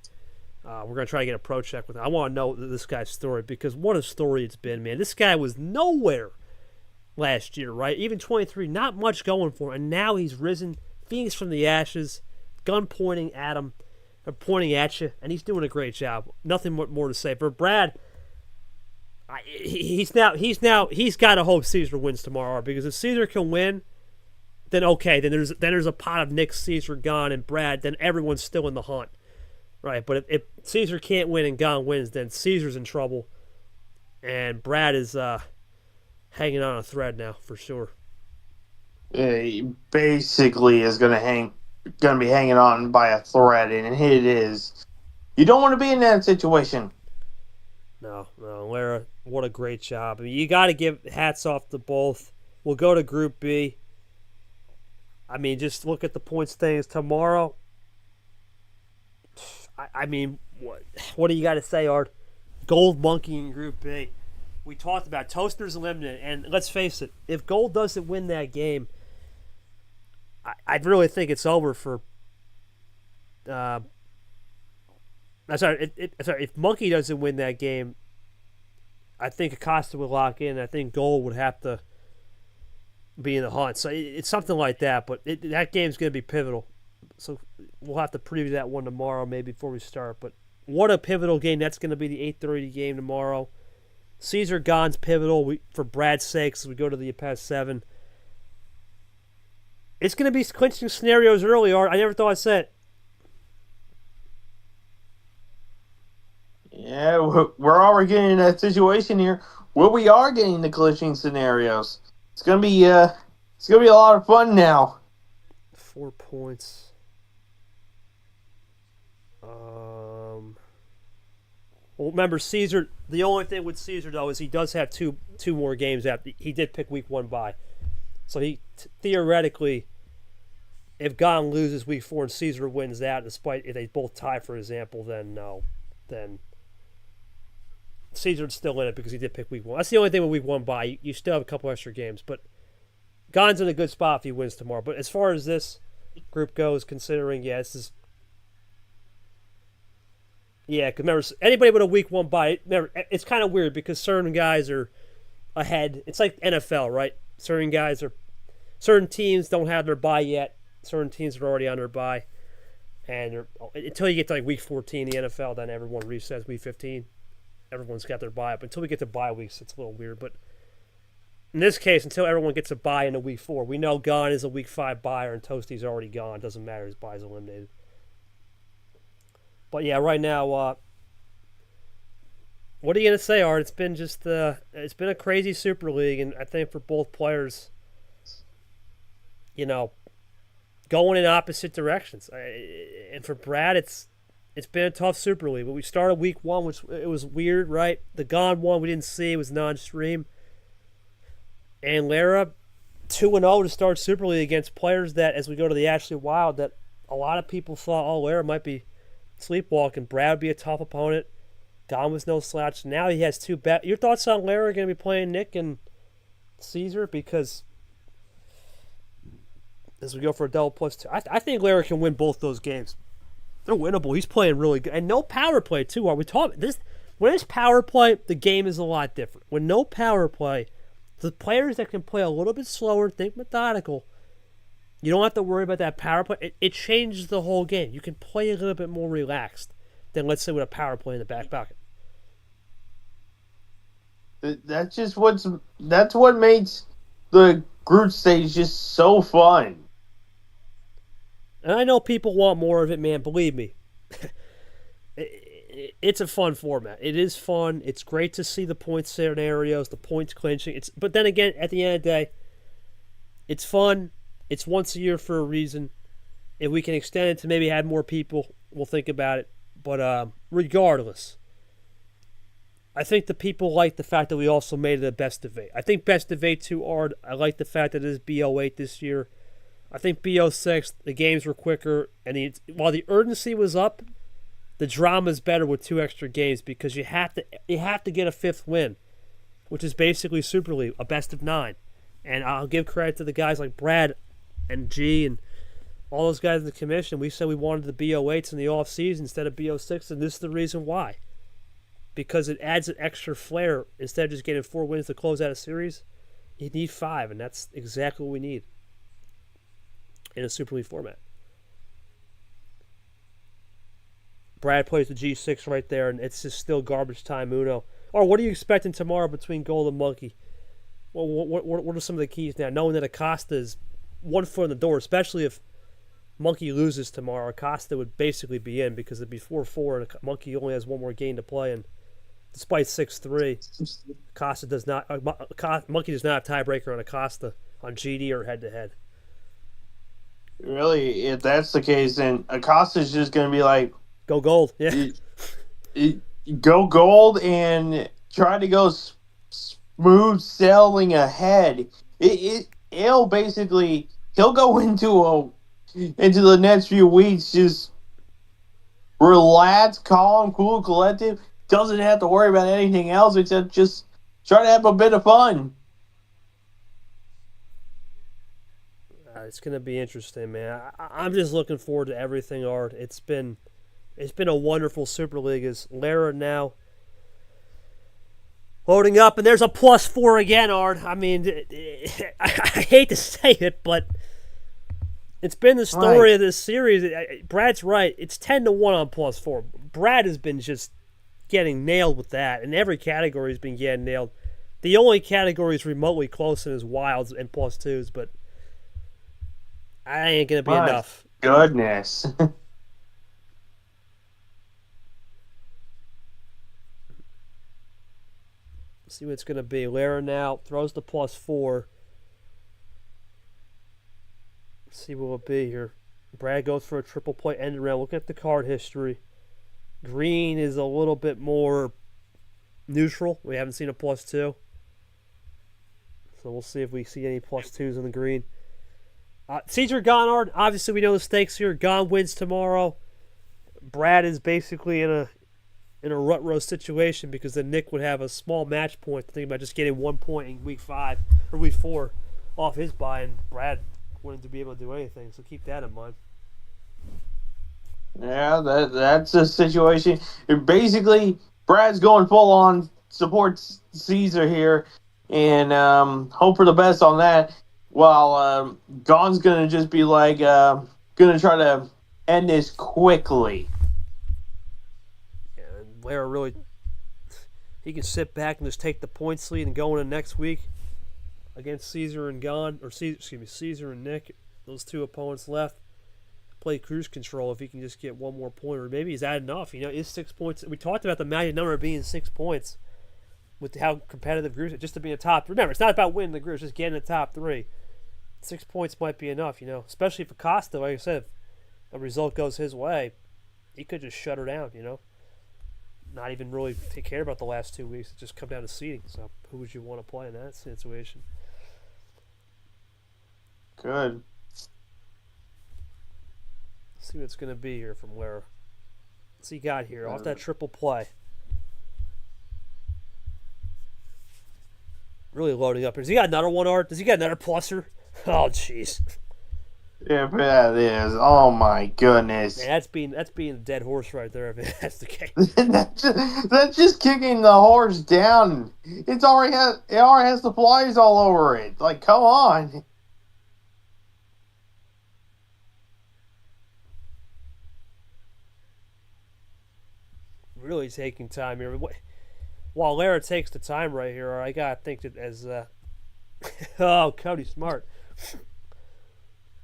We're going to try to get a pro check with him. I want to know this guy's story, because what a story it's been, man. This guy was nowhere last year, right? Even 23, not much going for him. And now he's risen, Phoenix from the ashes, gun pointing at him, or pointing at you, and he's doing a great job. Nothing more to say. For Brad, he's got to hope Caesar wins tomorrow, because if Caesar can win, then okay, then there's a pot of Nick, Caesar, Gon, and Brad, then everyone's still in the hunt. Right, but if Caesar can't win and Gon wins, then Caesar's in trouble, and Brad is hanging on a thread now for sure. He basically is going to be hanging on by a thread, and it is. You don't want to be in that situation. No, Lara, what a great job. I mean, you got to give hats off to both. We'll go to Group B. I mean, just look at the points things tomorrow. I mean, what do you got to say, Art? Gold Monkey in Group B. We talked about Toaster's eliminated, and let's face it, if Gold doesn't win that game, I really think it's over for. If Monkey doesn't win that game, I think Acosta would lock in. I think Gold would have to be in the hunt. So it's something like that, but that game's going to be pivotal. So we'll have to preview that one tomorrow, maybe before we start. But what a pivotal game that's going to be, the 8:30 game tomorrow. Caesar Gon's pivotal for Brad's sake, as we go to the past 7. It's going to be clinching scenarios early, Art. I never thought I'd say it. Yeah, we're already getting in that situation here where we are getting the clinching scenarios. It's gonna be a lot of fun now. 4 points. Well, remember Caesar. The only thing with Caesar though is he does have two more games after he did pick week 1 bye, so he theoretically, if Gon loses week 4 and Caesar wins that, despite if they both tie, for example, then Caesar's still in it because he did pick week 1. That's the only thing with week 1 bye. You still have a couple extra games, but Gon's in a good spot if he wins tomorrow. But as far as this group goes, considering this is. Yeah, because remember, anybody with a week 1 bye, remember, it's kind of weird because certain guys are ahead. It's like NFL, right? Certain teams don't have their bye yet. Certain teams are already on their bye. And until you get to like week 14 in the NFL, then everyone resets week 15. Everyone's got their bye up. Until we get to bye weeks, it's a little weird. But in this case, until everyone gets a bye into week 4, we know Gon is a week 5 buyer and Toasty's already gone. Doesn't matter. His bye is eliminated. But yeah, right now, what are you gonna say, Art? It's been it's been a crazy Super League, and I think for both players, going in opposite directions. And for Brad, it's been a tough Super League. But we started week 1, which it was weird, right? The Gon one we didn't see, it was non-stream, and Lara 2-0 to start Super League against players that, as we go to the Ashley Wild, that a lot of people thought, Lara might be sleepwalking. Brad would be a tough opponent. Gon was no slouch. Now he has 2 bet. Your thoughts on Lara going to be playing Nick and Caesar? Because as we go for a double +2, I think Lara can win both those games. They're winnable. He's playing really good. And no power play, too. Are we talking this? When there's power play, the game is a lot different. When no power play, the players that can play a little bit slower, think methodical, you don't have to worry about that power play. It changes the whole game. You can play a little bit more relaxed than, let's say, with a power play in the back pocket. That's what makes the group stage just so fun. And I know people want more of it, man. Believe me. It's a fun format. It is fun. It's great to see the point scenarios, the points clinching. But then again, at the end of the day, it's fun. It's once a year for a reason. If we can extend it to maybe add more people, we'll think about it. But regardless, I think the people like the fact that we also made it a best of 8. I think best of 8 too hard. I like the fact that it is BO8 this year. I think BO6, the games were quicker. And while the urgency was up, the drama is better with 2 extra games because you have to get a 5th win, which is basically Super League, a best of 9. And I'll give credit to the guys like Brad and G and all those guys in the commission. We said we wanted the BO8s in the offseason instead of BO6, and this is the reason why. Because it adds an extra flair. Instead of just getting 4 wins to close out a series, you need 5, and that's exactly what we need in a Super League format. Brad plays the G6 right there, and it's just still garbage time Uno. Or what are you expecting tomorrow between Gold and Monkey? Well, what are some of the keys now? Knowing that Acosta is 1 foot in the door, especially if Monkey loses tomorrow, Acosta would basically be in because it'd be 4-4, and Monkey only has 1 more game to play. And despite 6-3, Acosta does not. Monkey does not have tiebreaker on Acosta on GD or head-to-head. Really, if that's the case, then Acosta's just going to be like, go gold. Yeah. Go gold and try to go smooth sailing ahead. He'll go into the next few weeks just relax, calm, cool, collective. Doesn't have to worry about anything else except just try to have a bit of fun. It's going to be interesting, man. I'm just looking forward to everything, Art. It's been a wonderful Super League. As Lara now loading up, and there's a +4 again, Art. I mean, I hate to say it, but it's been the story of this series. Brad's right. It's 10-1 on +4. Brad has been just getting nailed with that, and every category has been getting nailed. The only category is remotely close in his wilds and +2s, but I ain't gonna be My enough. goodness. See what it's gonna be. Lara now throws the +4. See what it'll be here. Brad goes for a triple play end around. Looking at the card history. Green is a little bit more neutral. We haven't seen a +2. So we'll see if we see any +2s in the green. Caesar Gonard, obviously we know the stakes here. Gon wins tomorrow. Brad is basically in a rut row situation because then Nick would have a small match point to think about just getting 1 point in week 5 or week 4 off his bye, and Brad wouldn't be able to do anything. So keep that in mind. Yeah, that's a situation. Basically, Brad's going full on support Caesar here, and hope for the best on that. While Gon's gonna just be like, gonna try to end this quickly. Yeah, and Lara really, he can sit back and just take the points lead and go into next week against Caesar and Gon, or Caesar and Nick. Those two opponents left. Play cruise control if he can just get one more point, or maybe he's had enough. Is 6 points. We talked about the magic number being 6 points with how competitive groups are, just to be in the top. Remember, it's not about winning the groups, just getting the top 3. 6 points might be enough, especially for Costa. Like I said, if a result goes his way, he could just shut her down, not even really take care about the last 2 weeks. It just come down to seeding. So who would you want to play in that situation? Good. See what it's going to be here from Lara. What's he got here off that triple play? Really loading up here. Does he got another one, Art? Does he got another pluser? Oh, jeez. If that is, oh my goodness. Man, that's being a dead horse right there. If that's the case. that's just kicking the horse down. It already has the flies all over it. Like, come on. Really taking time here. While Lara takes the time right here, I gotta think that as oh, Cody Smart.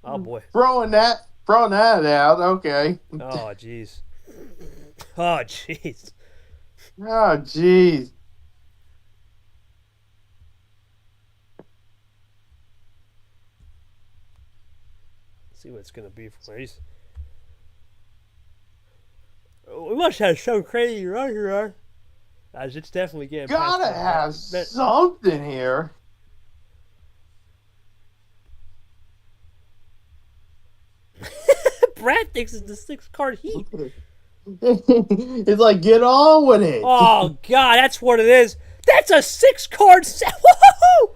Oh boy. Throwing that out, okay. Oh jeez. Oh jeez. Oh jeez. See what it's gonna be for Larry's. We must have some crazy run here. It's definitely getting Gotta have something here. Brad thinks it's the 6-card heat. It's like, get on with it. Oh God, that's what it is. That's a 6-card set. Woo-hoo-hoo!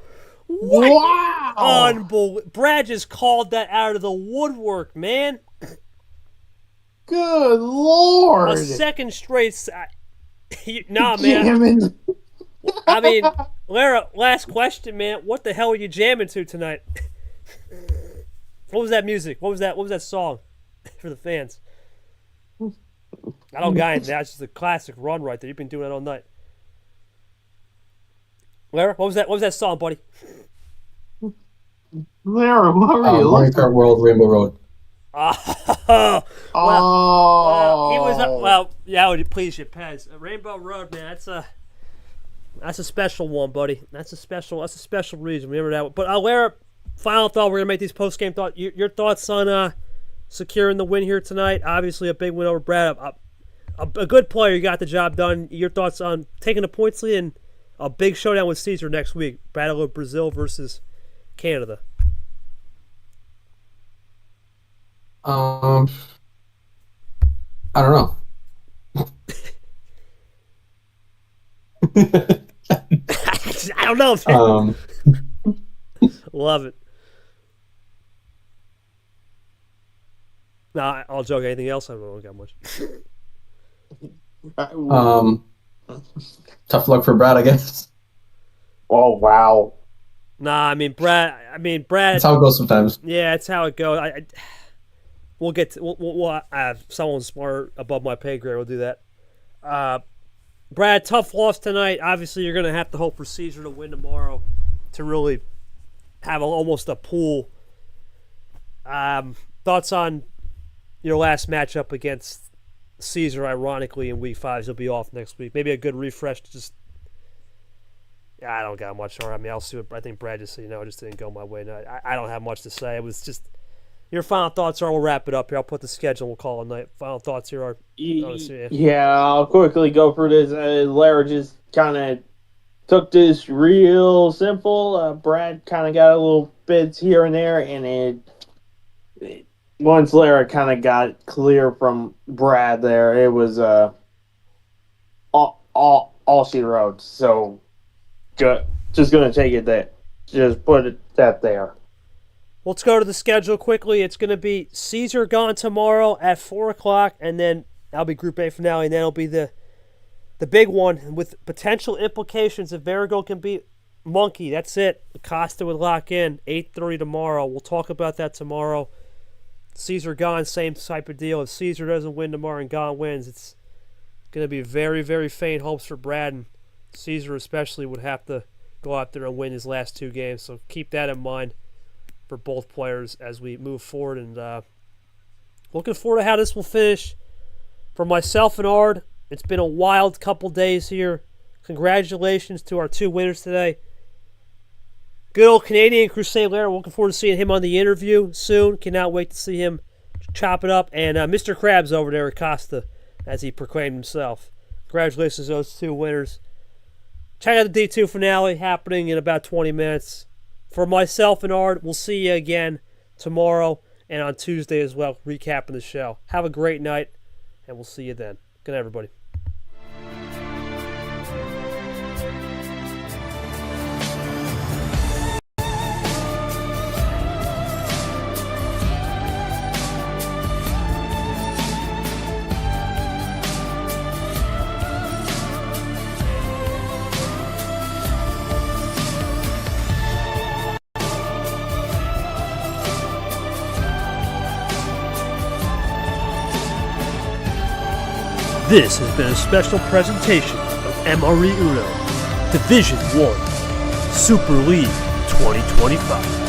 What? Wow. Unbelievable. Brad just called that out of the woodwork, man. Good Lord. A second straight. Nah, man. I mean, Lara, last question, man. What the hell are you jamming to tonight? What was that music? What was that song for the fans? I don't got it. That's just a classic run right there. You've been doing that all night. Lara, what was that song, buddy? Lara, what were you Mario looking Kart World Rainbow Road. Oh, Oh. he was yeah. Would you please your Pez? Rainbow Road, man. That's a special one, buddy. That's a special reason. Remember that one. But Lara, final thought. We're gonna make these post game thoughts. Your thoughts on securing the win here tonight? Obviously, a big win over Brad. A good player. You got the job done. Your thoughts on taking the points lead and a big showdown with Caesar next week. Battle of Brazil versus Canada. I don't know. I don't know. Love it. Nah, I'll joke. Anything else? I don't got much. Tough luck for Brad, I guess. Oh wow. Nah, I mean Brad. That's how it goes sometimes. Yeah, it's how it goes. We'll get to, we'll have someone smart above my pay grade. We'll do that. Brad, tough loss tonight. Obviously, you're going to have to hope for Caesar to win tomorrow to really have almost a pool Thoughts on your last matchup against Caesar, ironically, in Week 5. He'll be off next week. Maybe a good refresh to just... I don't got much on. I mean, I'll see what... I think Brad just said, it just didn't go my way. No, I don't have much to say. It was just... Your final thoughts are, we'll wrap it up here. I'll put the schedule and we'll call it a night. Final thoughts here are... Yeah, I'll quickly go through this. Lara just kind of took this real simple. Brad kind of got a little bits here and there, and once Lara kind of got clear from Brad there, it was all she wrote. So just gonna take it that, just put that there. Let's go to the schedule quickly. It's going to be Caesar gone tomorrow at 4 o'clock, and then that'll be Group A finale, and then it'll be the big one with potential implications if Marigold can beat Monkey. That's it. Acosta would lock in 8:30 tomorrow. We'll talk about that tomorrow. Caesar gone, same type of deal. If Caesar doesn't win tomorrow and Gone wins, it's going to be very, very faint hopes for Brad, and Caesar especially would have to go out there and win his last 2 games. So keep that in mind for both players as we move forward, and looking forward to how this will finish. For myself and Ard, it's been a wild couple days here. Congratulations to our 2 winners today. Good old Canadian Crusade Laraujo. Looking forward to seeing him on the interview soon. Cannot wait to see him chop it up. And Mr. Krabs over there, Acosta, as he proclaimed himself. Congratulations to those 2 winners. Check out the D2 finale happening in about 20 minutes. For myself and Ard, we'll see you again tomorrow and on Tuesday as well, recapping the show. Have a great night, and we'll see you then. Good night, everybody. This has been a special presentation of MRE Uno Division 1 Super League 2025.